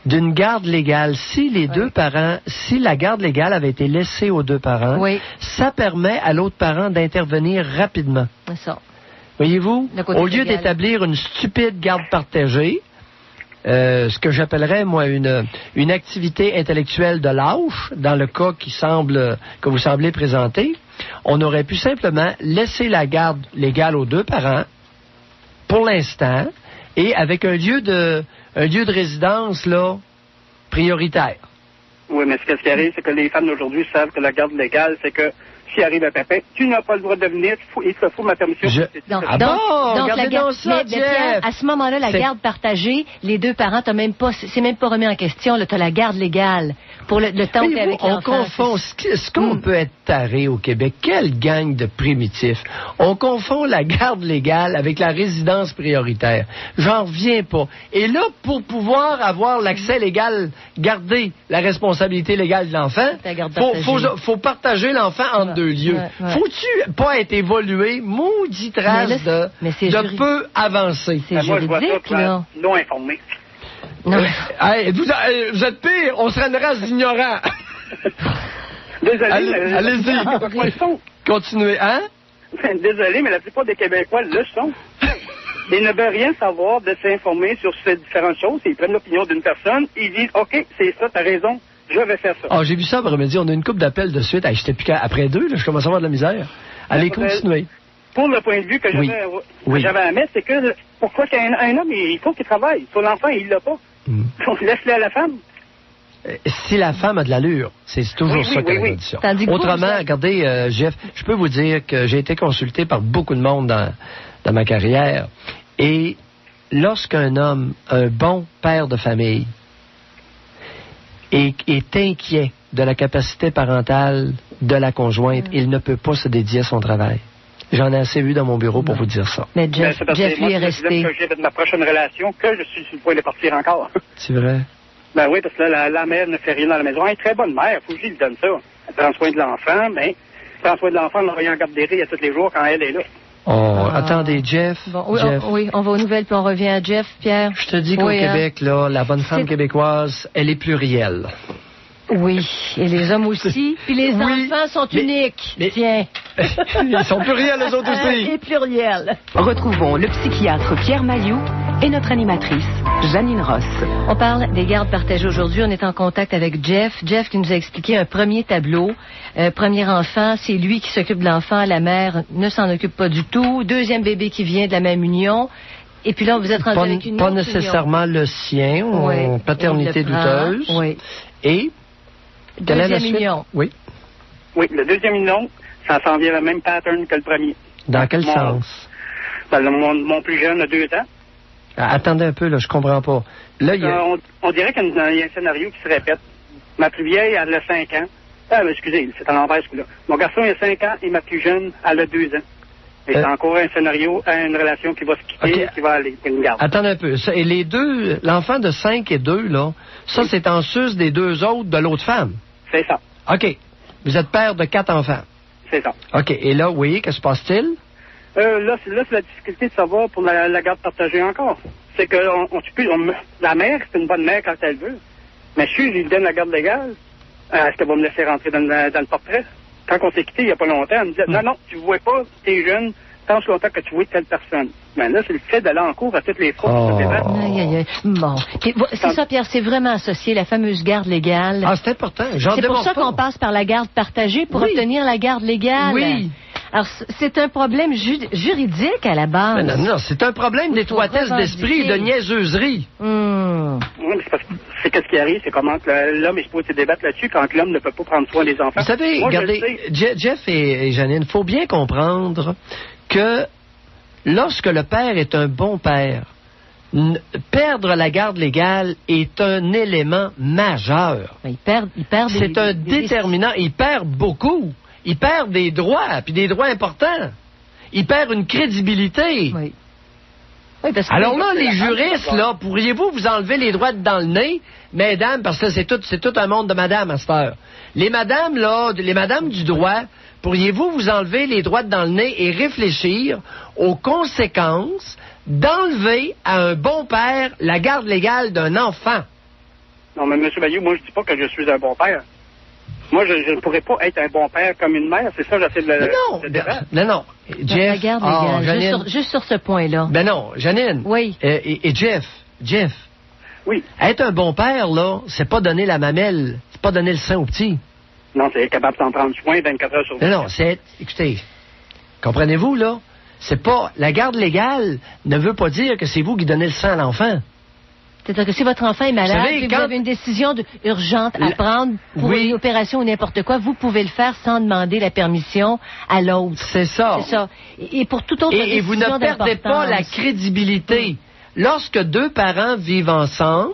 d'une garde légale. Si les deux parents, si la garde légale avait été laissée aux deux parents, ça permet à l'autre parent d'intervenir rapidement. C'est ça. Voyez-vous, au lieu d'établir une stupide garde partagée, ce que j'appellerais, moi, une activité intellectuelle de lâche, dans le cas que vous semblez présenter, on aurait pu simplement laisser la garde légale aux deux parents, pour l'instant, et avec un lieu de résidence, là, prioritaire. Oui, mais ce qui arrive, c'est que les femmes d'aujourd'hui savent que la garde légale, c'est que s'il arrive un pépin, tu n'as pas le droit de venir, il te faut ma permission. Donc la garde, Pierre, à ce moment-là, la garde partagée, les deux parents, c'est même pas remis en question, tu as la garde légale pour le temps que tu es avec l'enfant. On confond, ce qu'on peut être taré au Québec, quelle gang de primitifs. On confond la garde légale avec la résidence prioritaire. J'en reviens pas. Et là, pour pouvoir avoir l'accès légal, garder la responsabilité légale de l'enfant, faut partager l'enfant entre deux lieux. Faut-tu pas être évolué, maudit trace de peu avancé? C'est juridique, là. Non informé. Non. Vous êtes pire, on serait une race d'ignorants. Désolé. Allez-y. Continuez, hein? Désolé, mais la plupart des Québécois le sont. Ils ne veulent rien savoir de s'informer sur ces différentes choses. Ils prennent l'opinion d'une personne, ils disent, OK, c'est ça, t'as raison, je vais faire ça. J'ai vu ça après-midi, on a une couple d'appels de suite. J'étais plus après deux, je commence à avoir de la misère. Allez, continuez. Pour le point de vue que j'avais à mettre, c'est que pourquoi qu'un homme, il faut qu'il travaille. Son enfant, il l'a pas. Laisse-le à la femme. Si la femme a de l'allure, c'est toujours ça que la condition. Autrement, regardez, Jeff, je peux vous dire que j'ai été consulté par beaucoup de monde dans ma carrière. Et lorsqu'un homme, un bon père de famille, est inquiet de la capacité parentale de la conjointe, il ne peut pas se dédier à son travail. J'en ai assez vu dans mon bureau pour vous dire ça. Mais Jeff lui est resté. J'ai ma prochaine relation que je suis sur le point de partir encore. C'est vrai? Ben oui, parce que là, la mère ne fait rien dans la maison. Elle est très bonne mère, faut que je lui donne ça. Elle prend soin de l'enfant, mais elle prend soin de l'enfant en l'envoyant en garderie à tous les jours quand elle est là. Attendez, Jeff. Jeff. Oui, on va aux nouvelles puis on revient à Jeff, Pierre. Je te dis qu'au Québec, là, la bonne femme québécoise, elle est plurielle. Oui, et les hommes aussi. Puis les enfants sont uniques. Tiens. Ils sont pluriels, eux autres aussi. Et pluriels. Retrouvons le psychiatre Pierre Mailloux et notre animatrice, Janine Ross. On parle des gardes partagées aujourd'hui. On est en contact avec Jeff. Jeff qui nous a expliqué un premier tableau. Premier enfant, c'est lui qui s'occupe de l'enfant. La mère ne s'en occupe pas du tout. Deuxième bébé qui vient de la même union. Et puis là, vous êtes rendu avec une autre pas nécessairement union. Le sien, ou paternité douteuse. Oui. Et deuxième union. Oui. Oui, le deuxième union, ça s'en vient le même pattern que le premier. Dans quel sens? Mon plus jeune a 2 ans. Attendez un peu, là, je comprends pas. Là, on dirait qu'il y a un scénario qui se répète. Ma plus vieille, elle a 5 ans. Excusez, c'est à l'envers, ce coup-là. Mon garçon, il a 5 ans et ma plus jeune, elle a 2 ans. Et c'est encore un scénario à une relation qui va se quitter, qui va aller pour une garde. Attendez un peu. Et les deux, l'enfant de 5 et 2, là, ça, c'est en sus des 2 autres de l'autre femme? C'est ça. OK. Vous êtes père de 4 enfants? C'est ça. OK. Et là, oui, qu'est-ce qui se passe-t-il? Là, c'est la difficulté de savoir pour la garde partagée encore. C'est que la mère, c'est une bonne mère quand elle veut. Mais si je lui donne la garde légale, est-ce qu'elle va me laisser rentrer dans le portrait? Quand on s'est quitté il n'y a pas longtemps, elle me disait, non, tu ne vois pas, t'es jeune, tant longtemps que tu vois telle personne. Mais là, c'est le fait d'aller en cours à toutes les fois. Bon. C'est ça, Pierre, c'est vraiment associé, la fameuse garde légale. C'est important. C'est pour ça qu'on passe par la garde partagée pour obtenir la garde légale. Oui. Alors, c'est un problème juridique à la base. Non, c'est un problème d'étroitesse d'esprit et de niaiseuserie. Oui, mais c'est qu'est-ce qui arrive, c'est comment l'homme est supposé débattre là-dessus quand l'homme ne peut pas prendre soin des enfants. Vous savez, regardez, Jeff et Janine, il faut bien comprendre que lorsque le père est un bon père, perdre la garde légale est un élément majeur. Il perd c'est un déterminant. Il perd beaucoup. Il perd des droits, puis des droits importants. Il perd une crédibilité. Oui. Oui, alors là, les juristes, là, pourriez-vous vous enlever les droits dans le nez, mesdames, parce que c'est tout un monde de madame à cette heure. Les madames, là, les madames du droit, pourriez-vous vous enlever les droits dans le nez et réfléchir aux conséquences d'enlever à un bon père la garde légale d'un enfant? Non, mais M. Bayou, moi, je dis pas que je suis un bon père. Moi, je ne pourrais pas être un bon père comme une mère. C'est ça, j'essaie de le... Non. Jeff, la garde légale, juste sur ce point-là. Ben non, Janine. Oui. Et Jeff. Oui. Être un bon père, là, c'est pas donner la mamelle, c'est pas donner le sein au petit. Non, c'est être capable d'en prendre soin 24 heures sur 24. Non, c'est... Écoutez, comprenez-vous, là? C'est pas... La garde légale ne veut pas dire que c'est vous qui donnez le sein à l'enfant. C'est-à-dire que si votre enfant est malade et vous avez une décision urgente à prendre pour une opération ou n'importe quoi, vous pouvez le faire sans demander la permission à l'autre. C'est ça. C'est ça. Et pour toute autre décision et vous ne perdez pas la crédibilité. Lorsque deux parents vivent ensemble,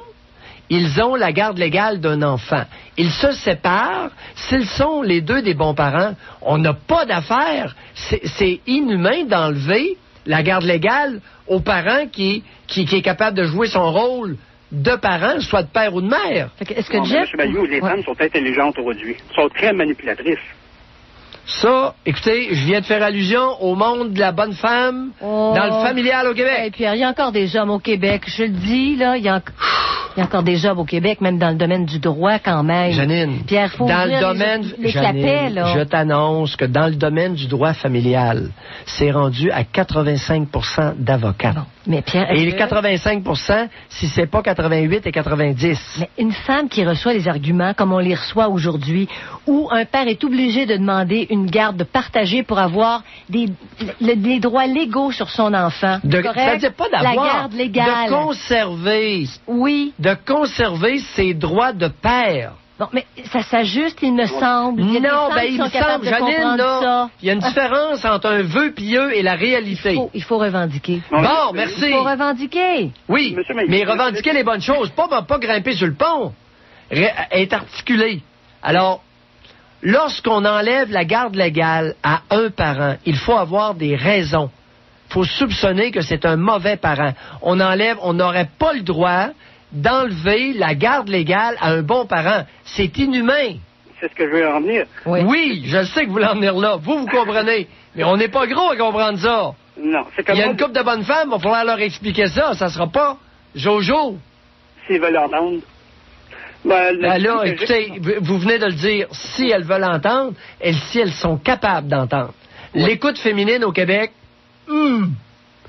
ils ont la garde légale d'un enfant. Ils se séparent. S'ils sont les deux des bons parents, on n'a pas d'affaire. C'est inhumain d'enlever la garde légale au parent qui est capable de jouer son rôle de parent, soit de père ou de mère. Est-ce que Jeff... M. Bayou, les femmes sont intelligentes aujourd'hui. Sont très manipulatrices. Ça, écoutez, je viens de faire allusion au monde de la bonne femme dans le familial au Québec. Et puis, il y a encore des hommes au Québec. Je le dis, là, il y a encore des jobs au Québec, même dans le domaine du droit, quand même. Janine, Pierre, faut dans le domaine, Janine, je t'annonce que dans le domaine du droit familial, c'est rendu à 85% d'avocats. Bon, mais Pierre, et les 85%, si c'est pas 88 et 90. Mais une femme qui reçoit les arguments comme on les reçoit aujourd'hui, où un père est obligé de demander une garde partagée pour avoir des droits légaux sur son enfant. C'est-à-dire pas d'avoir, la garde légale. De conserver. Oui. De conserver ses droits de père. Bon, mais ça s'ajuste, il me semble. Il y a il me semble, Janine, là, il y a une différence entre un vœu pieux et la réalité. Il faut revendiquer. Bon, merci. Il faut revendiquer. Oui, mais revendiquer les bonnes choses, pas grimper sur le pont. Être articulé. Alors, lorsqu'on enlève la garde légale à un parent, il faut avoir des raisons. Il faut soupçonner que c'est un mauvais parent. On n'aurait pas le droit d'enlever la garde légale à un bon parent. C'est inhumain. C'est ce que je veux en venir. Oui, je sais que vous voulez en venir là. Vous comprenez. Mais on n'est pas gros à comprendre ça. Non, c'est comme... Il y a une couple de bonnes femmes, il va falloir leur expliquer ça. Ça sera pas Jojo. S'ils veulent entendre. Là, écoutez, vous venez de le dire. Si elles veulent entendre, si elles sont capables d'entendre. L'écoute féminine au Québec...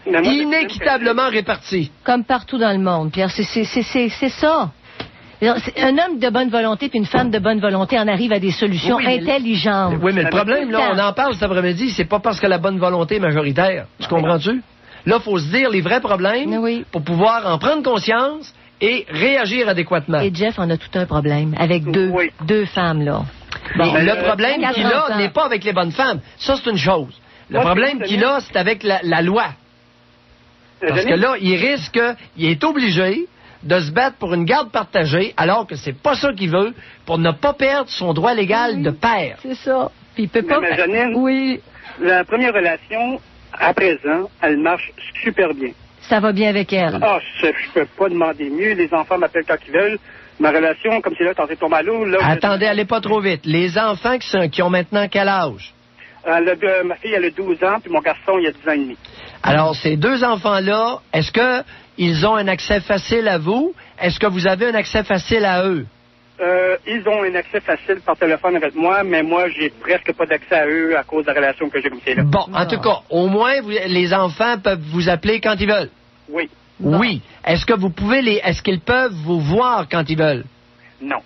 inéquitablement réparti. Comme partout dans le monde, Pierre. C'est ça. Un homme de bonne volonté puis une femme de bonne volonté en arrive à des solutions intelligentes. Oui, mais le problème, là, on en parle cet après-midi, c'est pas parce que la bonne volonté est majoritaire. Tu comprends-tu? Là, il faut se dire les vrais problèmes pour pouvoir en prendre conscience et réagir adéquatement. Et Jeff en a tout un problème avec deux femmes, là. Bon, le problème qu'il a n'est pas avec les bonnes femmes. Ça, c'est une chose. Le problème qu'il a, c'est avec la loi. Parce que là, il est obligé de se battre pour une garde partagée, alors que c'est pas ça qu'il veut, pour ne pas perdre son droit légal de père. C'est ça. Puis il peut pas... Mais Janine, la première relation, à présent, elle marche super bien. Ça va bien avec elle. Ah, je peux pas demander mieux. Les enfants m'appellent quand ils veulent. Ma relation, comme c'est là, t'en sais tomber à l'eau. Attendez, allez pas trop vite. Les enfants qui ont maintenant quel âge? Ma fille, elle a 12 ans, puis mon garçon, il a 10 ans et demi. Alors, ces deux enfants-là, est-ce qu'ils ont un accès facile à vous? Est-ce que vous avez un accès facile à eux? Ils ont un accès facile par téléphone avec moi, mais moi, j'ai presque pas d'accès à eux à cause de la relation que j'ai comme c'est là. Bon, en tout cas, au moins, les enfants peuvent vous appeler quand ils veulent. Oui. Bon. Oui. Est-ce qu'ils peuvent vous voir quand ils veulent? Non.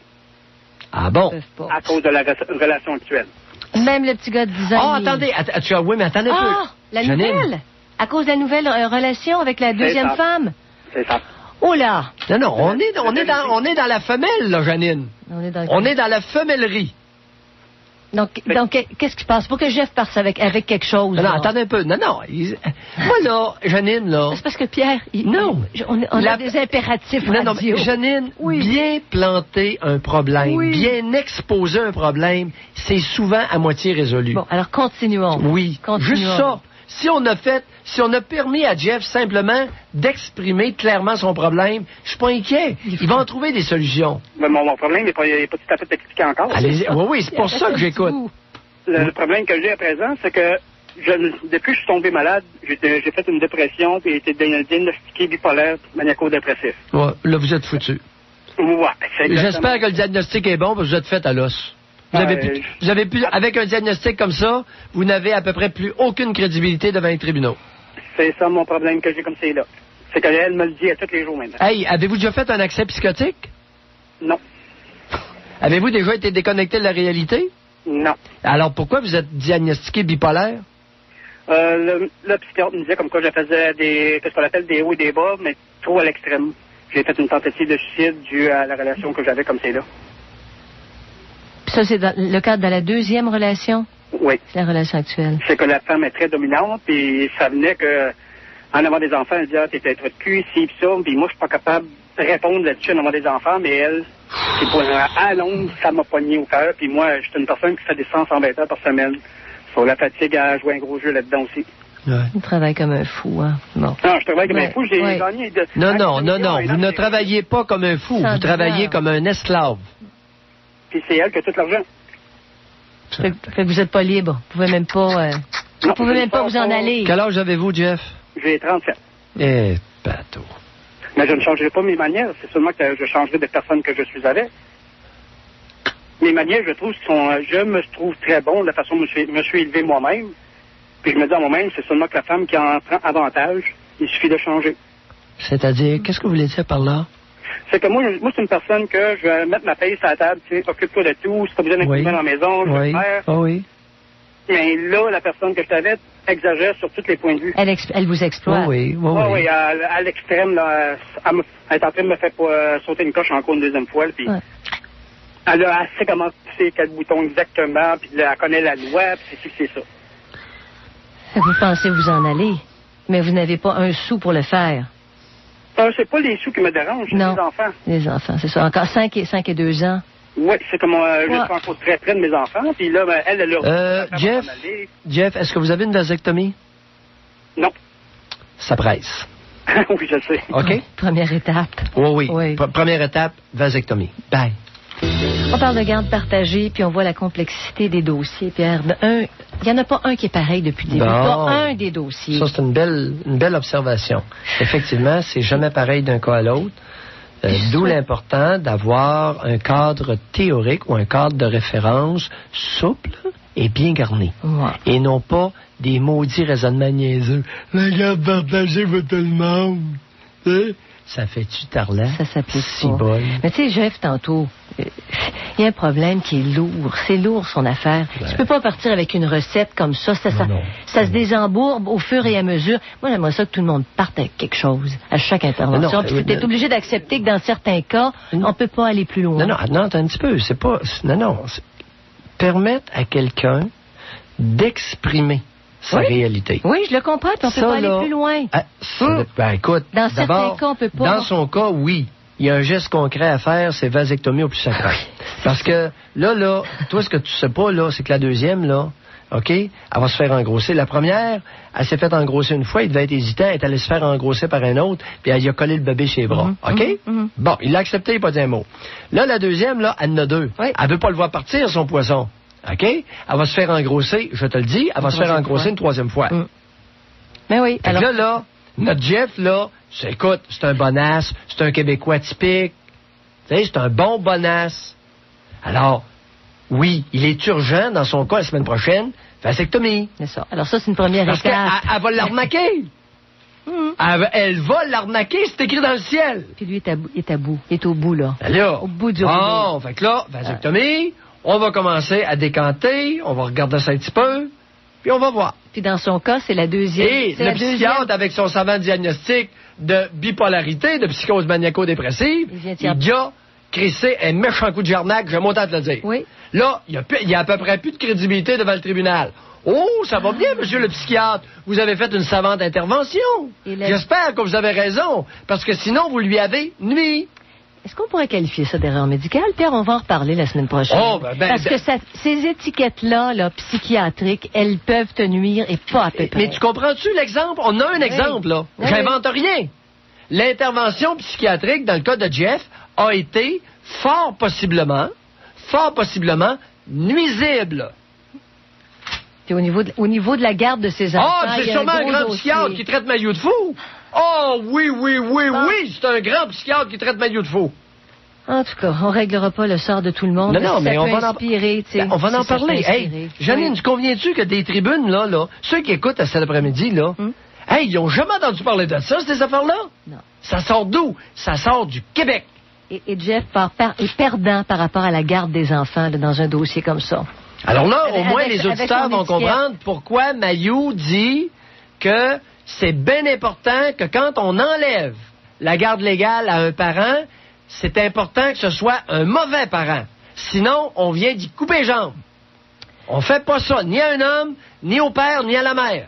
Ah bon? À cause de la relation actuelle. Ça Même le petit gars de 10 ans. Ah, attendez. Oui, mais attendez un peu. Ah, la nouvelle. À cause de la nouvelle relation avec la deuxième femme. C'est ça. Oh là! Non, on est dans la femelle, là, Janine. On est dans la femellerie. Donc qu'est-ce qui se passe? Pour que Jeff passe avec quelque chose. Non, attendez un peu. Non. Moi, là, Janine, là... C'est parce que Pierre... On a des impératifs radio. Non, mais Janine, bien planter un problème, bien exposer un problème, c'est souvent à moitié résolu. Bon, alors continuons. Oui, juste ça. Si on a permis à Jeff simplement d'exprimer clairement son problème, je suis pas inquiet. Il va en trouver des solutions. Mais mon problème n'est pas tout à fait expliqué encore. Allez-y. Oui, c'est pour ça que j'écoute. Le problème que j'ai à présent, c'est que depuis que je suis tombé malade, j'ai fait une dépression et j'ai été diagnostiqué bipolaire maniaco-dépressif. Ouais, là, vous êtes foutu. Ouais, j'espère que le diagnostic est bon, parce que vous êtes fait à l'os. Vous avez plus, avec un diagnostic comme ça, vous n'avez à peu près plus aucune crédibilité devant les tribunaux. C'est ça mon problème que j'ai comme c'est là. C'est qu'elle me le dit à tous les jours maintenant. Hey, avez-vous déjà fait un accès psychotique? Non. Avez-vous déjà été déconnecté de la réalité? Non. Alors pourquoi vous êtes diagnostiqué bipolaire? Le psychiatre me disait comme quoi je faisais qu'est-ce qu'on appelle des hauts et des bas, mais trop à l'extrême. J'ai fait une tentative de suicide due à la relation que j'avais comme c'est là. Ça, c'est dans le cadre de la deuxième relation? Oui. C'est la relation actuelle. C'est que la femme est très dominante, puis ça venait que, en avant des enfants, elle disait, t'es un truc de cul, ici, pis ça, puis moi, je suis pas capable de répondre là-dessus en avant des enfants, mais elle, c'est pour à longue, ça m'a pogné au cœur, puis moi, je suis une personne qui fait des 120 heures par semaine. Sur la fatigue, à jouer un gros jeu là-dedans aussi. Ouais. Il travaille comme un fou, hein. Bon. Non, je travaille comme un fou, j'ai gagné de... Non, vous ne travaillez pas comme un fou, vous travaillez comme un esclave. Puis c'est elle qui a tout l'argent. Fait que vous n'êtes pas libre. Vous pouvez même pas... vous pouvez même pas vous en aller. Quel âge avez-vous, Jeff? J'ai 37. Eh, bateau. Mais je ne changerai pas mes manières. C'est seulement que je changerai de personne que je suis avec. Mes manières, je me trouve très bon de la façon dont je me suis élevé moi-même. Puis je me dis à moi-même, c'est seulement que la femme qui en prend avantage, il suffit de changer. C'est-à-dire, qu'est-ce que vous voulez dire par là? C'est que moi, c'est une personne que je vais mettre ma paye sur la table, tu sais, occupe-toi de tout, si t'as besoin d'un coup de main dans la maison, je vais le faire. Oui. Mais là, la personne que je t'avais exagère sur tous les points de vue. Elle vous exploite. Oui, à l'extrême, là, elle est en train de me faire sauter une coche encore une deuxième fois, puis elle sait comment pousser quel bouton exactement, puis elle connaît la loi, puis c'est ça. Vous pensez vous en aller, mais vous n'avez pas un sou pour le faire. C'est pas les sous qui me dérangent, c'est les enfants. Les enfants, c'est ça. Encore 5 et 2 ans. Oui, c'est comme je suis encore très près de mes enfants, puis là, elle leur... Jeff, est-ce que vous avez une vasectomie? Non. Ça presse. Oui, je sais. OK? Première étape. Oui. Première étape, vasectomie. Bye. On parle de garde partagée, puis on voit la complexité des dossiers, Pierre. Il n'y en a pas un qui est pareil depuis le début. Pas un des dossiers. Ça, c'est une belle observation. Effectivement, c'est jamais pareil d'un cas à l'autre. D'où l'important d'avoir un cadre théorique ou un cadre de référence souple et bien garni. Ouais. Et non pas des maudits raisonnements niaiseux. La garde partagée pour tout le monde. Ça fait-tu tarlant? Ça s'applique pas. Bon. Mais tu sais, Jeff, tantôt, il y a un problème qui est lourd. C'est lourd, son affaire. Tu peux pas partir avec une recette comme ça. Ça se désembourbe au fur et à mesure. Moi, j'aimerais ça que tout le monde parte avec quelque chose à chaque intervention. Puis tu es obligé d'accepter que dans certains cas, on peut pas aller plus loin. Non, attends un petit peu. C'est pas... Non. Permettre à quelqu'un d'exprimer sa réalité. Oui, je le comprends, puis on peut pas aller plus loin. Écoute, dans certains cas, on peut pas. Dans son cas, oui. Il y a un geste concret à faire, c'est vasectomie au plus sacré. Parce que là, toi, ce que tu sais pas, là, c'est que la deuxième, là, OK, elle va se faire engrosser. La première, elle s'est fait engrosser une fois, il devait être hésitant, elle est allée se faire engrosser par un autre, puis elle y a collé le bébé chez les bras. OK? Bon, il l'a accepté, il n'a pas dit un mot. Là, la deuxième, là, elle en a 2. Oui. Elle veut pas le voir partir, son poisson. OK? Elle va se faire engrosser, je te le dis, elle va se faire engrosser une 3e fois. Mais oui. Alors... Là, notre Jeff, là, écoute, c'est un bonasse, c'est un Québécois typique. Tu sais, c'est un bon bonasse. Alors, oui, il est urgent, dans son cas, la semaine prochaine, vasectomie. C'est ça. Alors ça, c'est une première étape. Parce qu'elle va l'arnaquer. Elle va l'arnaquer, c'est écrit dans le ciel. Puis lui, il est à bout. Il est au bout, là. Là. Au bout du rouleau. Fait que là, vasectomie... on va commencer à décanter, on va regarder ça un petit peu, puis on va voir. Puis dans son cas, c'est la deuxième. Et le psychiatre, avec son savant diagnostic de bipolarité, de psychose maniaco-dépressive, il a crissé un méchant coup de gernac, j'aime autant te le dire. Oui. Là, il y a à peu près plus de crédibilité devant le tribunal. Oh, ça va bien, monsieur le psychiatre. Vous avez fait une savante intervention. J'espère que vous avez raison, parce que sinon, vous lui avez nuit. Est-ce qu'on pourrait qualifier ça d'erreur médicale? Pierre, on va en reparler la semaine prochaine. Oh, parce que ces étiquettes-là, là, psychiatriques, elles peuvent te nuire et pas à peu près. Mais tu comprends-tu l'exemple? On a un exemple, là. J'invente rien. L'intervention psychiatrique, dans le cas de Jeff, a été fort possiblement nuisible. Puis au niveau de la garde de ses enfants... Ah, c'est sûrement un grand psychiatre qui traite Maillot de fou. Oh, oui, c'est un grand psychiatre qui traite Maillot de fou. En tout cas, on réglera pas le sort de tout le monde. Non, mais on va on va en parler. Hey, Janine, tu conviens-tu que des tribunes, là, ceux qui écoutent à cet après-midi, là, hey, ils ont jamais entendu parler de ça, ces affaires-là? Non. Ça sort d'où? Ça sort du Québec. Et Jeff est perdant par rapport à la garde des enfants là, dans un dossier comme ça. Alors là, au moins, les auditeurs vont comprendre pourquoi Maillot dit que c'est bien important que quand on enlève la garde légale à un parent, c'est important que ce soit un mauvais parent. Sinon, on vient d'y couper les jambes. On fait pas ça, ni à un homme, ni au père, ni à la mère.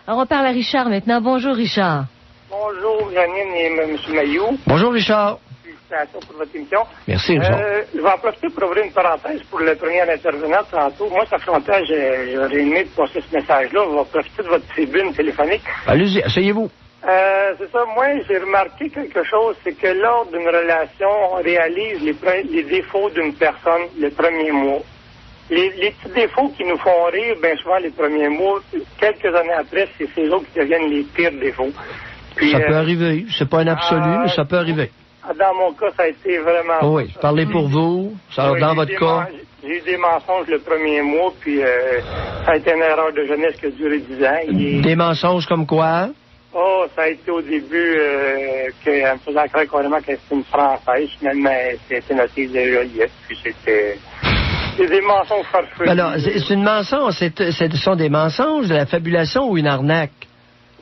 Alors, on parle à Richard maintenant. Bonjour, Richard. Bonjour, Janine et M. Maillot. Bonjour, Richard. Félicitations pour votre émission. Merci, Richard. Je vais en profiter pour ouvrir une parenthèse pour le premier intervenant tantôt. Moi, ça fait longtemps que j'aurais aimé de passer ce message-là. Je vais profiter de votre tribune téléphonique. Allez-y, asseyez-vous. C'est ça. Moi, j'ai remarqué quelque chose, c'est que lors d'une relation, on réalise les défauts d'une personne le premier mois. Les petits défauts qui nous font rire, bien souvent les premiers mois, quelques années après, c'est ces autres qui deviennent les pires défauts. Puis, ça peut arriver. C'est pas un absolu, mais ça peut arriver. Dans mon cas, ça a été vraiment... Oui, parlez pour vous. Ça, dans votre cas... J'ai eu des mensonges le premier mois, puis ça a été une erreur de jeunesse qui a duré 10 ans. Des mensonges comme quoi? Oh, ça a été au début qu'elle me faisait croire carrément qu'elle était une Française. Finalement, c'était noté de Joliette, puis c'était... C'est des mensonges farfelus. Alors, c'est une mensonge, ce sont des mensonges, de la fabulation ou une arnaque?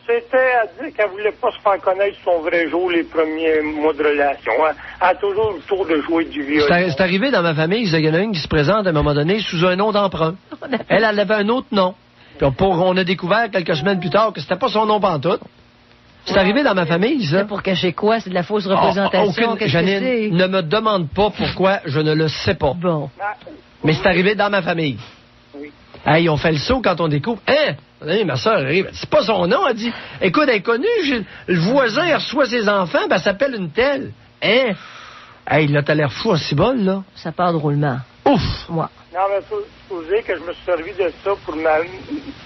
C'était à dire qu'elle voulait pas se faire connaître son vrai jour les premiers mois de relation. Elle a toujours le tour de jouer du violon. C'est arrivé dans ma famille, il y en a une qui se présente à un moment donné sous un nom d'emprunt. Elle avait un autre nom. Puis on a découvert quelques semaines plus tard que c'était pas son nom pantoute. C'est arrivé dans ma famille, ça. C'est pour cacher quoi? C'est de la fausse représentation? Janine, ne me demande pas pourquoi, je ne le sais pas. Bon. Mais c'est arrivé dans ma famille. Oui. Hey, on fait le saut quand on découvre. Hein? Ma soeur arrive. C'est pas son nom. Elle dit, écoute, elle est connue. Le voisin, il reçoit ses enfants. Ben, elle s'appelle une telle. Hein? Hey, là, t'as l'air fou en cibole, là. Ça part drôlement. Ouf! Moi. Non, mais faut vous dire que je me suis servi de ça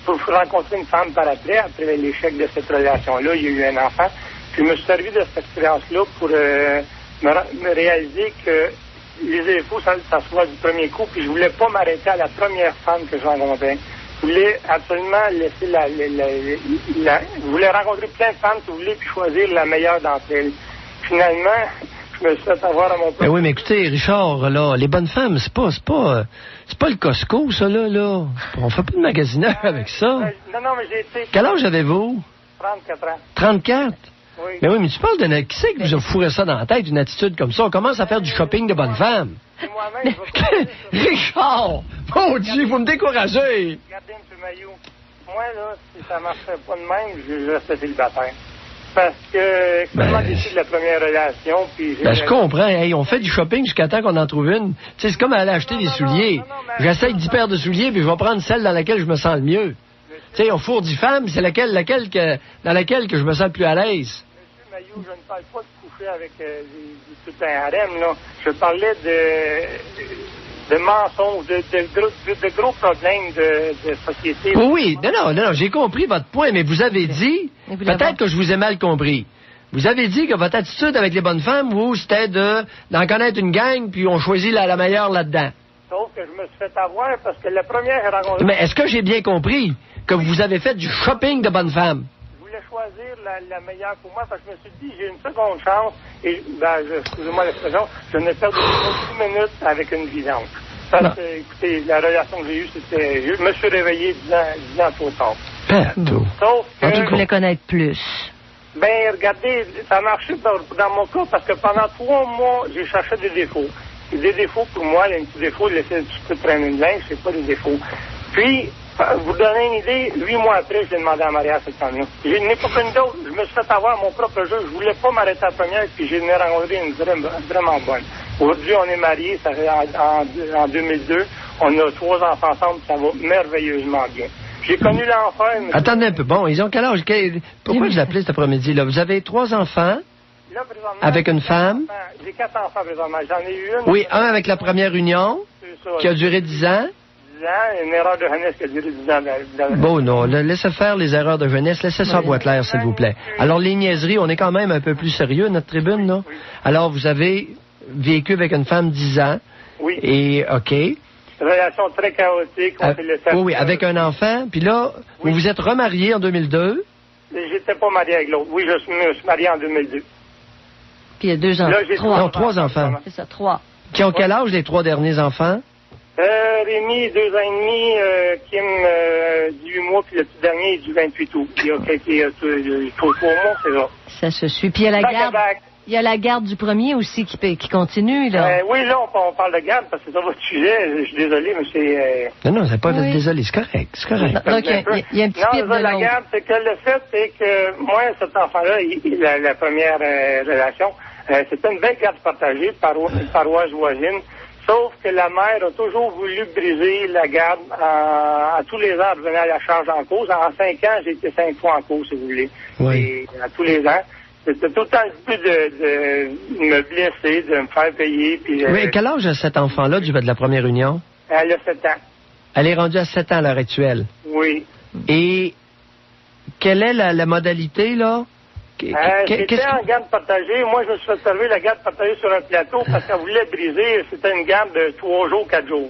pour rencontrer une femme par après l'échec de cette relation-là. Il y a eu un enfant. Puis je me suis servi de cette expérience-là pour me réaliser que les infos, ça se voit du premier coup, puis je voulais pas m'arrêter à la première femme que je rencontrais. Je voulais absolument laisser je voulais rencontrer plein de femmes, puis choisir la meilleure d'entre elles. Finalement, je me suis fait avoir à mon propre... Ben oui, mais écoutez, Richard, là, les bonnes femmes, c'est pas le Costco, ça, là. On fait pas de magasinage avec ça. Non, mais j'ai été... Quel âge avez-vous? 34 ans. 34? Oui. Mais oui, mais tu parles d'une... Qui c'est qui vous a fourré ça dans la tête, une attitude comme ça? On commence à faire du shopping de bonnes femmes. C'est moi-même, Richard! Mon Dieu, vous me découragez! Regardez, M. Maillot, moi, là, si ça marchait pas de même, je restais célibataire. Parce que, extrêmement déçu de la première relation, puis... je comprends. Hey, on fait du shopping jusqu'à temps qu'on en trouve une. Tu sais, c'est comme aller acheter des souliers. J'essaye 10 paires de souliers, puis je vais prendre celle dans laquelle je me sens le mieux. Tu sais, on fourre 10 femmes, c'est dans laquelle que je me sens le plus à l'aise. Monsieur Maillot, je ne parle pas de coucher avec tout un harem, là. Je parlais de mensonges, de gros problèmes de société. Oui, non, j'ai compris votre point, mais vous avez dit, peut-être que je vous ai mal compris. Vous avez dit que votre attitude avec les bonnes femmes, vous, c'était d'en connaître une gang, puis on choisit la meilleure là-dedans. Sauf que je me suis fait avoir parce que la première rencontre... Mais est-ce que j'ai bien compris que vous avez fait du shopping de bonnes femmes? Je voulais choisir la meilleure pour moi parce que je me suis dit, j'ai une seconde chance et, excusez-moi l'expression, je ne perds pas 10 minutes avec une vidante. Parce que, écoutez, la relation que j'ai eue, c'était... Je me suis réveillé 10 ans trop tard. Sauf que... Tu voulais connaître plus. Ben, regardez, ça a marché dans mon cas parce que pendant 3 mois, j'ai cherché des défauts. Et des défauts, pour moi, les petits défauts, laisser un petit peu traîner de linge, c'est pas des défauts. Puis, vous donner une idée, 8 mois après, j'ai demandé en mariage cette femme-là. Je n'ai pas qu'une d'autre. Je me suis fait avoir mon propre jeu. Je voulais pas m'arrêter à la première, puis j'ai rencontré une vraiment bonne. Aujourd'hui, on est mariés, ça fait en 2002. On a 3 enfants ensemble, ça va merveilleusement bien. J'ai connu l'enfer. Attendez un peu. Bon, ils ont quel âge? Pourquoi je l'appelais cet après-midi, là? Vous avez 3 enfants? Là, avec une femme? J'ai 4 enfants, présentement. J'en ai eu une. Oui, un avec la première union, qui a duré 10 ans. Une erreur de jeunesse qui a duré 10 ans. Bon, non, laissez faire les erreurs de jeunesse. Laissez ça boîte l'air, s'il vous plaît. Alors, les niaiseries, on est quand même un peu plus sérieux, notre tribune, là. Alors, vous avez vécu avec une femme 10 ans. Oui. Et, OK. Relation très chaotique. Oui, avec un enfant. Puis là, vous vous êtes remarié en 2002. J'étais pas marié avec l'autre. Oui, je me suis marié en 2002. Puis il y a 2 ans. Là, j'ai 3 enfants. C'est ça, 3. Qui ont quel âge, les 3 derniers enfants? Rémi, 2 ans et demi, Kim, 18 mois, puis le petit dernier, du 28 août. Il y a quelques 3 mois, c'est là. Ça se suit. Puis il y a la garde. Il y a la garde du premier aussi qui continue, là. Oui, là, on parle de garde, parce que c'est ça votre sujet. Je suis désolé, mais c'est... Non, c'est pas désolé, c'est correct, c'est correct. Donc, il y a un petit peu de la garde, c'est que le fait, c'est que moi, cet enfant-là, la première relation, c'était une belle garde partagée par une paroisse voisine. Sauf que la mère a toujours voulu briser la garde. À tous les ans, elle revenait à la charge en cause. En 5 ans, j'ai été 5 fois en cause, si vous voulez. Oui. Et à tous les ans. C'était tout le temps le but de me blesser, de me faire payer. Puis, oui, quel âge a cet enfant-là du fait de la première union? Elle a 7 ans. Elle est rendue à 7 ans à l'heure actuelle? Oui. Et quelle est la modalité, là? C'était en garde partagée. Moi, je me suis fait servir la garde partagée sur un plateau parce qu'elle voulait briser. C'était une garde de 3 jours, 4 jours.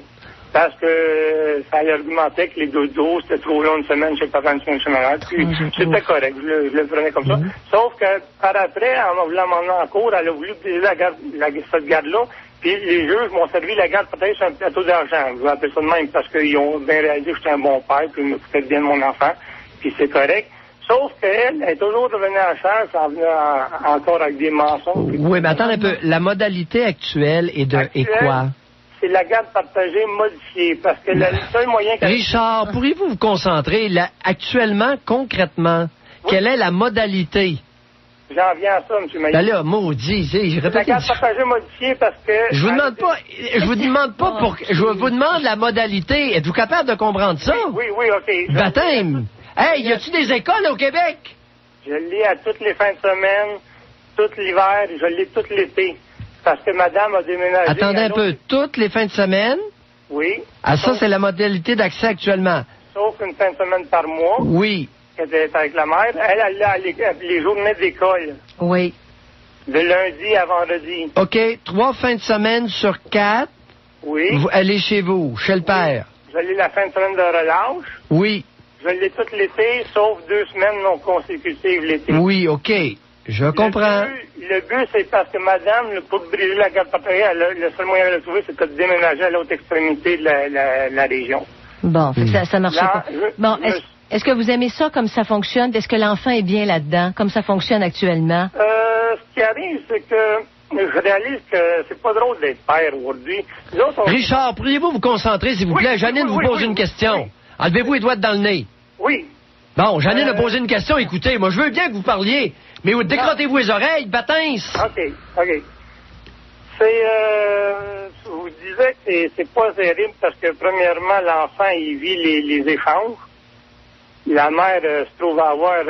Parce que ça argumentait que les dodos, c'était trop long, une semaine, je sais pas quand, une semaine. Puis c'était correct, je le prenais comme ça. Sauf que par après, en voulant m'emmener en cours, elle a voulu briser cette garde-là. Puis les juges m'ont servi la garde partagée sur un plateau d'argent. Je vais appeler ça de même parce qu'ils ont bien réalisé que j'étais un bon père, puis ils me foutaient bien de mon enfant. Puis c'est correct. Sauf qu'elle est toujours revenue à la charge en venant encore avec des mensonges. Oui, mais attendez un peu. La modalité actuelle est quoi? C'est la garde partagée modifiée, parce que le seul moyen... Richard, pourriez-vous vous concentrer actuellement, concrètement, quelle est la modalité? J'en viens à ça, M. Maillot. Ben là, maudit, je répète. La garde partagée modifiée parce que... Je vous demande la modalité. Êtes-vous capable de comprendre ça? Oui, OK. Baptême! Hey, y a-tu des écoles au Québec? Je l'ai à toutes les fins de semaine, tout l'hiver, je l'ai tout l'été. Parce que madame a déménagé... Attendez un peu, toutes les fins de semaine? Oui. Ah, ça, c'est la modalité d'accès actuellement? Sauf une fin de semaine par mois. Oui. Elle est avec la mère. Elle a les journées d'école. Oui. De lundi à vendredi. OK, 3 fins de semaine sur 4. Oui. Elle est chez vous, chez le père. Je l'ai la fin de semaine de relâche. Oui. Je l'ai tout l'été, sauf 2 semaines non consécutives l'été. Oui, OK. Je comprends. Le but, c'est parce que madame, pour briser la garde partagée, le seul moyen de la trouver, c'est de déménager à l'autre extrémité de la région. Bon, ça marche pas. Bon, est-ce que vous aimez ça comme ça fonctionne? Est-ce que l'enfant est bien là-dedans, comme ça fonctionne actuellement? Ce qui arrive, c'est que je réalise que c'est pas drôle d'être père aujourd'hui. Richard, pourriez-vous vous concentrer, s'il vous plaît? Janine vous pose une question. Oui. Enlevez-vous les doigts dans le nez. Oui. Bon, Janine a posé une question. Écoutez, moi, je veux bien que vous parliez, mais décrottez-vous les oreilles, bâtins. OK. Je vous disais que c'est pas terrible parce que, premièrement, l'enfant, il vit les échanges. La mère se trouve à avoir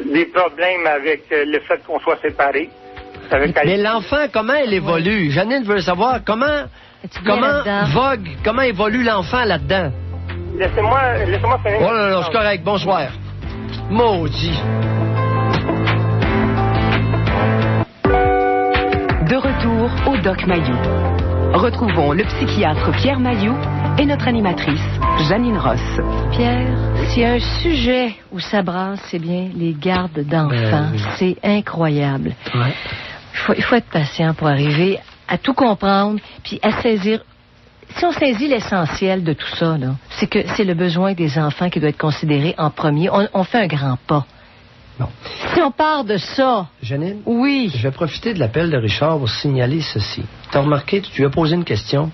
des problèmes avec le fait qu'on soit séparés. Mais l'enfant, comment elle évolue? Janine veut savoir comment évolue l'enfant là-dedans. Laissez-moi finir. Oh là là, c'est correct. Bonsoir. Maudit. De retour au Doc Mayou. Retrouvons le psychiatre Pierre Mayou et notre animatrice Janine Ross. Pierre, s'il y a un sujet où ça brasse, c'est bien les gardes d'enfants. C'est incroyable. Ouais. Il faut être patient pour arriver à tout comprendre puis à saisir si on saisit l'essentiel de tout ça, là, c'est que c'est le besoin des enfants qui doit être considéré en premier. On fait un grand pas. Non. Si on part de ça... Janine? Oui. Je vais profiter de l'appel de Richard pour signaler ceci. Tu as remarqué, tu lui as posé une question,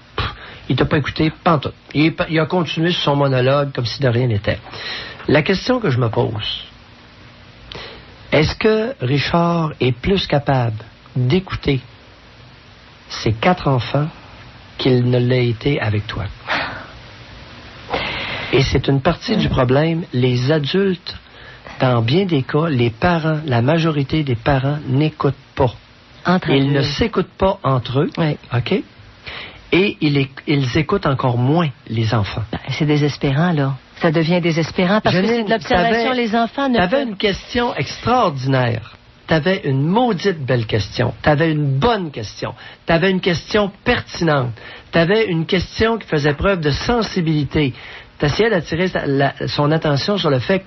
il t'a pas écouté, pantoute. Il a continué sur son monologue comme si de rien n'était. La question que je me pose, est-ce que Richard est plus capable d'écouter ses 4 enfants qu'il ne l'a été avec toi? Et c'est une partie du problème. Les adultes, dans bien des cas, les parents, la majorité des parents n'écoutent pas. Ils ne s'écoutent pas entre eux. Oui. OK? Et ils écoutent encore moins les enfants. C'est désespérant, là. Ça devient désespérant parce que c'est de l'observation. Les enfants ne peuvent... T'avais une question extraordinaire. T'avais une maudite belle question. T'avais une bonne question. T'avais une question pertinente. T'avais une question qui faisait preuve de sensibilité. T'essayais d'attirer son attention sur le fait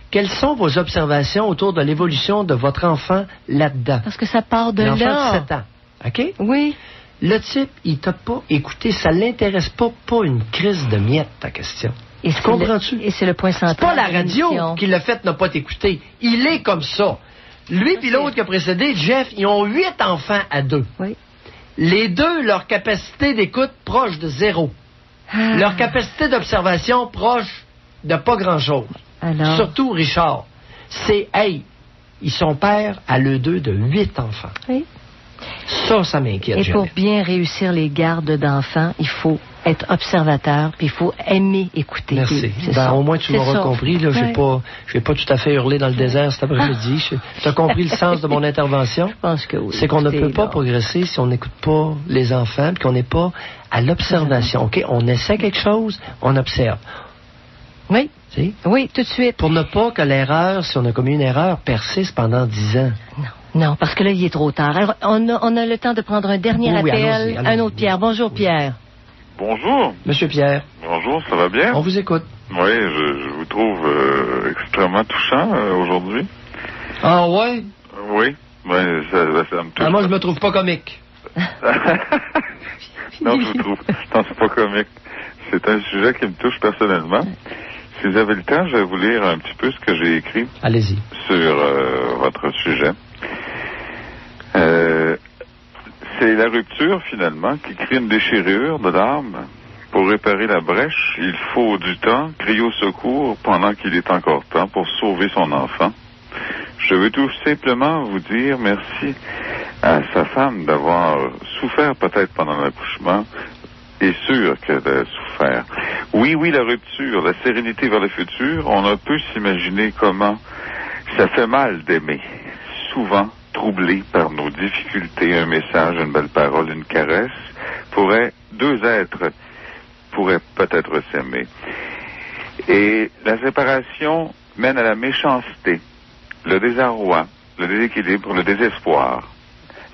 quelles sont vos observations autour de l'évolution de votre enfant là-dedans? Parce que ça part de l'enfant là. de 7 ans. OK? Oui. Le type, il t'a pas écouté. Ça l'intéresse pas une crise de miettes, ta question. Et comprends-tu? Et c'est le point central. C'est pas la radio qui l'a fait ne pas t'écouter. Il est comme ça. Lui puis l'autre qui a précédé, Jeff, ils ont 8 enfants à 2. Oui. Les deux, leur capacité d'écoute proche de 0. Leur capacité d'observation proche de pas grand-chose. Alors... Surtout Richard. Ils sont pères à l'eux deux de 8 enfants. Oui. Ça m'inquiète. Et pour bien réussir les gardes d'enfants, il faut être observateur, puis il faut aimer écouter. Merci. Au moins, tu m'auras compris. Là, je vais pas tout à fait hurler dans le désert cet après-midi. Tu as compris le sens de mon intervention? Je pense que oui. C'est qu'on ne peut pas progresser si on n'écoute pas les enfants, puis qu'on n'est pas à l'observation. OK? On essaie quelque chose, on observe. Oui. Si? Oui, tout de suite. Pour ne pas que l'erreur, si on a commis une erreur, persiste pendant 10 ans. Non, parce que là, il est trop tard. Alors, on a le temps de prendre un dernier appel. Allons-y. Un autre Pierre. Bonjour, Pierre. Bonjour. Monsieur Pierre. Bonjour, ça va bien? On vous écoute. Oui, je vous trouve extrêmement touchant aujourd'hui. Ah ouais? Oui. Ouais, ça me touche. Moi, je me trouve pas comique. Non, c'est pas comique. C'est un sujet qui me touche personnellement. Si vous avez le temps, je vais vous lire un petit peu ce que j'ai écrit. Allez-y. Sur votre sujet. C'est la rupture, finalement, qui crée une déchirure de l'âme. Pour réparer la brèche, il faut du temps, crier au secours pendant qu'il est encore temps pour sauver son enfant. Je veux tout simplement vous dire merci à sa femme d'avoir souffert peut-être pendant l'accouchement, et sûr qu'elle a souffert. Oui, la rupture, la sérénité vers le futur, on ne peut s'imaginer comment ça fait mal d'aimer. Souvent, troublé par nos difficultés, un message, une belle parole, une caresse, deux êtres pourraient peut-être s'aimer. Et la séparation mène à la méchanceté, le désarroi, le déséquilibre, le désespoir.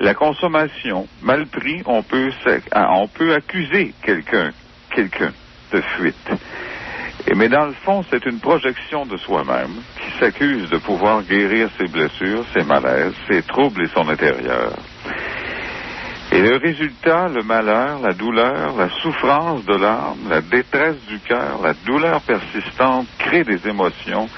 La consommation, mal pris, on peut accuser quelqu'un de fuite. Mais dans le fond, c'est une projection de soi-même qui s'accuse de pouvoir guérir ses blessures, ses malaises, ses troubles et son intérieur. Et le résultat, le malheur, la douleur, la souffrance de l'âme, la détresse du cœur, la douleur persistante créent des émotions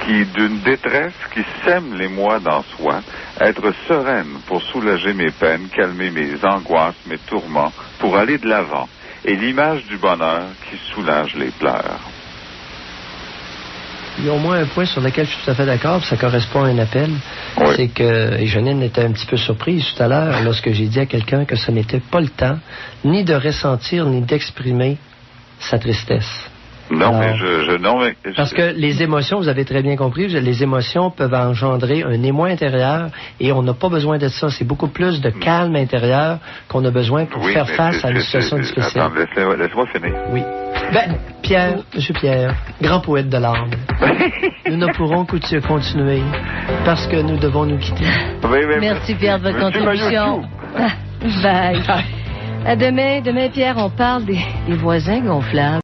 d'une détresse qui sème l'émoi dans soi, être sereine pour soulager mes peines, calmer mes angoisses, mes tourments, pour aller de l'avant. Et l'image du bonheur qui soulage les pleurs. Il y a au moins un point sur lequel je suis tout à fait d'accord, puis ça correspond à un appel. Oui. C'est que, et Janine était un petit peu surprise tout à l'heure, lorsque j'ai dit à quelqu'un que ce n'était pas le temps, ni de ressentir, ni d'exprimer sa tristesse. Non, alors, parce que les émotions, vous avez très bien compris, les émotions peuvent engendrer un émoi intérieur et on n'a pas besoin de ça. C'est beaucoup plus de calme intérieur qu'on a besoin pour faire face à une situation difficile. Attends, laisse-moi finir. Oui. Pierre, Monsieur Pierre, grand poète de l'âme, nous ne pourrons que continuer parce que nous devons nous quitter. Merci Pierre de votre contribution. Bye. À demain, Pierre, on parle des voisins gonflables.